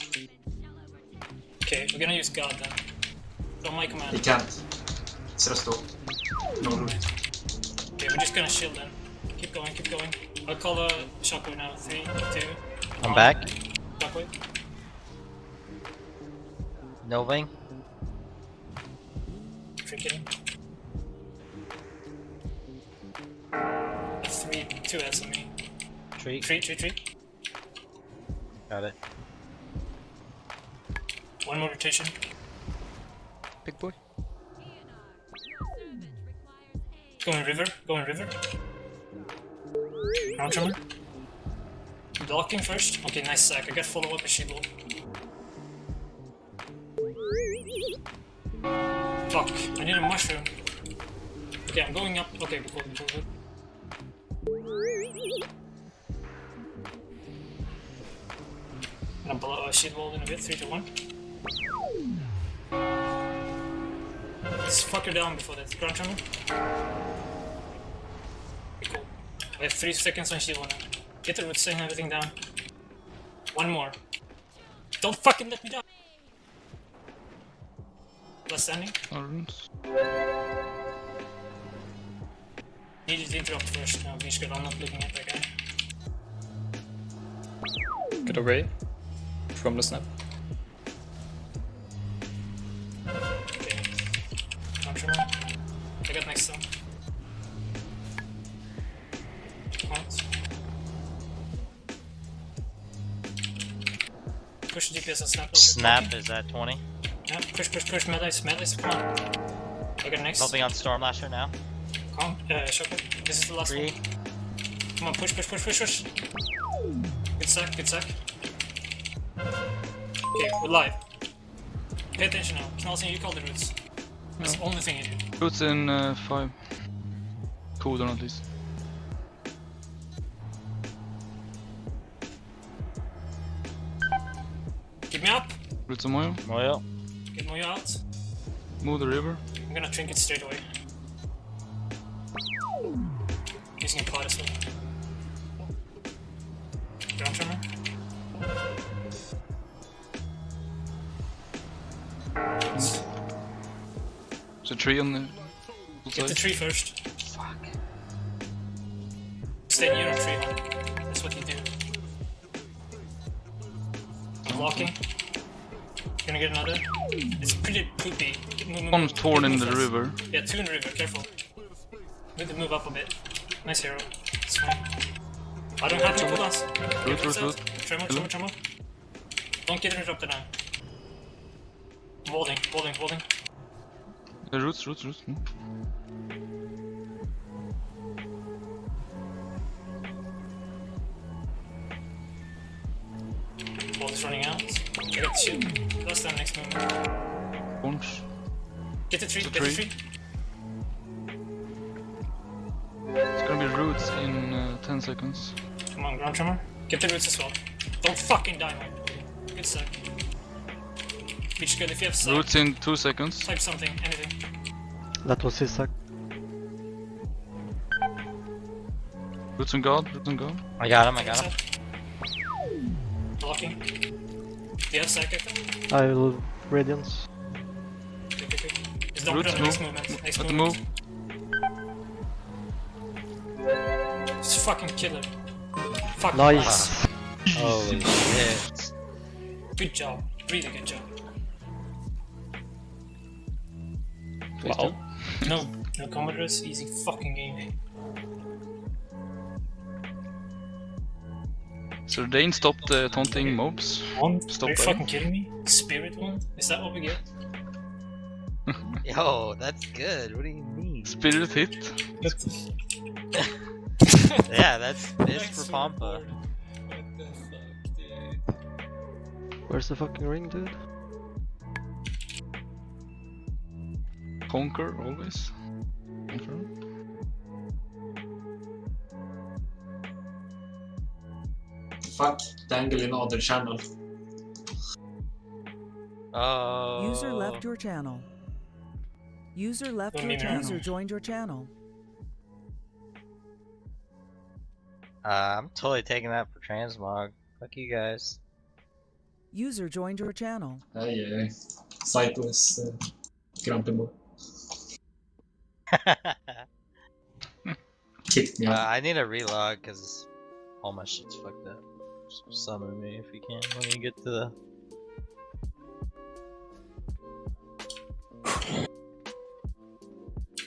Okay, we're gonna use God then. On my He command. can't. It's resto. No root. Okay, we're just gonna shield then. Keep going. I'll call a shockwave now. 3, 2. I'm 1. back. Shockwave. Noving. Freaking. 3, 2 heads on me. Tree. Tree. Got it. One more rotation. Big boy. Going river. Round tremor. Blocking first. Okay, nice sack. I got follow up a shield. Fuck, I need a mushroom. Okay, I'm going up. Okay, cool. I'm gonna blow a shield wall in a bit. 3, 2, 1. Let's fuck her down before that. Ground tremor. Okay, cool. I have 3 seconds on shield wall now. Get the roots, staying everything down. One more. Don't fucking let me die! Last standing. Runes. Needed to interrupt first. No, Vishka, I'm not looking at that guy. Get away from the snap. Okay. Control. I got next time. Out. Push the DPS and snap. Snap is at 20. Yeah, push, melees, come on. I got next. Nothing on Stormlasher now. Calm, Shocker. This is the last 3. one. Come on, push. Good sack. Okay, we're live. Pay attention now. Knallsing, you call the roots. That's the only thing you do. Roots in 5. Cooldown at least. Keep me up. Roots on Moyo. Moyo. Get Moyo out. Move the river. I'm gonna trinket straight away. Using a pot as well. Ground tremor. There's a tree on the Get the tree first. Fuck. Stay near a tree, man. That's what you do. I'm walking. Gonna get another. It's pretty poopy. Move, One's torn in the fast. river. Yeah, 2 in the river, careful. Need to move up a bit. Nice hero. It's fine. I don't have any cooldowns. Root. Tremor. Don't get interrupted now. Holding. Roots. Ball is running out. I got the shield. Last time, next movement. Punch. Get the tree, It's a get the tree. tree. It's gonna be roots in 10 seconds. Come on, ground tremor. Get the roots as well. Don't fucking die, man. Good sack. Beach good if you have sack. Roots in 2 seconds. Type something, anything. That was his sack. Roots on God. I got him. Blocking. Do you have sack, I think? I will Radiance. Okay. Just don't Roots put on next move. movement. Next Let the movement. move. Just fucking kill him. Fuck. Nice. Holy shit. Good job. Really good job. Wow. No Commodores, easy fucking game. So Dane stopped taunting mobs. Wand? Stop Are you that. fucking kidding me? Spirit wand? Is that what we get? Yo, that's good. What do you mean? Spirit hit. What the Yeah, that's Thanks for for Pampa. the board. What the fuck, dude? Where's the fucking ring, dude? Conquer always. Confirm. Fuck, dangle in other channel. Oh. User left your channel. User left Don't your mean channel. that. User joined your channel. I'm totally taking that for transmog. Fuck you guys. User joined your channel. Hey, Cyclist, grumpy boy. Kicked me out. I need a relog because all my shit's fucked up. So summon me if you can when you get to the.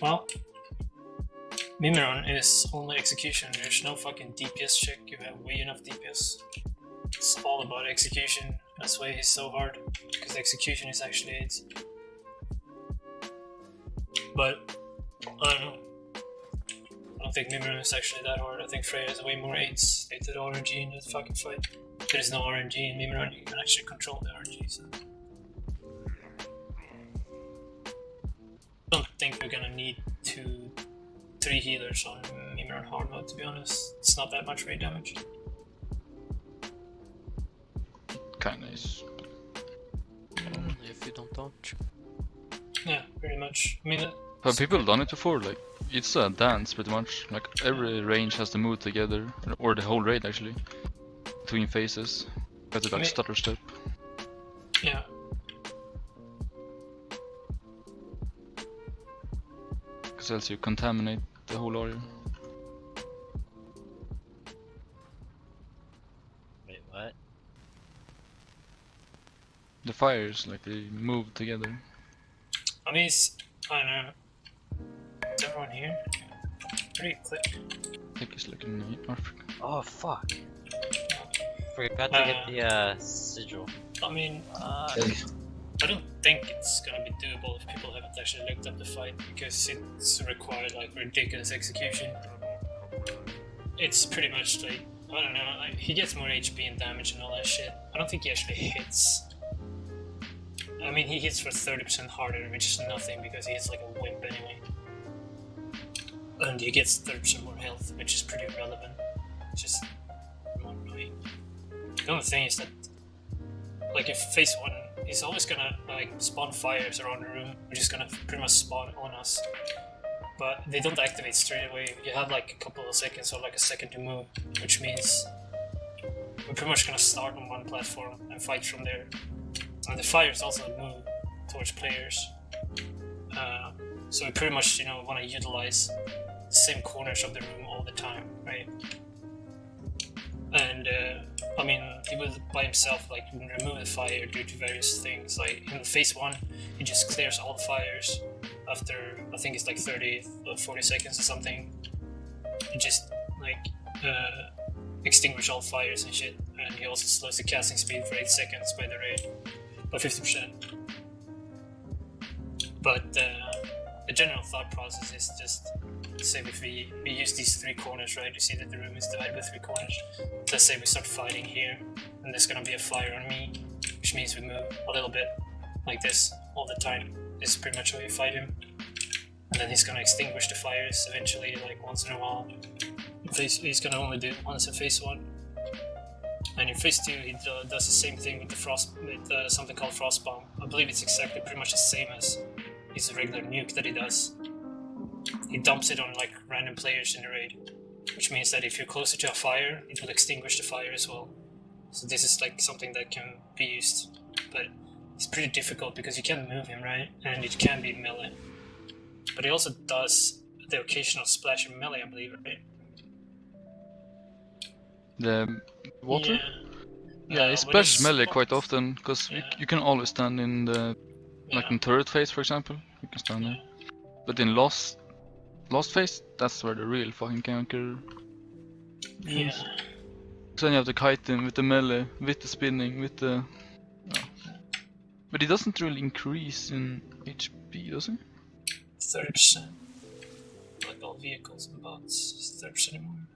Well, Mimiron is only execution. There's no fucking DPS check. You have way enough DPS. It's all about execution. That's why he's so hard. Because execution is actually it. But I don't know. I don't think Mimiron is actually that hard. I think Freya has way more 8s. 8 RNG in that fucking fight. There is no RNG in Mimiron. You can actually control the RNG. So. I don't think we're gonna need to 3 healers on Mimir on hard mode, to be honest. It's not that much raid damage. Kinda is. If you don't dodge. Yeah, pretty much. I mean, But people done it before, like, it's a dance pretty much. Like, every range has to move together, or the whole raid actually, between phases. You have to like stutter step. yeah. Because else you contaminate the whole area. Wait, what? The fires, like, they move together. I mean, I don't know. Is everyone here? Pretty quick. I think it's like in Africa. Oh fuck! Forgot to get the sigil. I mean, Okay. I don't think it's gonna be doable if people haven't actually looked up the fight, because it's required like ridiculous execution. It's pretty much like, I don't know, like, he gets more HP and damage and all that shit. I don't think he actually hits. I mean, he hits for 30% harder, which is nothing because he hits like a wimp anyway. And he gets 30% more health, which is pretty irrelevant. It's just more annoying. The only thing is that, like, if phase 1, he's always gonna like spawn fires around the room, which is gonna pretty much spawn on us. But they don't activate straight away. You have like a couple of seconds or like a second to move, which means we're pretty much gonna start on one platform and fight from there. And the fires also move towards players. So we pretty much, want to utilize the same corners of the room all the time, right? And I mean, he will by himself like remove the fire due to various things. Like in phase 1, he just clears all the fires after, I think it's like 30 or 40 seconds or something. He just like extinguish all fires and shit. And he also slows the casting speed for 8 seconds by the raid, by 50%. But the general thought process is just, say if we use these 3 corners, right? You see that the room is divided by 3 corners. Let's say we start fighting here, and there's gonna be a fire on me, which means we move a little bit like this all the time. This is pretty much how you fight him. And then he's gonna extinguish the fires eventually, like once in a while. He's gonna only do it once in phase 1. And in phase 2, he does the same thing with something called Frost Bomb. I believe it's exactly pretty much the same as his regular nuke that he does. He dumps it on like random players in the raid, which means that if you're closer to a fire, it will extinguish the fire as well. So this is like something that can be used, but it's pretty difficult because you can't move him, right? And it can be melee. But he also does the occasional splash in melee, I believe, right? The water? Yeah, Yeah, it splashes melee quite often, because you can always stand in the, like in turret phase for example, you can stand there. But in lost phase, that's where the real fucking ganker Yeah. is. So then you have to kite him with the melee, with the spinning, with the... But he doesn't really increase in HP, does he? 30%. Like all vehicles and bots, it's 30% anymore.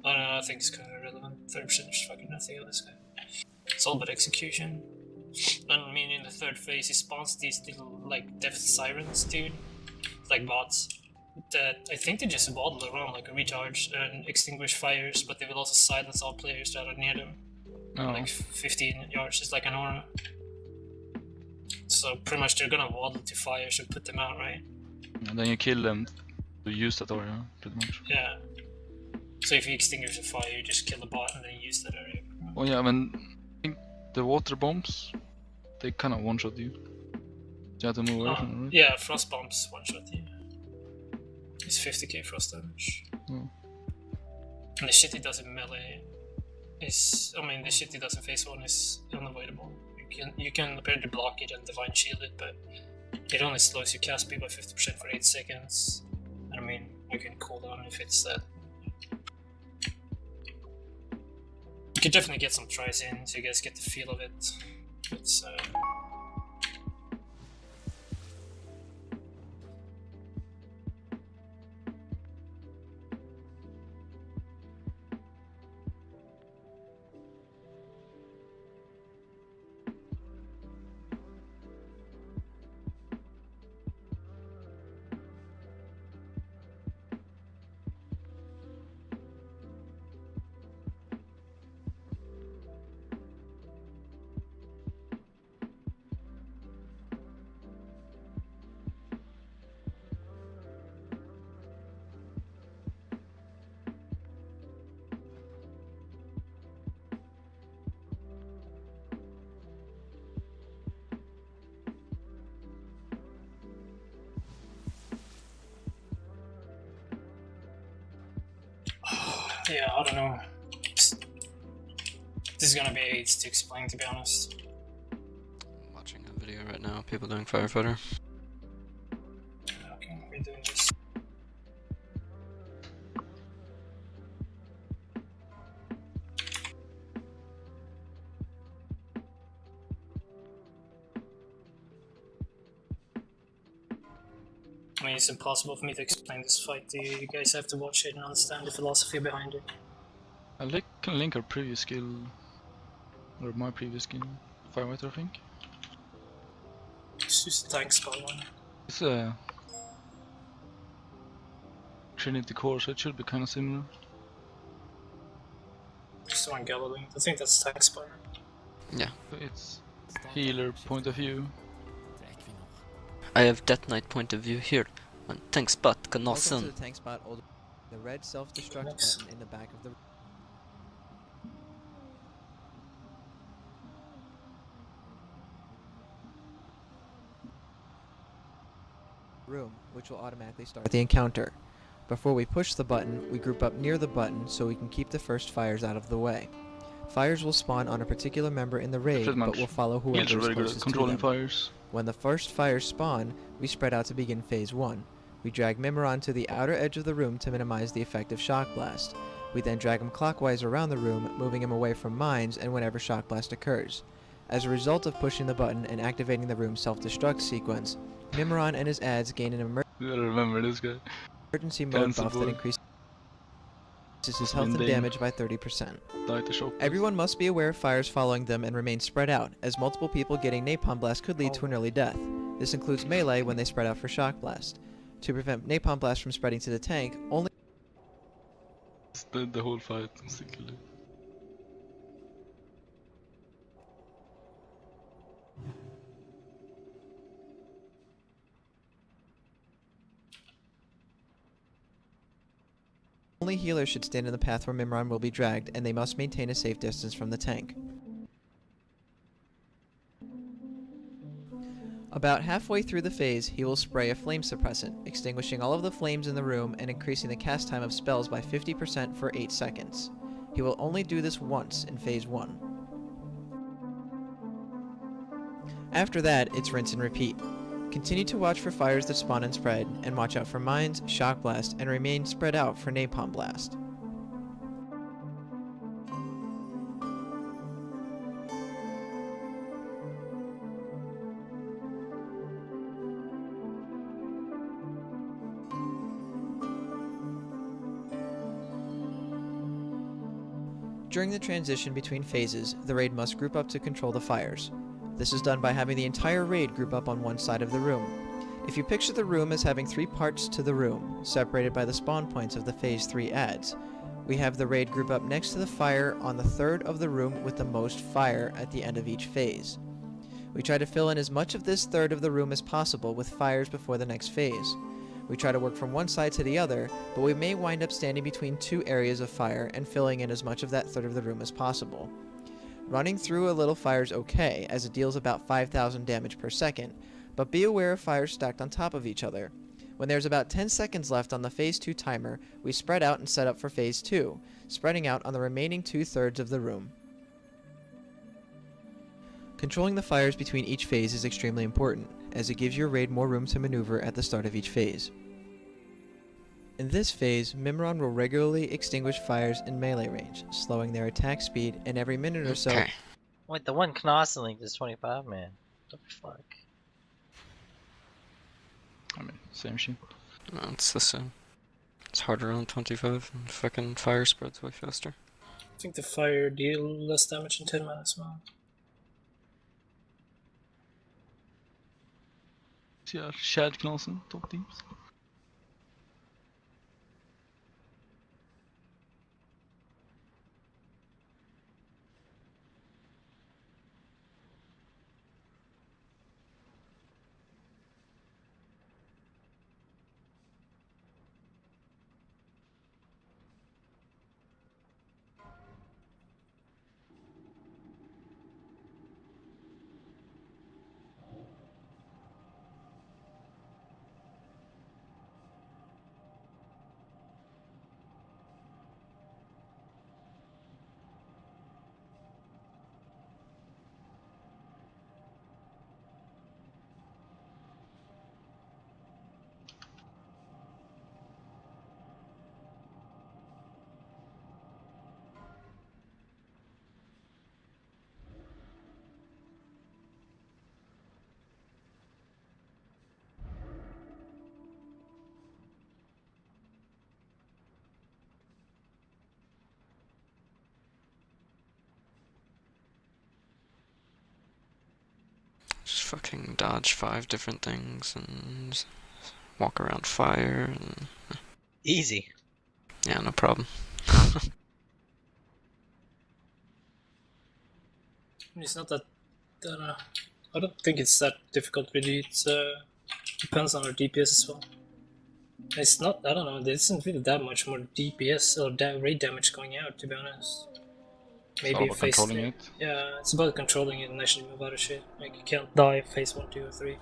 I don't know, I think it's kind of irrelevant. 30% is fucking nothing on this guy. It's all about execution. And I mean, in the 3rd phase, he spawns these little, like, death sirens, dude. Like bots. That I think they just waddle around like a retard and extinguish fires, but they will also silence all players that are near them. Like 15 yards, it's like an aura. So pretty much they're gonna waddle to fires and put them out, right? And then you kill them to use that area, pretty much. Yeah. So if you extinguish a fire, you just kill the bot and then you use that area. Oh yeah, I think the water bombs, they kind of one-shot you. You have to move away from them, right? Yeah, frost bombs one-shot you. It's 50k frost damage. Oh. And the shit he does in melee is... I mean, the shit he does in phase 1 is unavoidable. You can apparently block it and divine shield it, but it only slows your cast speed by 50% for 8 seconds. And I mean, you can cool down if it's that. You could definitely get some tries in so you guys get the feel of it. It's Yeah, I don't know. This is gonna be AIDS to explain, to be honest. I'm watching a video right now, people doing firefighter. Okay, we're doing this. I mean, it's impossible for me to explain this fight to you. You guys have to watch it and understand the philosophy behind it. I can link our previous skill, or my previous skill, firefighter, I think. It's just a tank spell one. It's a Trinity core, so it should be kind of similar. Just one Gallowing. I think that's tank spell. Yeah. It's healer point of view. I have Death Knight point of view here. On tank spot, Welcome to Kanossen. the tank spot, Ulduar. The red self-destruct Nice. button in the back of the room, which will automatically start the encounter. Before we push the button, we group up near the button so we can keep the first fires out of the way. Fires will spawn on a particular member in the raid, but will follow whoever Heals are is very good at closest to controlling them. fires. When the first fires spawn, we spread out to begin phase 1. We drag Mimiron to the outer edge of the room to minimize the effect of Shock Blast. We then drag him clockwise around the room, moving him away from mines and whenever Shock Blast occurs. As a result of pushing the button and activating the room's self-destruct sequence, Mimiron and his adds gain an You gotta remember this guy. emergency mode Cancel buff that boy. increases his health and Mundane. damage by 30%. Died to shock. Everyone must be aware of fires following them and remain spread out, as multiple people getting Napalm Blast could lead to an early death. This includes melee when they spread out for Shock Blast. To prevent Napalm Blast from spreading to the tank, only The whole fight, basically. only healers should stand in the path where Mimiron will be dragged, and they must maintain a safe distance from the tank. About halfway through the phase, he will spray a flame suppressant, extinguishing all of the flames in the room and increasing the cast time of spells by 50% for 8 seconds. He will only do this once in phase 1. After that, it's rinse and repeat. Continue to watch for fires that spawn and spread, and watch out for mines, shock blast, and remain spread out for napalm blast. During the transition between phases, the raid must group up to control the fires. This is done by having the entire raid group up on one side of the room. If you picture the room as having 3 parts to the room, separated by the spawn points of the Phase 3 adds, we have the raid group up next to the fire on the third of the room with the most fire at the end of each phase. We try to fill in as much of this third of the room as possible with fires before the next phase. We try to work from one side to the other, but we may wind up standing between 2 areas of fire and filling in as much of that third of the room as possible. Running through a little fire is okay, as it deals about 5,000 damage per second, but be aware of fires stacked on top of each other. When there's about 10 seconds left on the Phase 2 timer, we spread out and set up for Phase 2, spreading out on the remaining 2/3 of the room. Controlling the fires between each phase is extremely important, as it gives your raid more room to maneuver at the start of each phase. In this phase, Mimiron will regularly extinguish fires in melee range, slowing their attack speed, and every minute or so... Okay. Wait, the one Knosson link is 25, man. What the fuck? I mean, same shit. No, it's the same. It's harder on 25 and fucking fire spreads way faster. I think the fire deal less damage in 10 minutes, man. Ja, Chad Knolsen, top teams. fucking dodge 5 different things and walk around fire. And... Easy. Yeah, no problem. It's not that. I don't think it's that difficult really. It depends on our DPS as well. It's not. I don't know. There isn't really that much more DPS or raid damage going out, to be honest. Maybe about phase controlling 3. it. Yeah, it's about controlling it and actually move out of shit. Like you can't die phase 1, 2, or 3.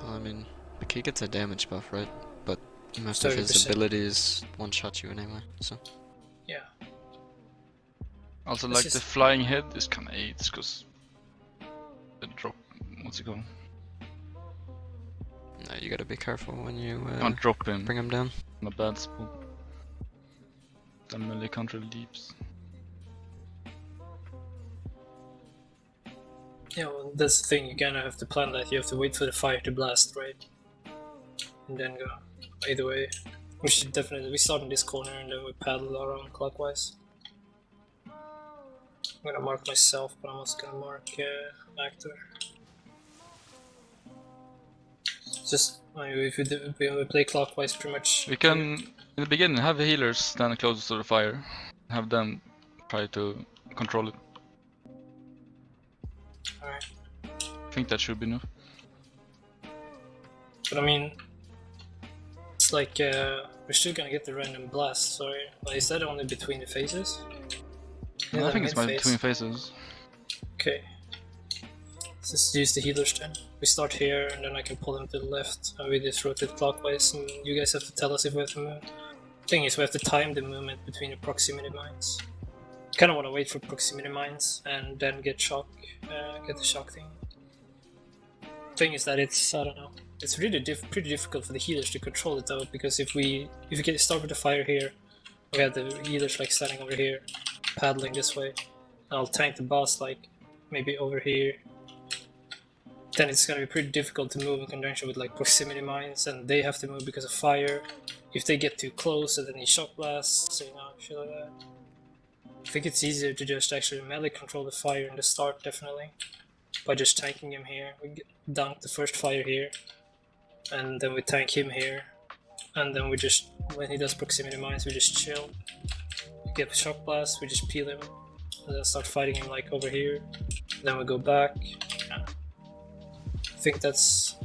Well, I mean, the key gets a damage buff, right? But most of his 30%. abilities one-shot you anyway, so... Yeah. Also, This like is- the flying head is kind of aids, because the drop. What's it called? No, you gotta be careful when you Can't drop him bring him down. in a bad spot. Then melee control deeps. Yeah, well, that's the thing. You kind of have to plan that. You have to wait for the fire to blast, right? And then go. Either way, we should definitely. We start in this corner and then we paddle around clockwise. I'm gonna mark myself, but I'm also gonna mark actor. Just if we play clockwise, pretty much. We can, in the beginning, have the healers stand closest to the fire, have them try to control it. Alright. I think that should be enough. But I mean, it's like we're still gonna get the random blast. Sorry, is that only between the phases? No, I think it's mid-phase. between phases. Okay. Let's just use the healers then. We start here, and then I can pull them to the left, and we just rotate clockwise, and you guys have to tell us if we have to move. Thing is, we have to time the movement between the proximity mines. Kind of want to wait for proximity mines, and then get the shock thing. Thing is that it's, I don't know, it's really pretty difficult for the healers to control it though, because if we can start with the fire here, we have the healers like standing over here, paddling this way, and I'll tank the boss like maybe over here. Then it's gonna be pretty difficult to move in conjunction with like proximity mines, and they have to move because of fire. If they get too close, and then he shock blasts, so, you know, shit like that. I think it's easier to just actually melee control the fire in the start, definitely. By just tanking him here. We dunk the first fire here, and then we tank him here. And then we just, when he does proximity mines, we just chill. We get shock blast, we just peel him, and then start fighting him like over here. Then we go back. Yeah. I think that's...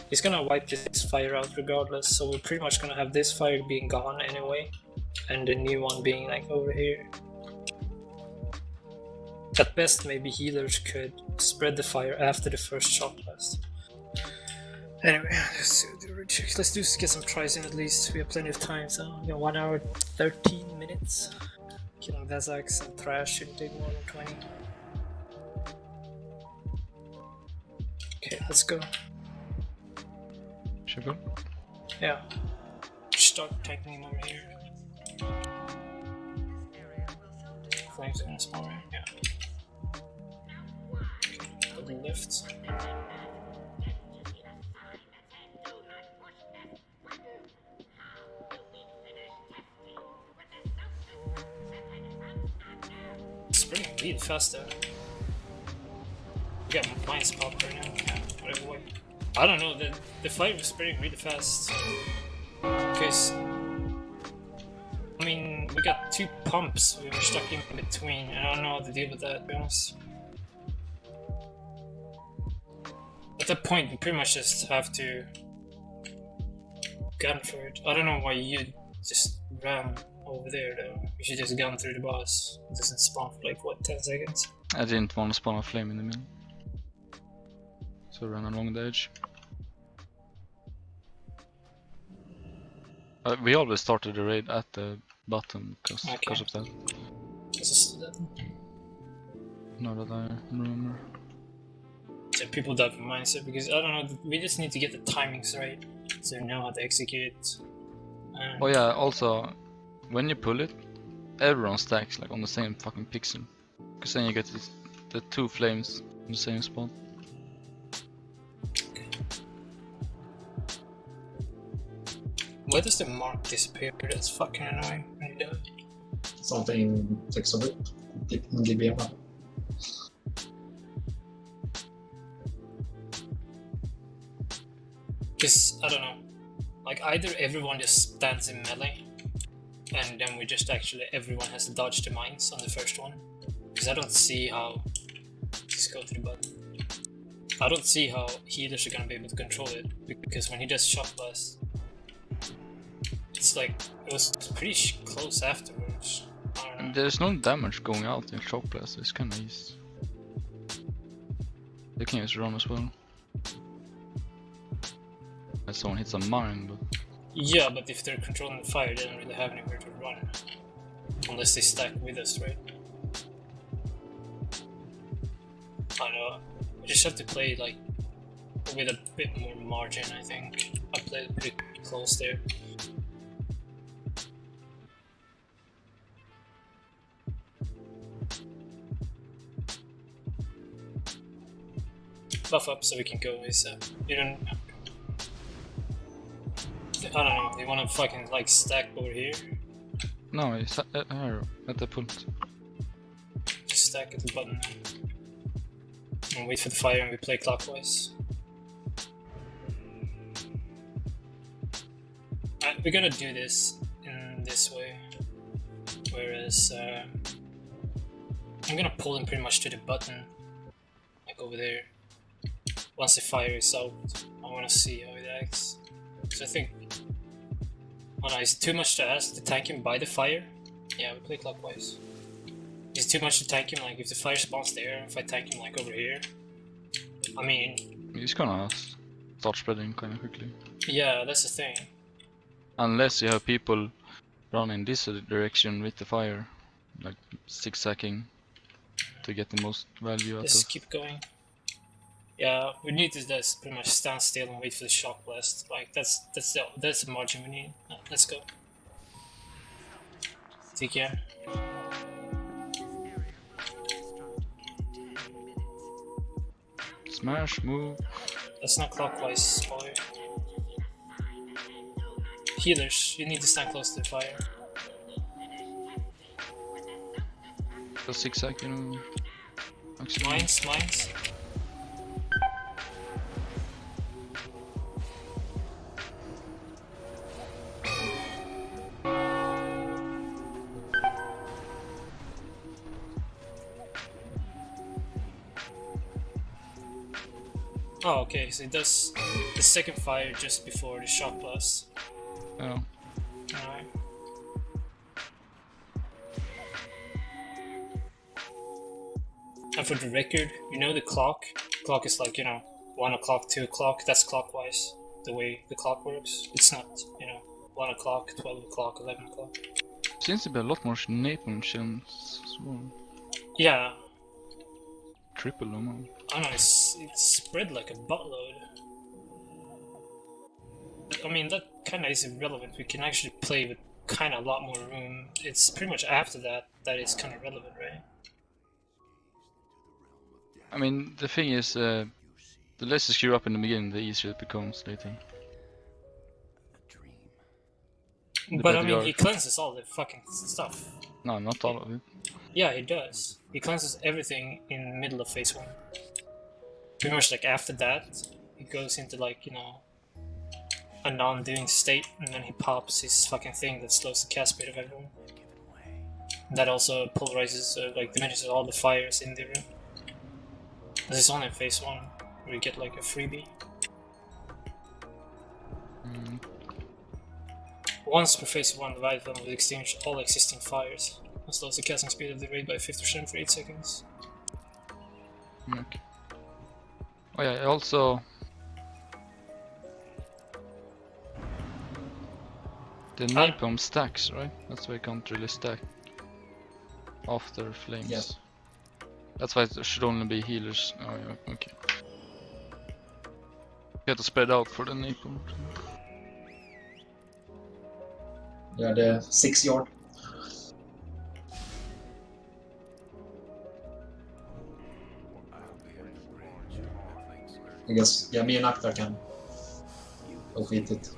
He's gonna wipe this fire out regardless, so we're pretty much gonna have this fire being gone anyway, and the new one being like over here. At best, maybe healers could spread the fire after the first shock blast. Anyway, let's get some tries in at least. We have plenty of time, so we got 1 hour 13 minutes. Killing Vezax and Thrash shouldn't take more than 20. Okay, let's go. Should we go? Yeah. Start tanking him over here. Flames are gonna spawn right? Yeah. Building lift. Sprinting really fast there. We got mines popped right now. Yeah, whatever way. I don't know, the fight was spreading really fast. Because, I mean, we got 2 pumps we were stuck in between, and I don't know how to deal with that, to be honest. At that point, we pretty much just have to gun for it. I don't know why you just ran over there though. You should just gun through the boss. It doesn't spawn for like, what, 10 seconds? I didn't want to spawn a flame in the middle. So run along the edge. We always started the raid at the bottom because of that. Just that. Not that I remember. So people die from mindset because I don't know. We just need to get the timings right so we know how to execute. Oh yeah. Also, when you pull it, everyone stacks like on the same fucking pixel, because then you get the 2 flames in the same spot. Why does the mark disappear? That's fucking annoying when you do it. Something takes a bit in DBM. Because, I don't know, like either everyone just stands in melee, and then we just actually, everyone has to dodge the mines on the first one. Because I don't see how, just go to the button. I don't see how healers are gonna be able to control it, because when he does shock blast, it's like, it was pretty close afterwards. I don't know. There's no damage going out in shock blast, it's kinda easy. They can just run as well. If someone hits a mine, but... Yeah, but if they're controlling the fire, they don't really have anywhere to run. Unless they stack with us, right? I don't know. I just have to play like with a bit more margin, I think. I played pretty close there. Buff up so we can go with you don't... I don't know, you wanna fucking like stack over here? No, it's here, at the point. Just stack at the button. And wait for the fire and we play clockwise. We're gonna do this in this way. Whereas I'm gonna pull him pretty much to the button. Like over there. Once the fire is out, I wanna see how it acts. So I think... Oh no, it's too much to ask to tank him by the fire. Yeah, we play clockwise. It's too much to tank him, like if the fire spawns there, if I tank him like over here. I mean... He's gonna start spreading kinda quickly. Yeah, that's the thing. Unless you have people run in this direction with the fire. Like zigzagging to get the most value out Just of. keep going. Yeah, we need to just pretty much stand still and wait for the shock blast. Like that's the margin we need. Let's go. Take care. Smash, move. That's not clockwise, boy. Healers, you need to stand close to the fire. The zigzag, you know. Actually. Mines. Oh, okay, so it does the second fire just before the shock blast. Oh. Alright. And for the record, you know the clock? Clock is like, 1 o'clock, 2 o'clock, that's clockwise. The way the clock works. It's not, 1 o'clock, 12 o'clock, 11 o'clock. Seems to be a lot more napalm shells as well. Yeah. Triple amount. I don't know, it's spread like a buttload. I mean, that kinda is irrelevant. We can actually play with kinda a lot more room. It's pretty much after that it's kinda relevant, right? I mean, the thing is, the less you screw up in the beginning, the easier it becomes later. But I mean, he cleanses all the fucking stuff. No, not all of it. Yeah, he does. He cleanses everything in the middle of phase 1. Pretty much like after that, he goes into like, a non-doing state, and then he pops his fucking thing that slows the cast speed of everyone. That also polarizes, like diminishes all the fires in the room. This is only in phase 1, where you get like a freebie. Once per phase 1, the right film will extinguish all existing fires, and slows the casting speed of the raid by 50% for 8 seconds. Okay. Oh yeah, also... The napalm stacks, right? That's why you can't really stack after flames. Yes. That's why it should only be healers. Oh yeah, okay. You have to spread out for the napalm. Yeah, the 6 yard. I guess, yeah, me and Angrathar can defeat it.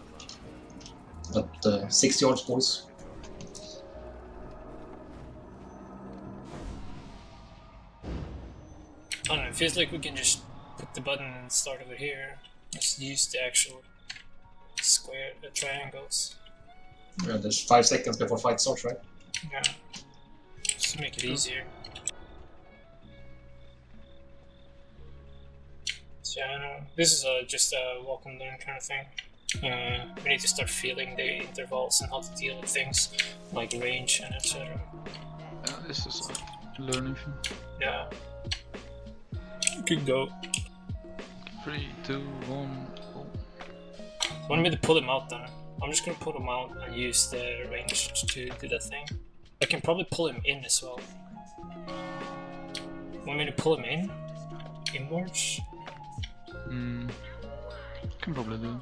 But 6 yards, boys. I don't know, it feels like we can just put the button and start over here. Just use the actual square triangles. Yeah, there's 5 seconds before fight starts, right? Yeah. Just to make it easier. So, yeah, I know. This is just a walk and learn kind of thing. We need to start feeling the intervals and how to deal with things like range and etc. Yeah, this is a learning thing. Yeah. You can go. 3, 2, 1, go. Want me to pull him out then? I'm just gonna pull him out and use the range to do that thing. I can probably pull him in as well. Want me to pull him in? Inwards? Can probably do.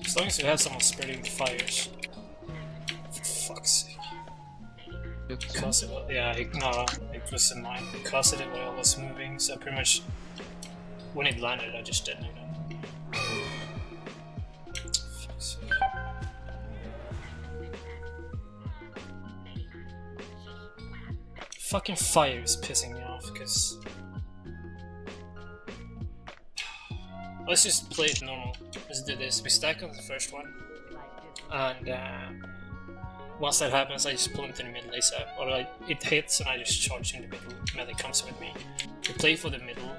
As long as we have someone spreading the fires. For fuck's sake. Because it was, yeah, it was in mine. Because it while I was moving, so pretty much when it landed, I just detonated it. Fuck's sake. Fucking fire is pissing me off, because let's just play it normal. Let's do this. We stack on the first one, and once that happens, I just pull him to the middle ASAP. Or like, it hits and I just charge in the middle. Melee comes with me. We play for the middle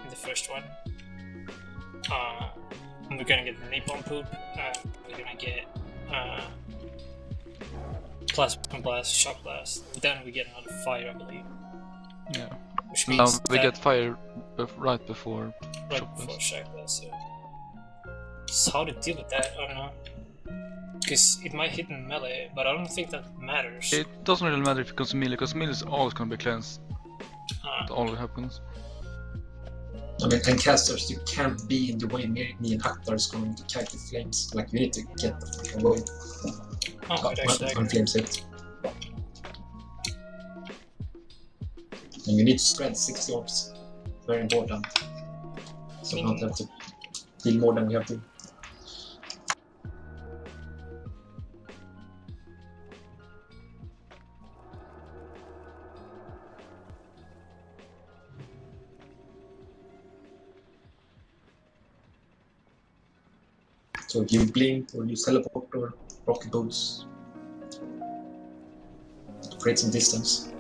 in the first one. And we're gonna get the napalm poop. We're gonna get plasma blast, shock blast. Then we get another fire, I believe. Yeah. Which Now means we that get fire right before right shock before blast. shock blast. So. Just how to deal with that, I don't know. Because it might hit in melee, but I don't think that matters. It doesn't really matter if it comes to melee, because melee is always gonna be cleansed. That always happens. I mean, and casters, you can't be in the way me and Aktar is going to kite the flames. Like, you need to get the fucking way. When flames hit. And you need to spread 60 orbs. Very important. So we don't have to deal more than we have to. So you blink or use teleport or rocket boots to create some distance.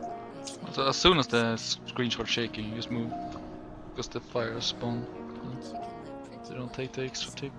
So as soon as the screen starts shaking, you just move, because the fire spawn. So you don't take the extra tick.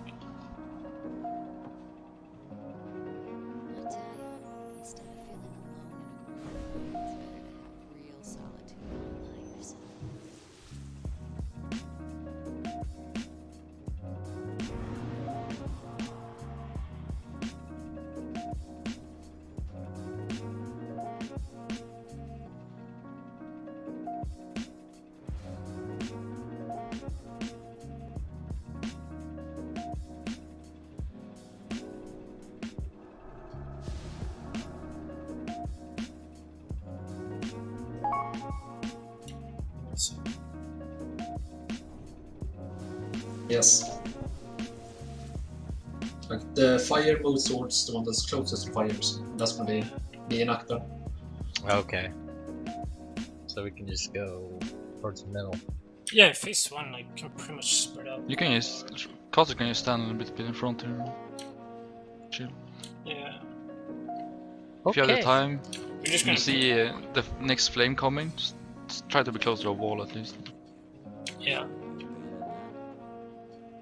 Yes. Like the fire move swords, the one that's closest to fires. That's gonna be an actor. Okay. So we can just go towards the middle. Yeah, phase 1, like, can pretty much spread out. You can just, Caster can just stand a bit in front here. Chill. Yeah. If you have the time, We're just you gonna see the next flame coming, just try to be close to a wall at least. Yeah.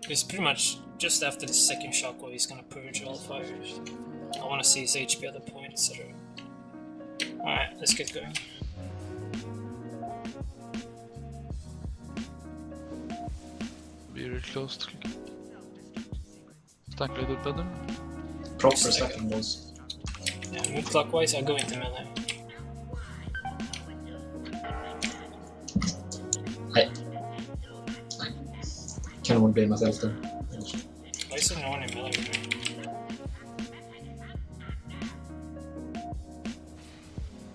It's pretty much just after the second shockwave he's gonna purge all fires. I wanna see his HP at the point, etc. Alright, let's get going. Be really close to stack a little bit better. Proper stacking moves. Yeah, move clockwise, I'll go into melee. Can't want to blame myself then. Why is there no one in melee with me?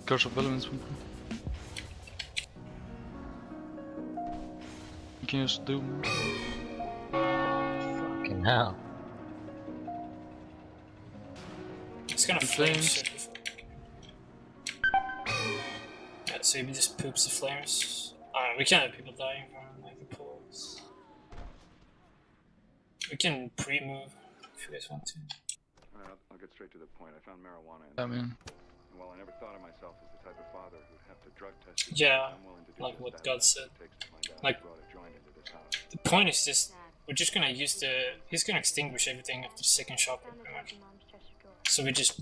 Curse of Elements. You can just do. Fucking hell. It's gonna The flame flames. shit before. Yeah, so he just poops the flames. We can't have people dying from like the pools. We can pre-move if you guys want to. I'll get straight to the point. I found marijuana in I mean, and while I never thought of myself as the type of father who'd have to drug test Yeah, I'm willing to do like just what that. God said. It takes to find out Like, who brought a joint into this house. the point is just, we're just gonna use he's gonna extinguish everything after the second chakra, pretty much. So we just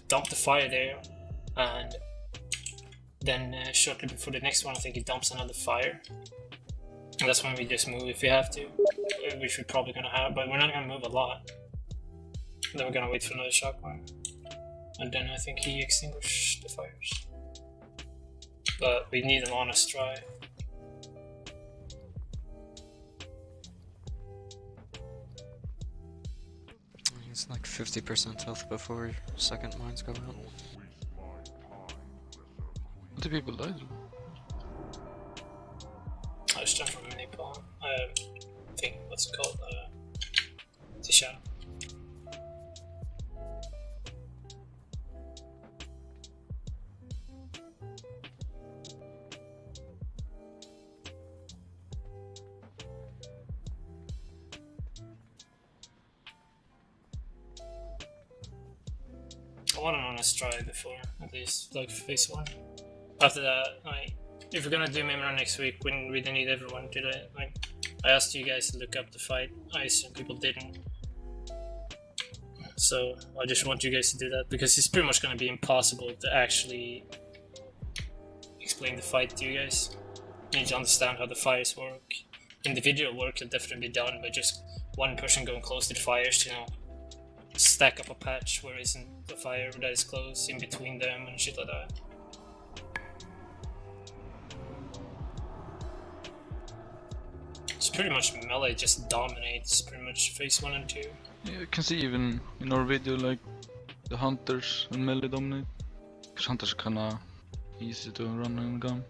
dump the fire there, and then shortly before the next one, I think he dumps another fire. And that's when we just move if we have to, which we're probably gonna have, but we're not gonna move a lot. Then we're gonna wait for another chakra. And then I think he extinguished the fires. But we need an honest try. It's like 50% health before second mines go out. what do people die? I was done from mini palm. Thing, what's it called? Tisha. I want an honest try before, at least, like phase 1. After that, if we're gonna do Mimra next week, we didn't really need everyone to do it. I asked you guys to look up the fight, I assume people didn't. So, I just want you guys to do that, because it's pretty much gonna be impossible to actually explain the fight to you guys. You need to understand how the fires work. Individual work can definitely be done by just one person going close to the fires, you know, stack up a patch where isn't the fire that is close in between them and shit like that. It's pretty much melee just dominates pretty much phase 1 and 2. Yeah, you can see even in our video like the hunters and melee dominate. Because hunters are kinda easy to run and gun.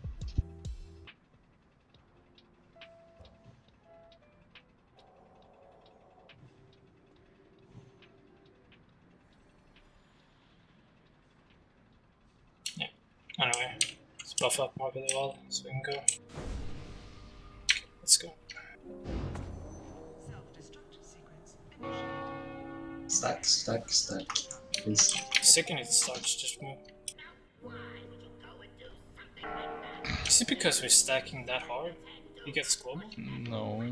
Anyway, let's buff up more really well so we can go. Let's go. Stack, stack, stack. Please. Second it starts, just move. Is it because we're stacking that hard? He gets global? No.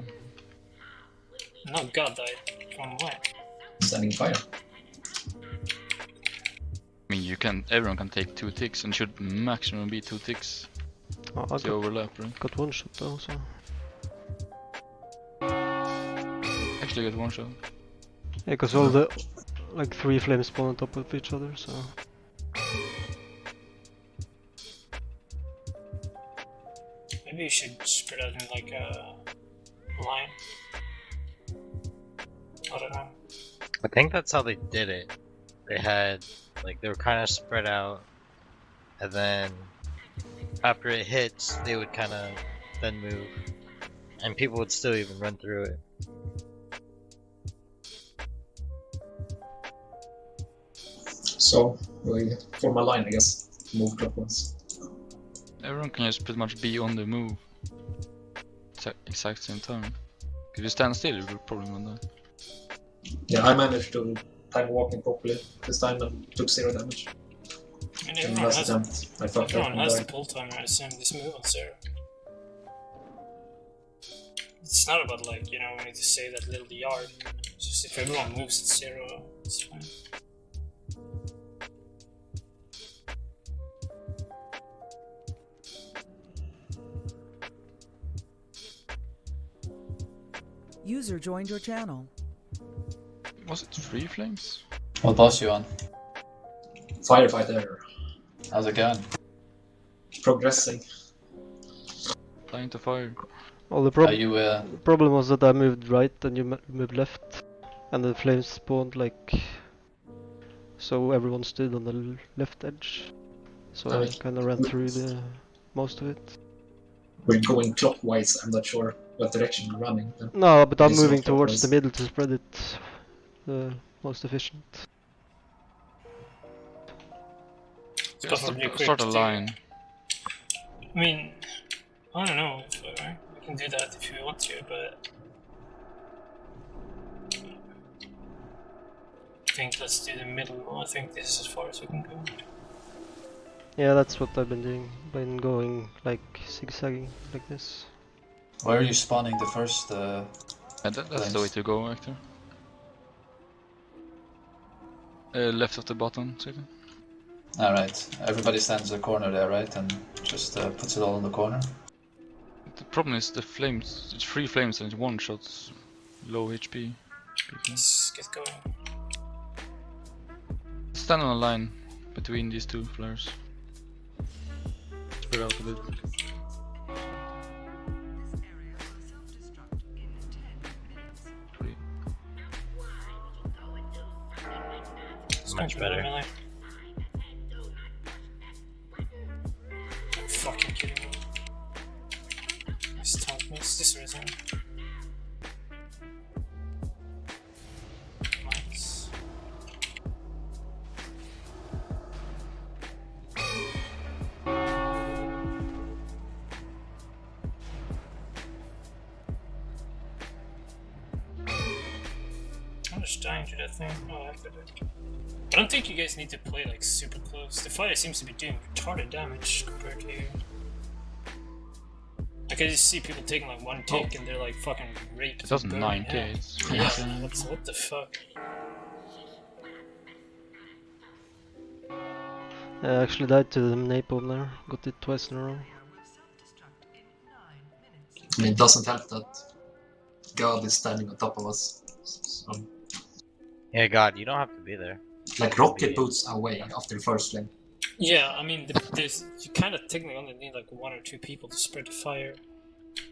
No, God died. From where? Standing fire. I mean, everyone can take 2 ticks and should maximum be 2 ticks. Oh, I The overlap, right? got one shot though, so. Actually get 1 shot. Yeah, because all the like 3 flames spawn on top of each other, so. Maybe you should spread out in like a line. I don't know. I think that's how they did it. They had, like, they were kind of spread out, and then after it hits, they would kind of then move, and people would still even run through it. So, we form a line, I guess. Move clockwise. Everyone can just pretty much be on the move. Exact same time. If you stand still, you will probably run that. Yeah, I managed to time walking properly this time and took 0 damage. And In everyone last has, attempt, I fucked up everyone and has the died. pull timer, I assume. Just move on 0. It's not about like, you know, we need to save that little yard. It's just if everyone moves at 0, it's fine. User joined your channel. Was it 3 flames? What boss you on? Firefighter. How's it going? Progressing. Flying to fire. Well, the Are you problem was that I moved right and you moved left, and the flames spawned like. So everyone stood on the left edge. So I kind of ran through the most of it. We're going clockwise, I'm not sure what direction we're running. No, but I'm It's moving not towards the clockwise. middle to spread it most efficient. Preferably quick Start a too. line. I mean, I don't know. If, we can do that if you want to, but I think let's do the middle. I think this is as far as we can go. Yeah, that's what I've been doing. Been going like zigzagging like this. Where are you spawning the first? Yeah, that's the way to go, Hector. Left of the bottom, Satan. Alright, everybody stands in the corner there, right? And just puts it all in the corner. The problem is the flames. It's 3 flames and 1 shots low HP. Let's get going. Stand on a line between these 2 flares. Spread out a bit. Much better. Fucking kidding me. This tank miss, this reason. Nice. I'm just dying to that thing. Oh, I did it. I don't think you guys need to play like super close. The fighter seems to be doing retarded damage compared to you. Like I just see people taking like 1 tick and they're like fucking raped. It does and 9k. burning. It's Yeah, what the fuck? I actually died to the napalm there. Got it twice in a row. I mean, it doesn't help that God is standing on top of us. So, Yeah, God, you don't have to be there. like rocket boots away after the first flame. Yeah, I mean, there's you kind of technically only need like 1 or 2 people to spread the fire.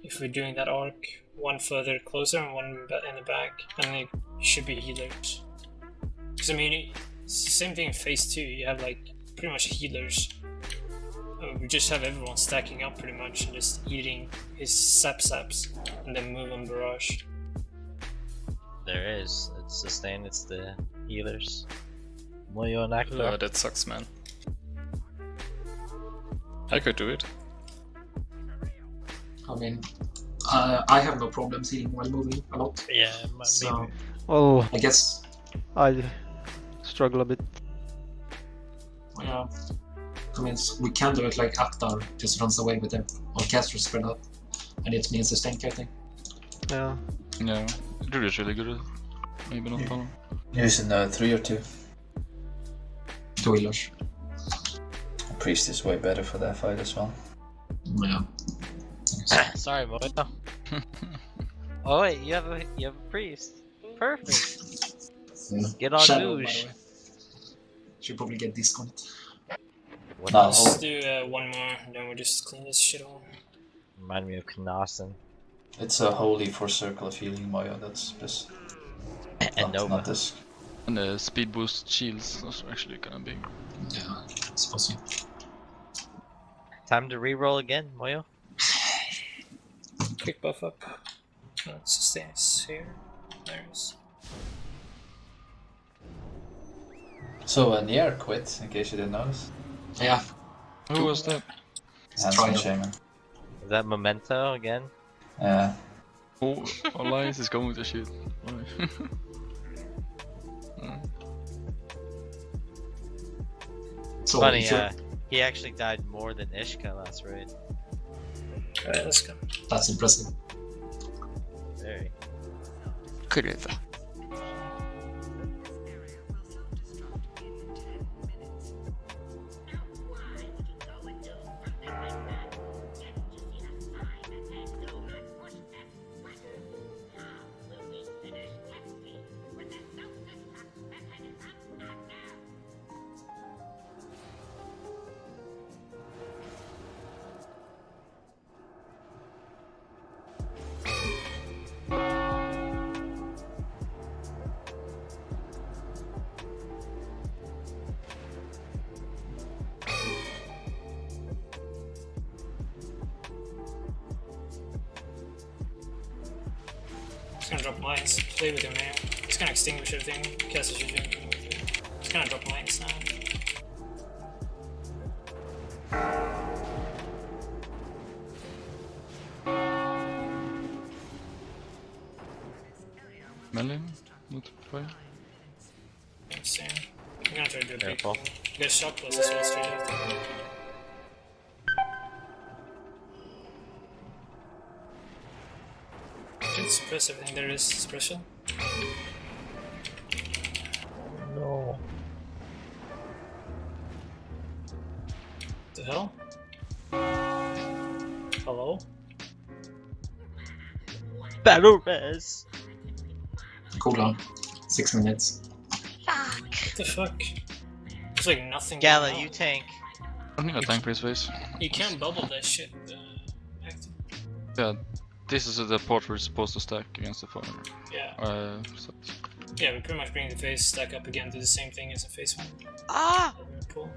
If we're doing that arc, 1 further closer and 1 in the back, and they should be healers. Because I mean, it's the same thing in phase 2. You have like pretty much healers. We just have everyone stacking up pretty much and just eating his saps and then move on barrage. There is. It's sustain, it's the healers. Moyo and Angrathar. That sucks, man. I could do it. I mean, I have no problems healing while moving a lot. Yeah, So, maybe. Oh, I guess, I struggle a bit. yeah. I mean, we can do it like Akhtar just runs away with them on caster spread out. And it means sustain I think. Yeah. Yeah, Druid is really good at it. Maybe not Hpala. Using 3 or 2. 2 healers. Priest is way better for that fight as well. Yeah. Sorry, Moyo. Oh wait, you have a priest. Perfect. Get on Shadow, by douche. the way. Should probably get discount. No, Let's do 1 more, and then we'll just clean this shit on. Remind me of Knassen. it's a holy for circle of healing, Moyo. That's just And Nova. not this. And the speed boost shields, those are actually kind of big. Yeah, it's possible. Time to reroll again, Moyo. Quick buff up. Let's sustain this here. There it is. So Nier quit, in case you didn't notice. Yeah. Who was that? Handsome Trial. Shaman. Is that Memento again? Yeah. Oh, Alliance is going to shoot. So Funny, if you're- he actually died more than Ishka last raid. Alright, let's go. that's impressive. Very. Kurwa. Just gonna drop mines. Play with him, man. Just gonna extinguish everything. Cast as usual. Just gonna drop mines now. melee with fire. Same. I'm gonna try to do a big Careful. one. Get shot plus as well straight after. Can suppress everything there is suppression. No. The hell? Hello? Battle res. Cooldown. 6 minutes. What the fuck? There's like nothing Gala, going on. you tank. I think I tank for his face. You can't bubble that shit. Active. Yeah, this is the port we're supposed to stack against the fire. Yeah. So Yeah, we pretty much bring the phase stack up again, do the same thing as a phase 1. Ah! Pull.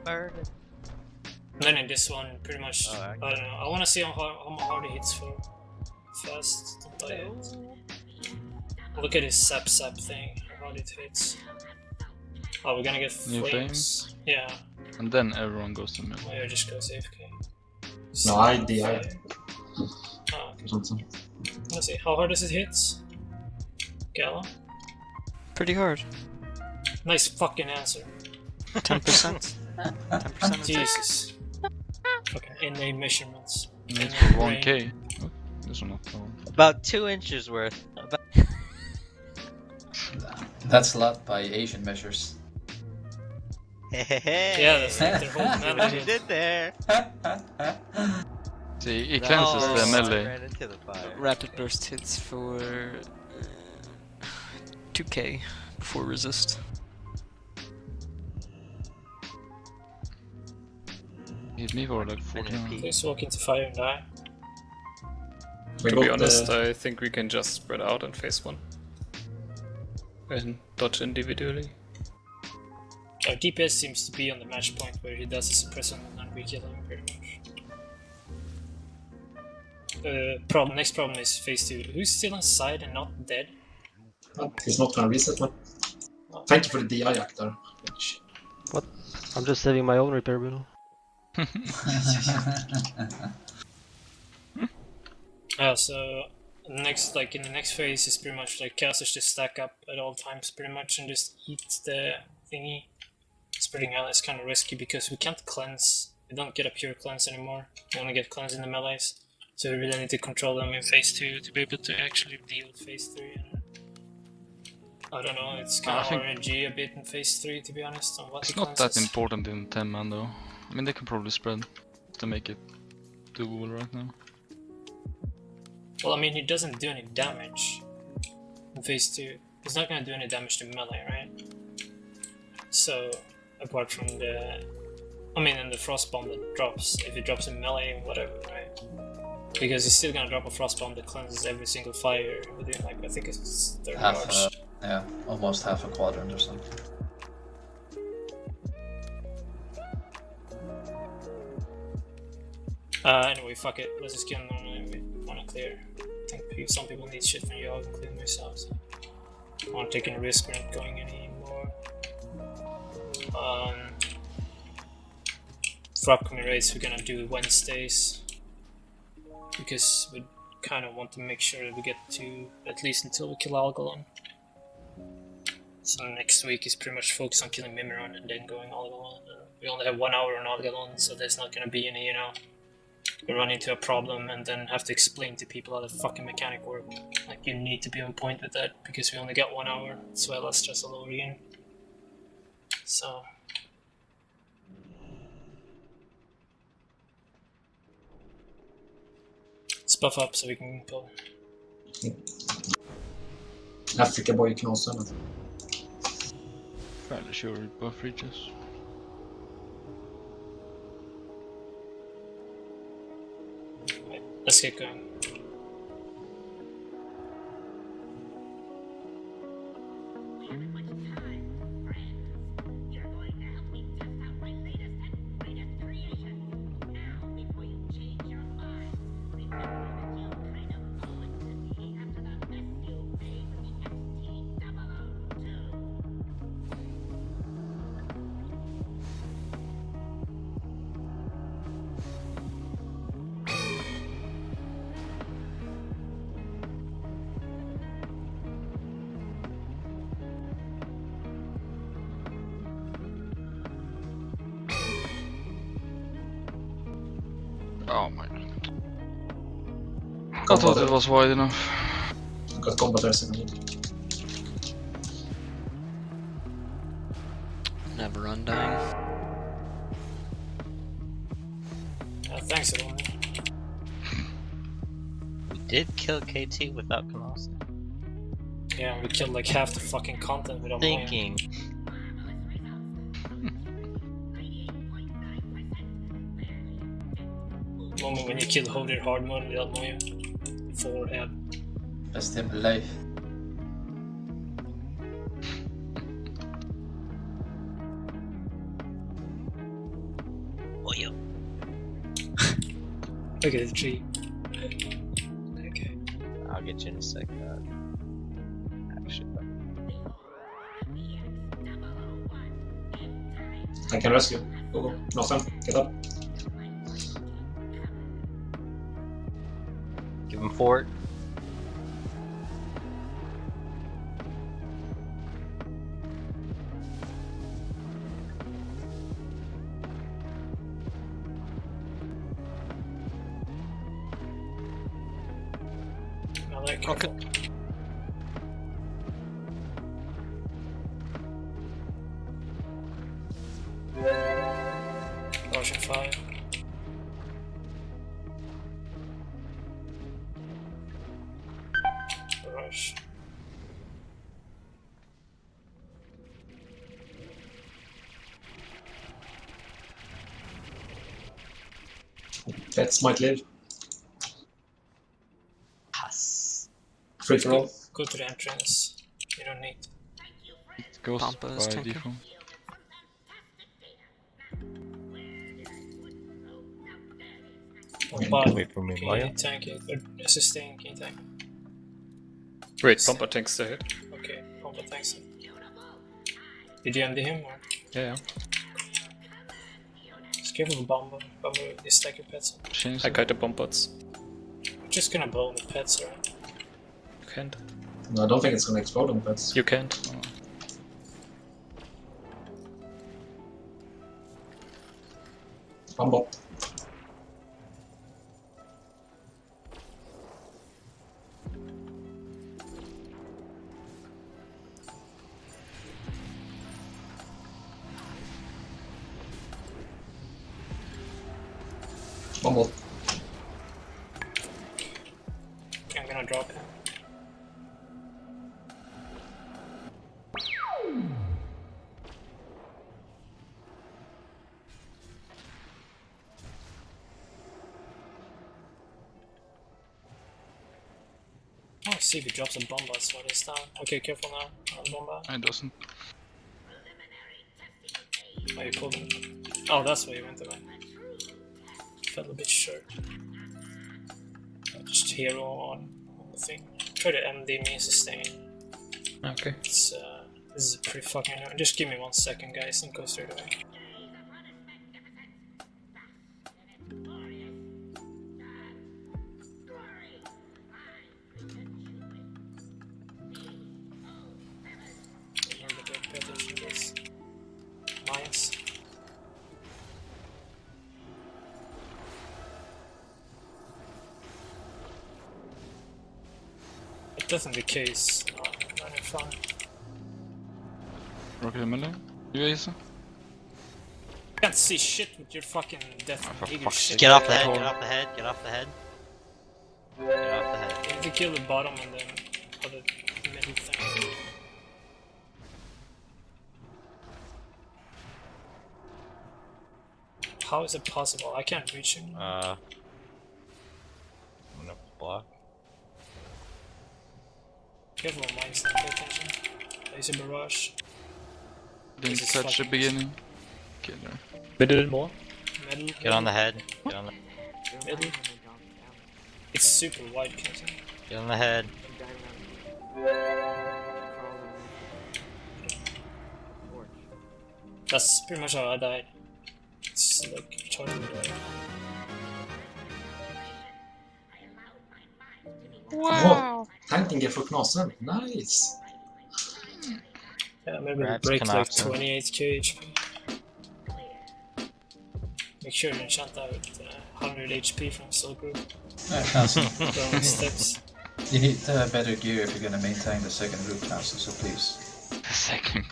Murder. And then in this one, pretty much, Oh, I don't know. I want to see how hard he hits for fast. Don't buy it. Look at his sap thing, how hard it hits. Oh, we're gonna get New flames. Yeah. and then everyone goes to middle. Oh, yeah, just go AFK. No, I DI. Oh, okay. Let's see, how hard does it hit? Gala? Pretty hard. Nice fucking answer. 10%. 10% Jesus. Okay, NA measurements. It's NA for brain. 1k. Oh, this one not that one. About 2 inches worth. That's a lot by Asian measures. Yeah, that's like their whole What you melody. did there. See, it cleanses the No. melee. Ran into the fire. Rapid burst hits for 2k before resist. Hit me for like 14. Please walk into fire and die. We To be got honest, the... I think we can just spread out in phase 1. And dodge individually. Our DPS seems to be on the match point where he does a suppressor and we kill him pretty much. Next problem is phase 2. Who's still inside and not dead? He's not gonna reset one. Thank you for the DI actor. What? I'm just saving my own repair bill. So next, like in the next phase, is pretty much like casters just stack up at all times, pretty much, and just eat the thingy. Spreading out is kind of risky because we can't cleanse. We don't get a pure cleanse anymore. We only get cleanse in the melees, so we really need to control them in phase 2 to be able to actually deal with phase 3. I don't know. It's kind of RNG a bit in phase 3, to be honest. On what It's the not cleanse that is. important in 10 man though. I mean, they can probably spread to make it doable right now. Well, I mean, he doesn't do any damage in phase 2. He's not gonna do any damage to melee, right? So, apart from the... I mean, and the frost bomb that drops, if it drops in melee, whatever, right? Because he's still gonna drop a frost bomb that cleanses every single fire within, like, I think it's 30 yards. Yeah, almost half a quadrant or something. Anyway, fuck it. Let's just get on we wanna clear. I think some people need shit from you, including myself, so... I wanna take any risk, we're not going anymore. For upcoming raids, we're gonna do Wednesdays. Because we kind of want to make sure that we get to at least until we kill Algalon. So next week is pretty much focused on killing Mimiron and then going Algalon. We only have 1 hour on Algalon, so there's not gonna be any, you know, we run into a problem and then have to explain to people how the fucking mechanic work. Like, you need to be on point with that because we only got 1 hour, as well as just all over again. So. Let's buff up so we can go. Africa boy can also not. Fairly sure it buff reaches. Right, let's get going. I thought it was wide enough. I got combaters in the mid. Never undying. Thanks, everyone. We did kill KT without Colossus. Yeah, we killed like half the fucking content without Moya. Thinking. Moment when you killed Hodir hard mode without Moya. Forehead. Best him alive. Oh, yo. Look at the tree. Okay. I'll get you in a sec. Actually, I can rescue. Go. Nothing. Get up. give him fort. Okay. Russian fire. Rush. Pets might live. Free for all. Go to the entrance. You don't need. It goes Pampas, by thank you. default. But wait for me, can Maya. you tank it? Or sustain, can you tank it? Wait, Pumper tanks the hit. Okay, Pumper tanks it. Did you MD him or? Yeah. Just give him a bomb. Bomb with the stack your pets. Change I it. kite the bomb bots. I'm just gonna blow the pets, right? You can't. No, I don't think it's gonna explode on pets. You can't. Bumble. Bumble. Okay, I'm gonna drop him. Oh, see if he drops a bomb bots while he's down. Okay, careful now. On the bomb bot. It doesn't. Oh, you pulled him. Oh, that's why he went away. Felt a bit short. Just hero on the thing. Try to MD me sustain. Okay. It's this is pretty fucking annoying. Just give me 1 second, guys, and go straight away. Remember to pay attention to this. Mines. It doesn't the case. Not in fun. Rocket melee. You Asa? Can't see shit with your fucking death eager shit. Get off the head, get off the head, get off the head. Get off the head. You have to kill the bottom and then put the middle thing. How is it possible? I can't reach him. I'm gonna block. Careful of mines, pay attention. There's a barrage. Didn't This is touch the fucking- beginning. Killer. Middle more. Middle. Get on the head. Get on the Middle. It's super wide, Kenton. get on the head. That's pretty much how I died. It's like totally right. Wow! Tanking it for Knasen. Nice! Yeah, maybe we Perhaps break like Knasen. 28k HP. Make sure you enchant that with 100 HP from Soul Group. Council. Going steps. You need better gear if you're gonna maintain the second group, Council, so please. The second.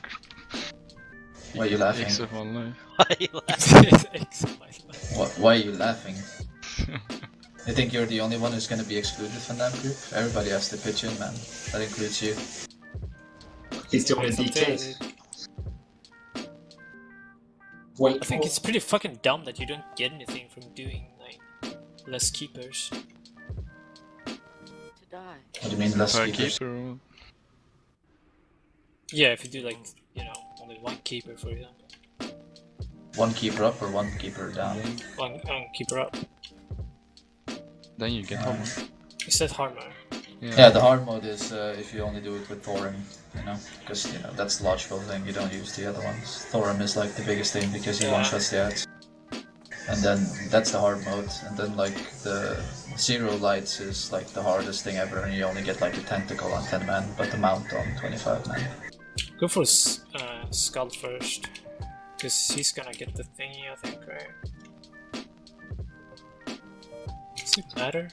Why are you laughing? Ace of my life. Why are you laughing? Why are you laughing? You think you're the only one who's gonna be excluded from that group? Everybody has to pitch in, man. That includes you. He's the only DK. Well, I think it's pretty fucking dumb that you don't get anything from doing like less keepers. What do you mean less keepers? Keeper. Yeah, if you do like, you know, only one keeper for example. One keeper up or one keeper down? One keeper up. Then you get home. You said hardmode. Yeah, the hard mode is if you only do it with Thorim, you know, because you know that's the logical thing. You don't use the other ones. Thorim is like the biggest thing because he one-shots the ads. And then that's the hard mode, and then like the zero lights is like the hardest thing ever, and you only get like a tentacle on 10 men, but the mount on 25 men. Go for Skull first, because he's gonna get the thingy, I think, right? Does it matter?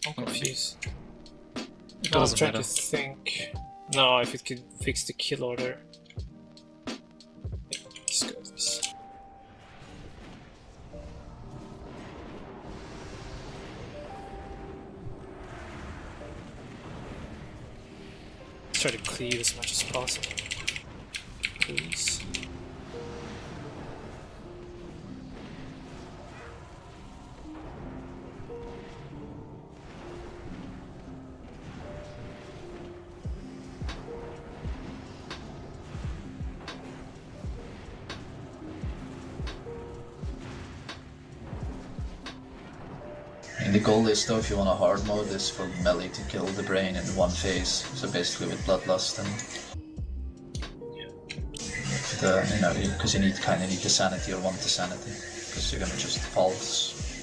I'm confused. I was trying to think. No, if it could fix the kill order. Yeah, let's go with this. Try to cleave as much as possible. Please. And the goal is though, if you want a hard mode, is for melee to kill the brain in one phase. So basically with Bloodlust and you know, because you kind of need the sanity or want the sanity, because you're gonna just fall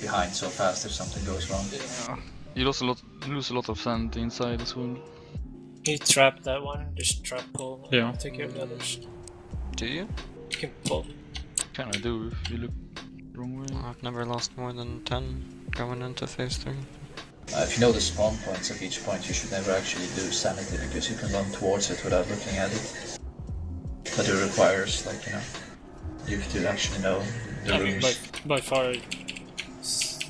behind so fast if something goes wrong. Yeah. You lose a lot of sanity inside as well. You trap that one, just trap pull. Yeah. Take care of the others. Do you? You can pull. Kinda do if you look the wrong way. I've never lost more than 10 going into phase 3. If you know the spawn points of each point, you should never actually do sanity, because you can run towards it without looking at it. But it requires, like, you know, you to actually know the rooms. Mean, by far,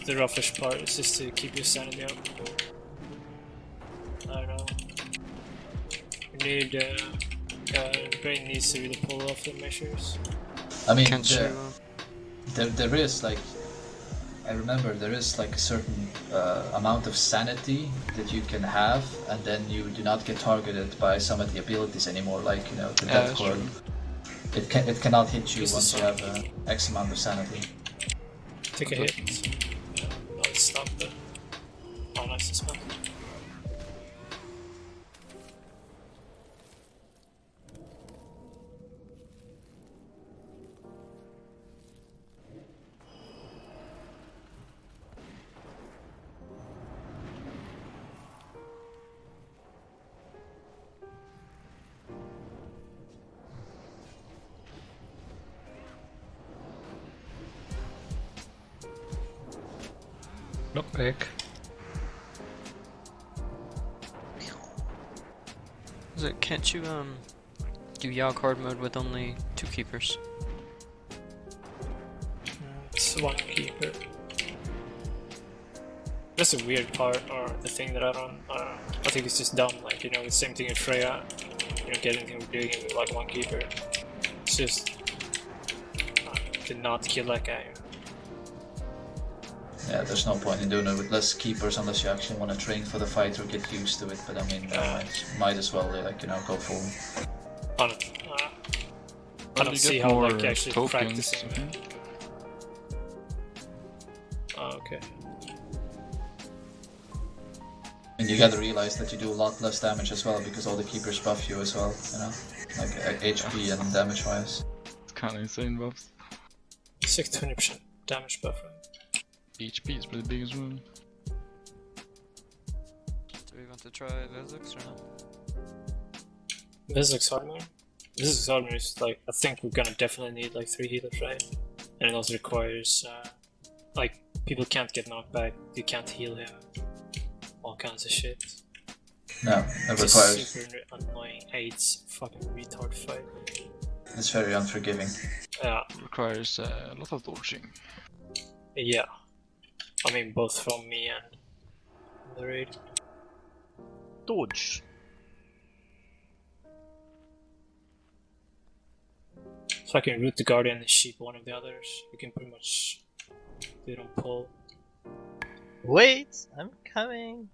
the roughest part is just to keep your sanity up. I don't know. You need, brain needs to really pull off the measures. I mean, there is, like, I remember there is like a certain amount of sanity that you can have, and then you do not get targeted by some of the abilities anymore, like, you know, the death coil. It cannot hit you once you have X amount of sanity. Take a hit. Yeah, no, it's not the... Oh, nice to spell. Knockback. Can't you do Yogg hard mode with only 2 keepers? It's 1 keeper. That's a weird part, or the thing that I don't know. I think it's just dumb, like, you know, the same thing in Freya. You don't get anything from doing it with like 1 keeper. It's just... to not kill that guy. Yeah, there's no point in doing it with less keepers unless you actually want to train for the fight or get used to it, but I mean, might as well, like, you know, go full. I don't see how, like, actually practicing. Oh, okay. And you gotta realize that you do a lot less damage as well, because all the keepers buff you as well, you know, like HP and damage wise. It's kinda insane buffs. 20% damage buffer. HP is pretty big as well. Do we want to try Vezix or not? Vezix hardmode? Vezix hardmode is like, I think we're gonna definitely need like 3 healers, right? And it also requires, like, people can't get knocked back, you can't heal him, all kinds of shit. No, it It's a requires. super annoying AIDS fucking retard fight. It's very unforgiving. Yeah. Requires a lot of dodging. Yeah. I mean, both from me and the raid. Dodge. So I can root the guardian and sheep one of the others. You can pretty much do it on pull. Wait, I'm coming.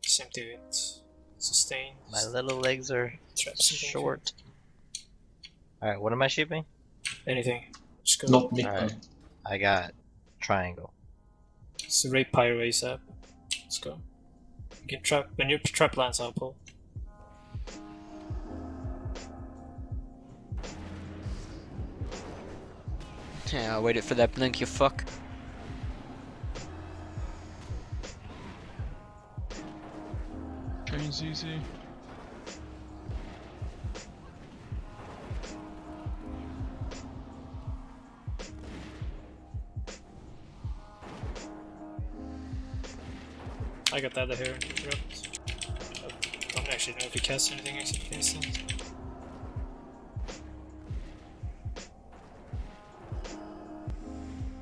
Same thing with sustain. My little legs are short. Alright, what am I sheeping? Anything. Just go. Not me. Alright, I got triangle. So raid pyro ASAP. Let's go. You can trap when your trap lands, I'll pull. Yeah, I waited for that blink, you fuck. Chain's easy. I got that here. Interrupt. I don't actually know if he casts anything except instant.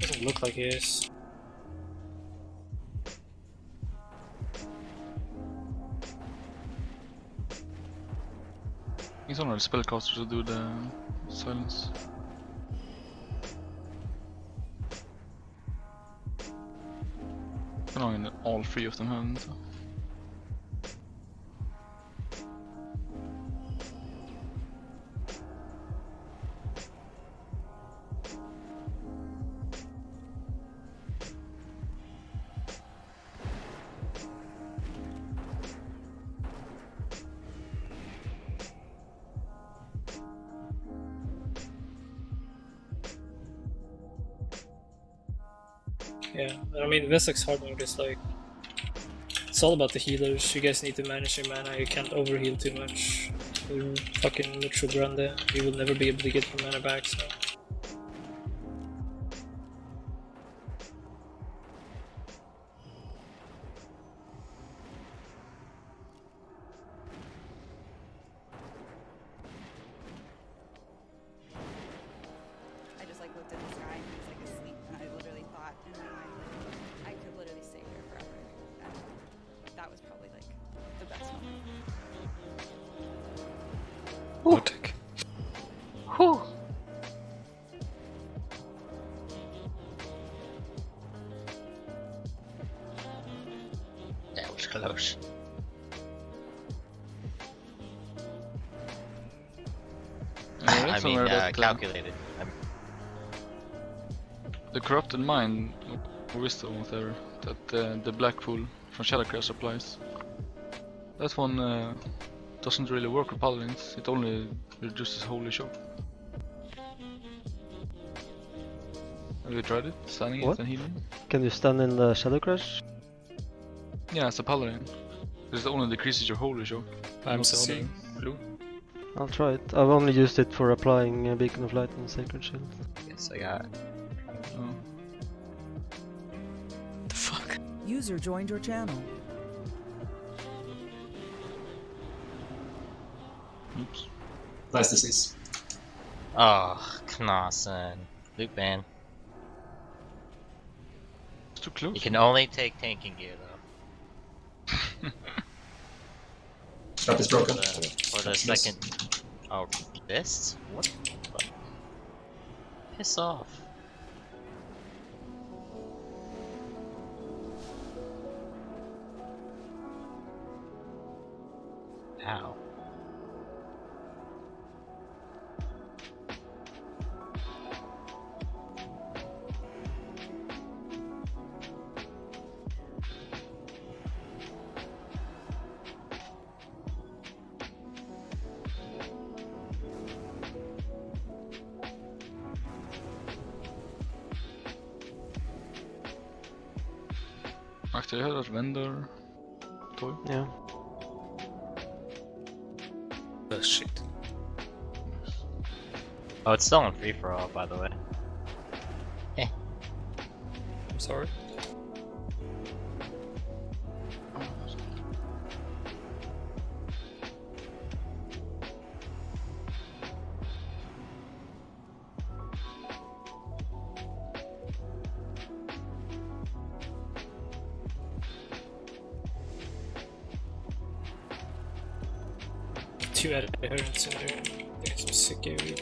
Doesn't look like he is. He's on a spellcaster to do the silence. I know all three of them haven't. Yeah, I mean, Vesex's hard mode is like. It's all about the healers. You guys need to manage your mana, you can't overheal too much. You're fucking mucho grande. You will never be able to get your mana back, so. I just like looked at the sky and he was like asleep, and I literally thought in my mind, like, I could literally stay here forever. And that was probably like the best moment. WotLK. Whew. That was close. I mean, somewhere that, calculated. The corrupted mind, or wisdom, whatever, that the black pool from Shadowcrash applies. That one doesn't really work with paladins. It only reduces holy show. Have you tried it? Standing What? it and healing? Can you stand in the Shadow Crash? Yeah, as a paladin. Because it only decreases your holy show. I'm not the seeing other. blue. I'll try it. I've only used it for applying a Beacon of Light and Sacred Shield. Yes, I got it. Oh. The fuck? User joined your channel. Oops. Nice disease. Oh, Knassen. Loot ban. It's too close. You can only take tanking gear though. Trap is broken. For the second. Oh, this? What? Piss off. Ow. Actually, I had a vendor toy. Yeah. Oh shit. Oh, it's still on free for all, by the way. sorry. Two adherents in there. Get some sick area.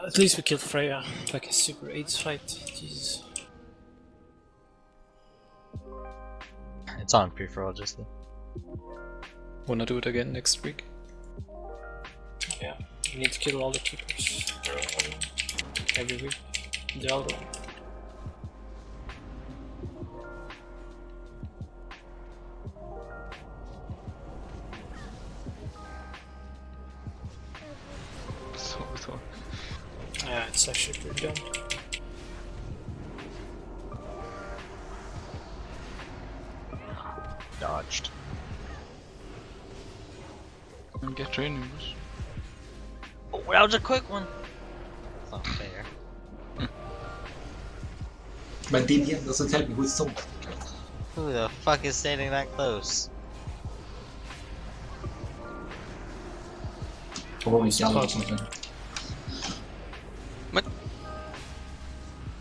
At least we killed Freya, like a super AIDS fight. Jesus. It's on free-for-all, just. Wanna do it again next week? Yeah, we need to kill all the keepers every week. The other one. So. Yeah, it's actually pretty dumb. Dodged. And get training boost. Oh, that was a quick one. That's not fair. My DDM doesn't tell me who's someone. Who the fuck is standing that close? Probably Gala or something. What?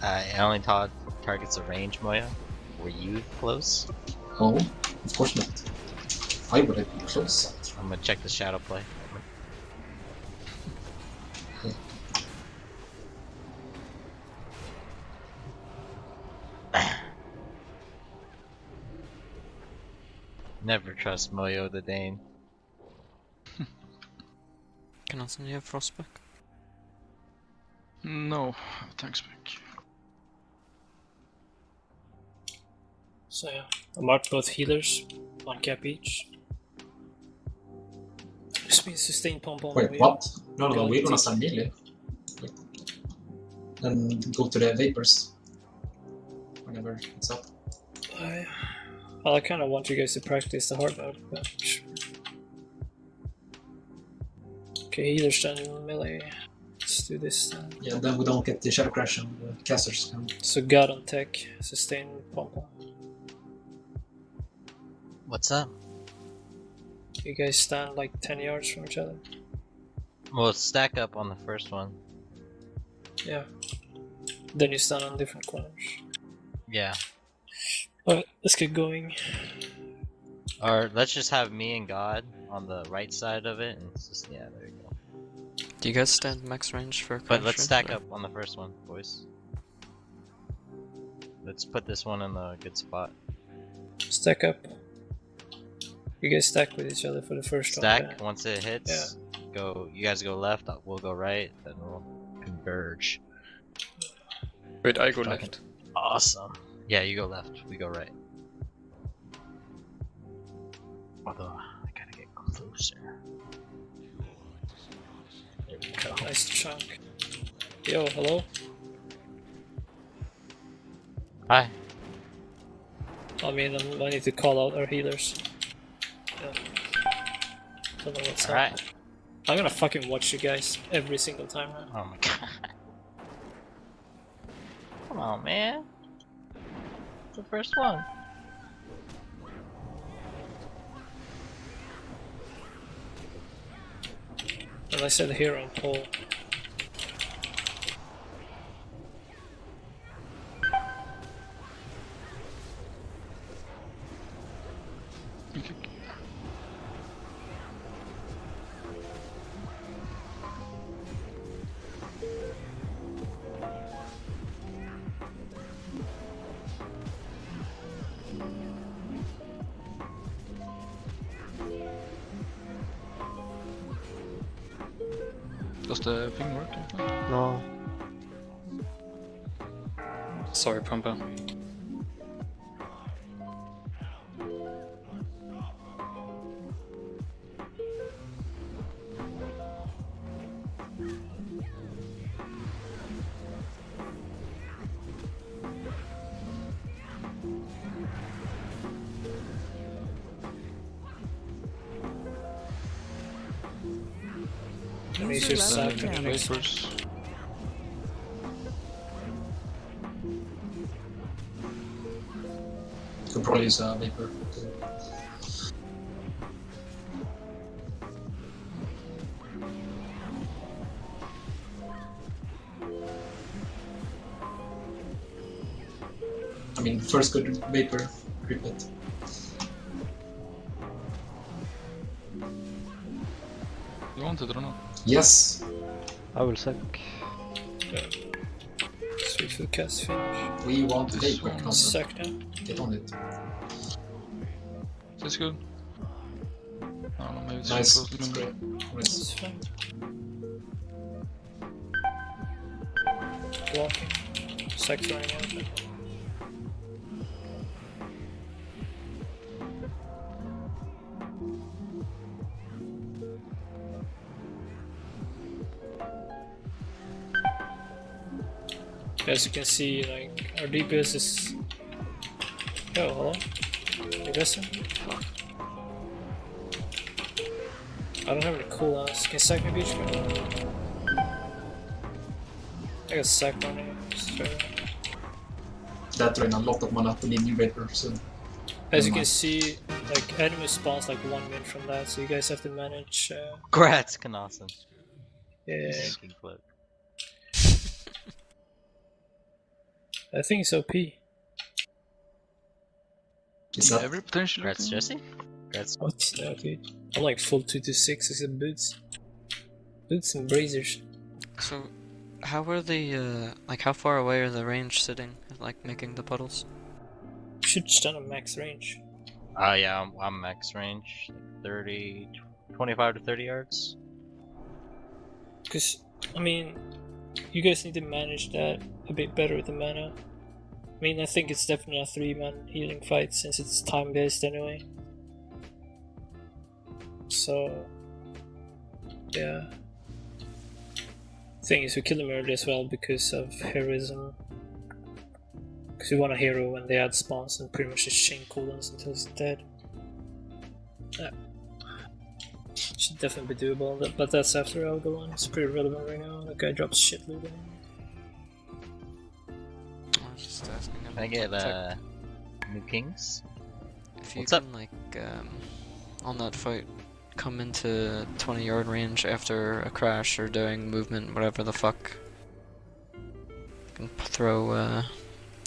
It only targets a range, Moya. Were you close? Oh, of course not. Why would I be close? I'm gonna check the shadow play. Never trust Moyo the Dane. Can also you have frostback? No, thanks, Vic. So yeah, I marked both healers, 1 cap each. This means sustain pump on. Wait, what? No, we're gonna stand melee. And go to the vapors. Whenever it's up. Well, I kind of want you guys to practice the hard mode, but sure. Okay, healer stand in melee. Let's do this then. Yeah, then we don't get the shadow crash and the casters come. So God on tech, sustain pump on. What's up? You guys stand like 10 yards from each other. Well, stack up on the first one. Yeah. Then you stand on different corners. Yeah. Alright, let's get going. Or let's just have me and God on the right side of it, and it's just, yeah, there you go. Do you guys stand max range for? But let's stack up on the first one, boys. Let's put this one in a good spot. Stack up. You guys stack with each other for the first one. Stack, Yeah. once it hits, go. You guys go left, we'll go right, then we'll converge. Wait, I go left. Awesome. Yeah, you go left, we go right. Although, I gotta get closer. There we go. Nice chunk. Yo, hello? Hi. I mean, I need to call out our healers. Yeah. Don't know what's up. Alright. I'm gonna fucking watch you guys every single time now. Oh my god. Come on, man. It's the first one. And I said hero on pole. Does the thing work? No. Sorry, Pumper. Use your sack for the next one. Vapors. Could probably use a vapor. I mean, first good vapor, grip it. You want it or not? Yes! I will sack. Sweet for the cast finish. We want This vapor. one. Constant. Sack now. Get on it. That's good. I don't know, maybe it's Nice. too close to It's me. great. It's Nice. fine. Blocking. Sack's running out. As you can see, like, our DPS is... Oh, hello? You listen? Fuck. I don't have any cooldowns. Can you sack me, beach? I got sack running. That drained a lot of mana to need new vapor, so... As you can see, like, enemy spawns like 1 min from that, so you guys have to manage... Grats, Kanasan. Yeah. Sinking clip. I think it's OP. Is that... Every potential. Grats, Jesse? Grats. What? No, dude. I'm like full 2-6 except boots. Boots and braziers. So, how are the, like, how far away are the range sitting, like, making the puddles? Should stand on max range. Yeah, I'm max range. 25 to 30 yards. Because, I mean, you guys need to manage that a bit better with the mana. I mean, I think it's definitely a 3-man healing fight since it's time-based anyway. So, yeah. Thing is, we kill them early as well because of heroism. Because we want a hero when they add spawns and pretty much just chain cooldowns until it's dead. Yeah. Should definitely be doable, but that's after Alga one. It's pretty relevant right now. That guy drops shit loot in. I was just asking him. Can I get new kings? If you What's can, up? like, on that fight, come into 20-yard range after a crash or doing movement, whatever the fuck. You can throw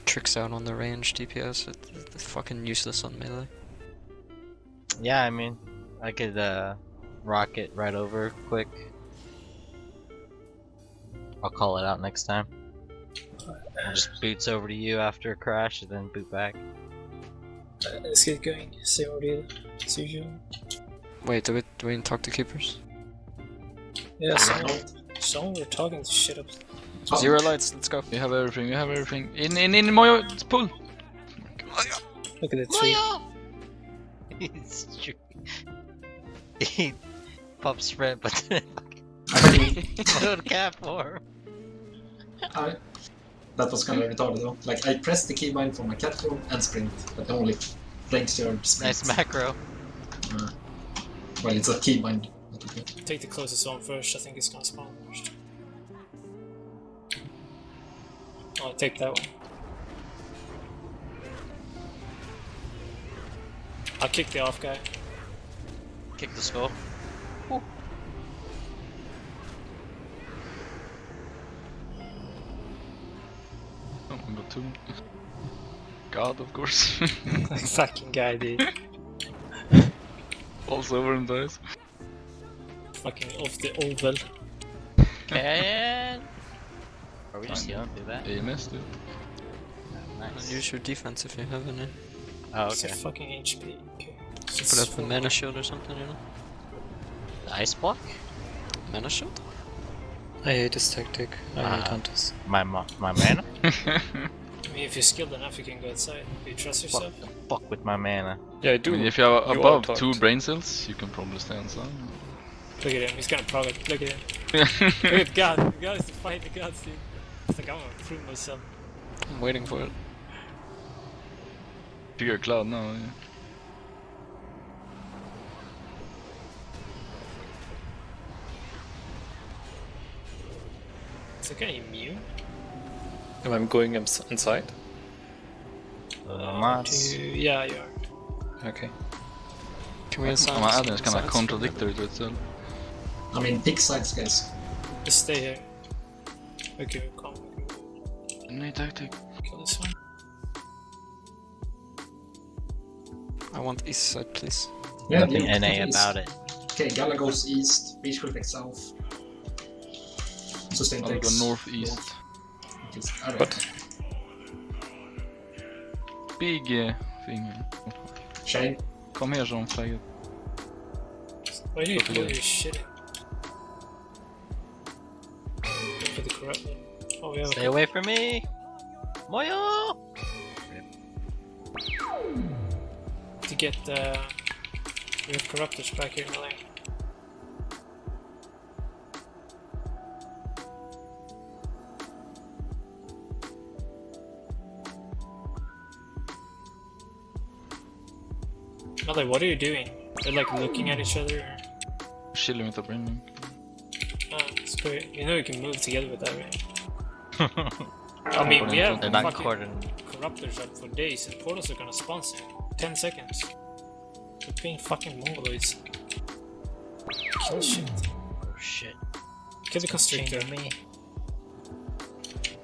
tricks out on the range DPS. It's fucking useless on melee. Yeah, I mean, I could rocket right over quick. I'll call it out next time. I'll just boots over to you after a crash and then boot back. Let's get going. Same ordeal as usual. Wait, do we talk to keepers? Yeah, someone we're talking to shit up. Zero lights, let's go. We have everything, we have everything. In Moyo, it's pull! Look at the tree. It's true. He pops sprint, but then don't cap for him. That was kind of retarded though. Like, I pressed the keybind for my cat form and sprint, but I only flanked your sprint. Nice macro. Well, it's a keybind. Take the closest one first, I think it's gonna spawn first. I'll take that one. I'll kick the off guy. Kick the skull. Oh my god, two. God, of course. Like fucking guy, dude. Falls over and dies. Fucking off the oval. And are we just yelling through that? AMS, dude. Nice. Use your defense if you have any. Oh, It's a okay. fucking HP. Okay. Put up a mana shield or something, you know? The ice block? Mana shield? I hate this tactic. I can't this. My mana? I mean, if you're skilled enough, you can go outside. Do you trust yourself? Fuck with my mana. Yeah, I do. I mean, if you are You above all 2 talked. brain cells, you can probably stay inside. Look at him, he's gonna prog it. Look at him. Look at God. The God is to fight the gods, dude. It's like, I'm gonna prove myself. I'm waiting for it. Figure cloud now. Yeah. Is it kind of immune? Am I going inside? Yeah, you are. Okay. Can we assign My some add-in is kind of sides? contradictory to itself. I mean, pick sides, guys. Just stay here. Okay, come. Ny tactic. Kill this one. I want east side, please. Yeah, Nothing you NA east. about it. Okay, Gala goes east, Beach will take south. Sustain I'll go takes northeast. Alright. But Big thing. Shane. Kom här som faggot. Why do you pull your shit in? Go for the corrupt one. Oh, yeah. Stay away from me! Moyo! To get we have corruptors back here in the lane. Mother, what are you doing? They're like looking at each other. Chilling with the brain. Oh, it's great. You know you can move together with that, right? I mean, we have They're not fucking coordinated. corruptors up for days, and portals are gonna spawn soon. 10 seconds. They're being fucking mongoloids. Kill shit. Oh shit. Kill the constrictor. Change me.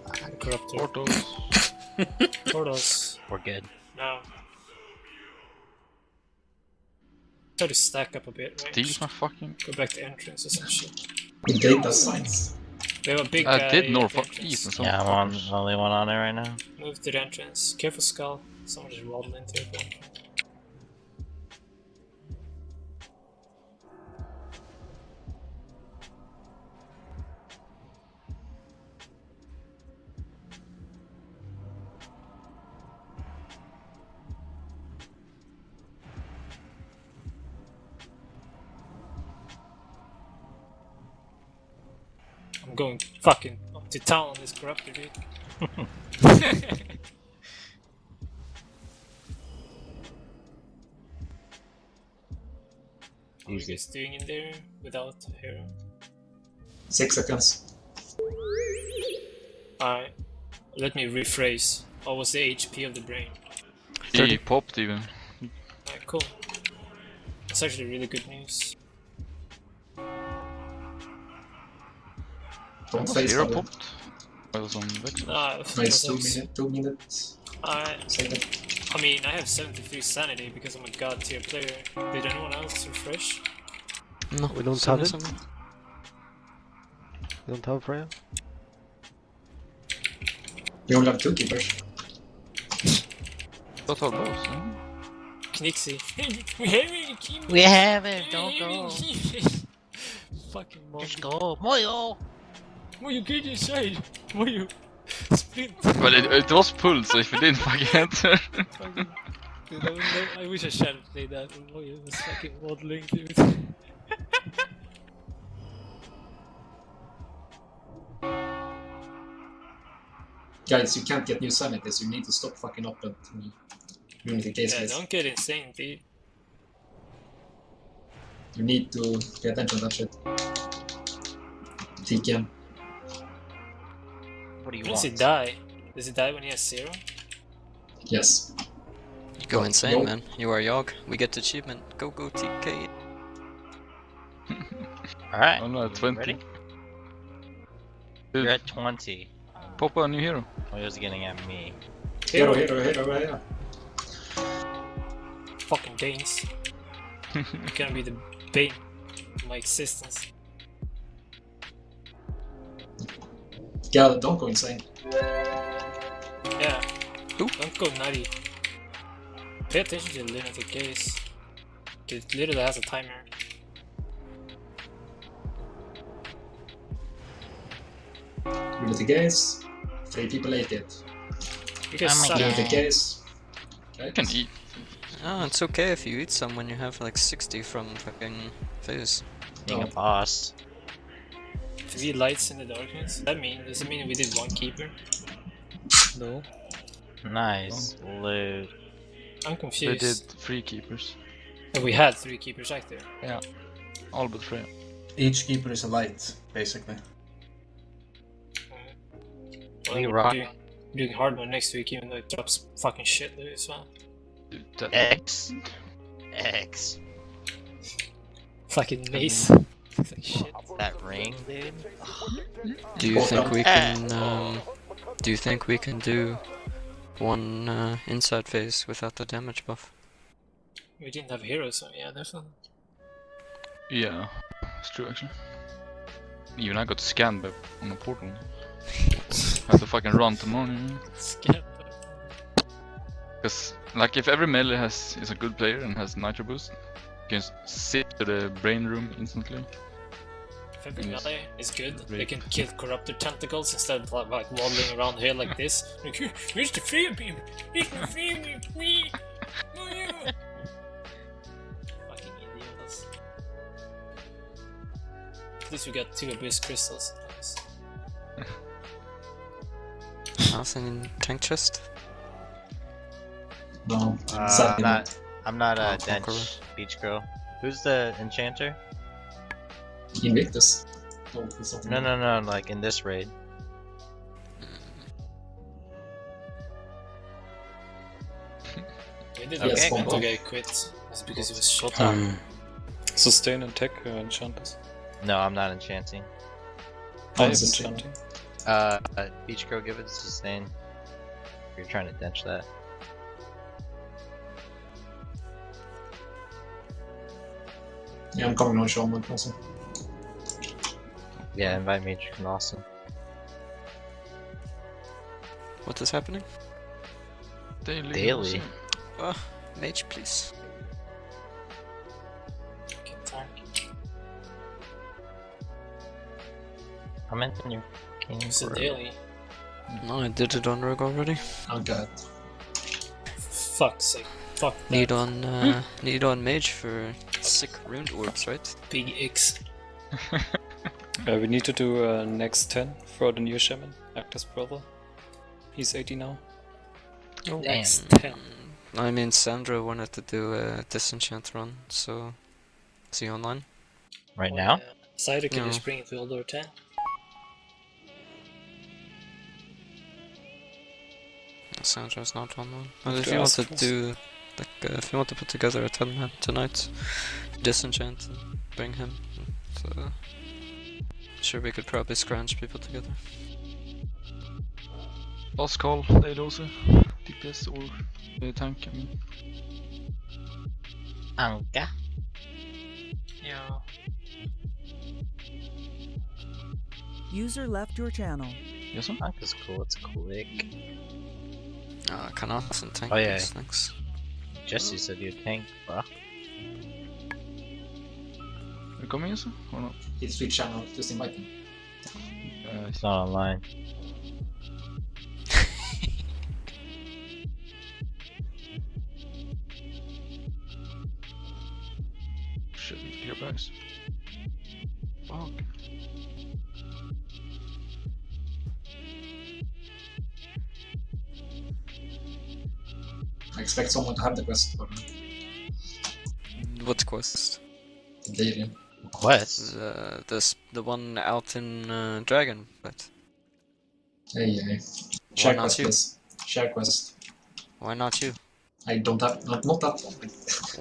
The corruptor. Portals. Portals. We're good. No. Try to stack up a bit, right? Steals my fucking. Go back to entrance or some shit. Data sides. We have a big I guy did at north the or entrance. east and some Yeah, I'm on, only one on it right now. Move to the entrance. Careful skull. Someone just rolled into it. I'm going fucking up to town on this corruptor, dude. What are you guys doing in there without hero? 6 seconds. Alright, let me rephrase. What was the HP of the brain? He popped even. Alright, cool. That's actually really good news. Don't Was face zero the popped? I was on Vex. Nah, nice 2 minutes. Alright, Second. I mean, I have 73 sanity because I'm a god tier player. Did anyone else refresh? No, We don't have it. We don't have Freya. You only have 2 keepers. What are those? Huh? Knixie. We have any keepers. We have it, don't go. Fucking Just monkey. go. Moyo! Moyo, get inside. Moyo. Sprint. Well, it was pulled, so if we didn't fucking enter. Fucking- Dude, I wish I should have played that. Moyo was fucking waddling, dude. Guys, you can't get new sanities, you need to stop fucking up at Unity case Yeah, list. don't get insane, dude. You need to pay attention to that shit. TKM. What do you When does he want? die? Does he die when he has 0? Yes. Go insane, Nope. man. You are Yogg. We get the achievement. Go, go, TK. Alright. Oh no, 20. Ready? Dude, You're at 20. pop a new hero. Moyo's getting at me. Hero, hero. Fucking Danes. Gonna be the bane of my existence. Yeah, don't go insane. Yeah. Don't go nutty. Pay attention to the lunatic gaze. It literally has a timer. Unity case. 3 people ate it. You can suck. Unity case. You can eat. Oh, it's okay if you eat some when you have like 60 from fucking phase. Being a boss. If we lights in the darkness, does it mean we did 1 keeper? No. Nice loot. I'm They confused. did 3 keepers. And we had 3 keepers active. Yeah. All but 3. Each keeper is a light, basically. We Well, rock. doing hard mode next week, even though it drops fucking shit there as well. Dude, that X. Fucking mace. Looks like shit. That ring, dude. Do you think we can? Do you think we can do 1 inside phase without the damage buff? We didn't have heroes, so yeah, definitely. Yeah, it's true actually. Even I got scanned by on a portal. Had to fucking run to morning. Scan. Because like if every melee is a good player and has nitro boost, you can sit to the brain room instantly. If every Yes. melee is good, they Great. can kill corrupted tentacles instead of like waddling around here like this. Like, here's the free beam! Here's the free beam! Wee! Oh, yeah. Fucking idiots. At least we got 2 abyss crystals. Nice. Nothing in tank chest. No. I'm not a Oh, dench Conqueror. beach girl. Who's the enchanter? Invictus. Oh, it's not No, like in this raid. We did Okay, this one cool. to get quit. It's because he was shot. Sustain and tech enchanters. No, I'm not enchanting. I have Sustain. enchanting. Beach girl, give it a sustain. You're trying to dench that. Yeah, I'm coming on Shaman also. Yeah, invite me to Austin. What is happening? Daily. Oh, mage, please. Fucking tank. I'm in your game. It's a daily. No, I did it on Rogue already. Oh god. Fuck's sake. Fuck that. Need on mage for sick ruined orbs, right? Big X. We need to do next 10 for the new shaman, Actor's brother. He's 80 now. Damn. Next 10. I mean, Sandra wanted to do a disenchant run, so is he online? Right now? Cider can No. just bring it to Ulduar 10. Sandra's not online. But Have if to you want ask to first. do, like, if you want to put together a 10-man tonight, disenchant and bring him, so sure we could probably scrounge people together. Boss call, they'd also DPS or tank. I mean. Anka. Yeah. User left your channel. Yes, sir? Anka's cool, it's quick. Canas and tank. Oh, yeah. Thanks. Jesse said you'd tank, bro. Are you coming, yes, sir? Or not? He's switch channel, just invite him. It's not online. Shit, here, guys. Fuck. I expect someone to have the quest for What quest? the daily. Quest? The one out in Dragon, but Hey. Share not quest, you? please. Share quest. why not you? I don't have, not that one.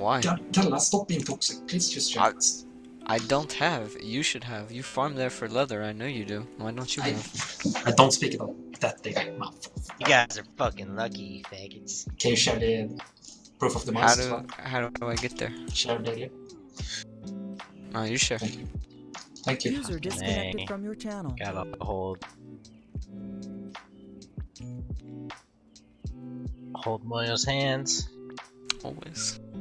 Why? Kalla, stop being toxic. Please just share quest. I don't have. You should have. You farm there for leather. I know you do. Why don't you have? I don't speak about that thing. Mouth. You guys are fucking lucky, you faggots. Can you share the proof of the How monster? do I get there? Share daily. No, you share. Thank you. User disconnected Dang. from your channel. Gotta hold Moyo's hands. Always.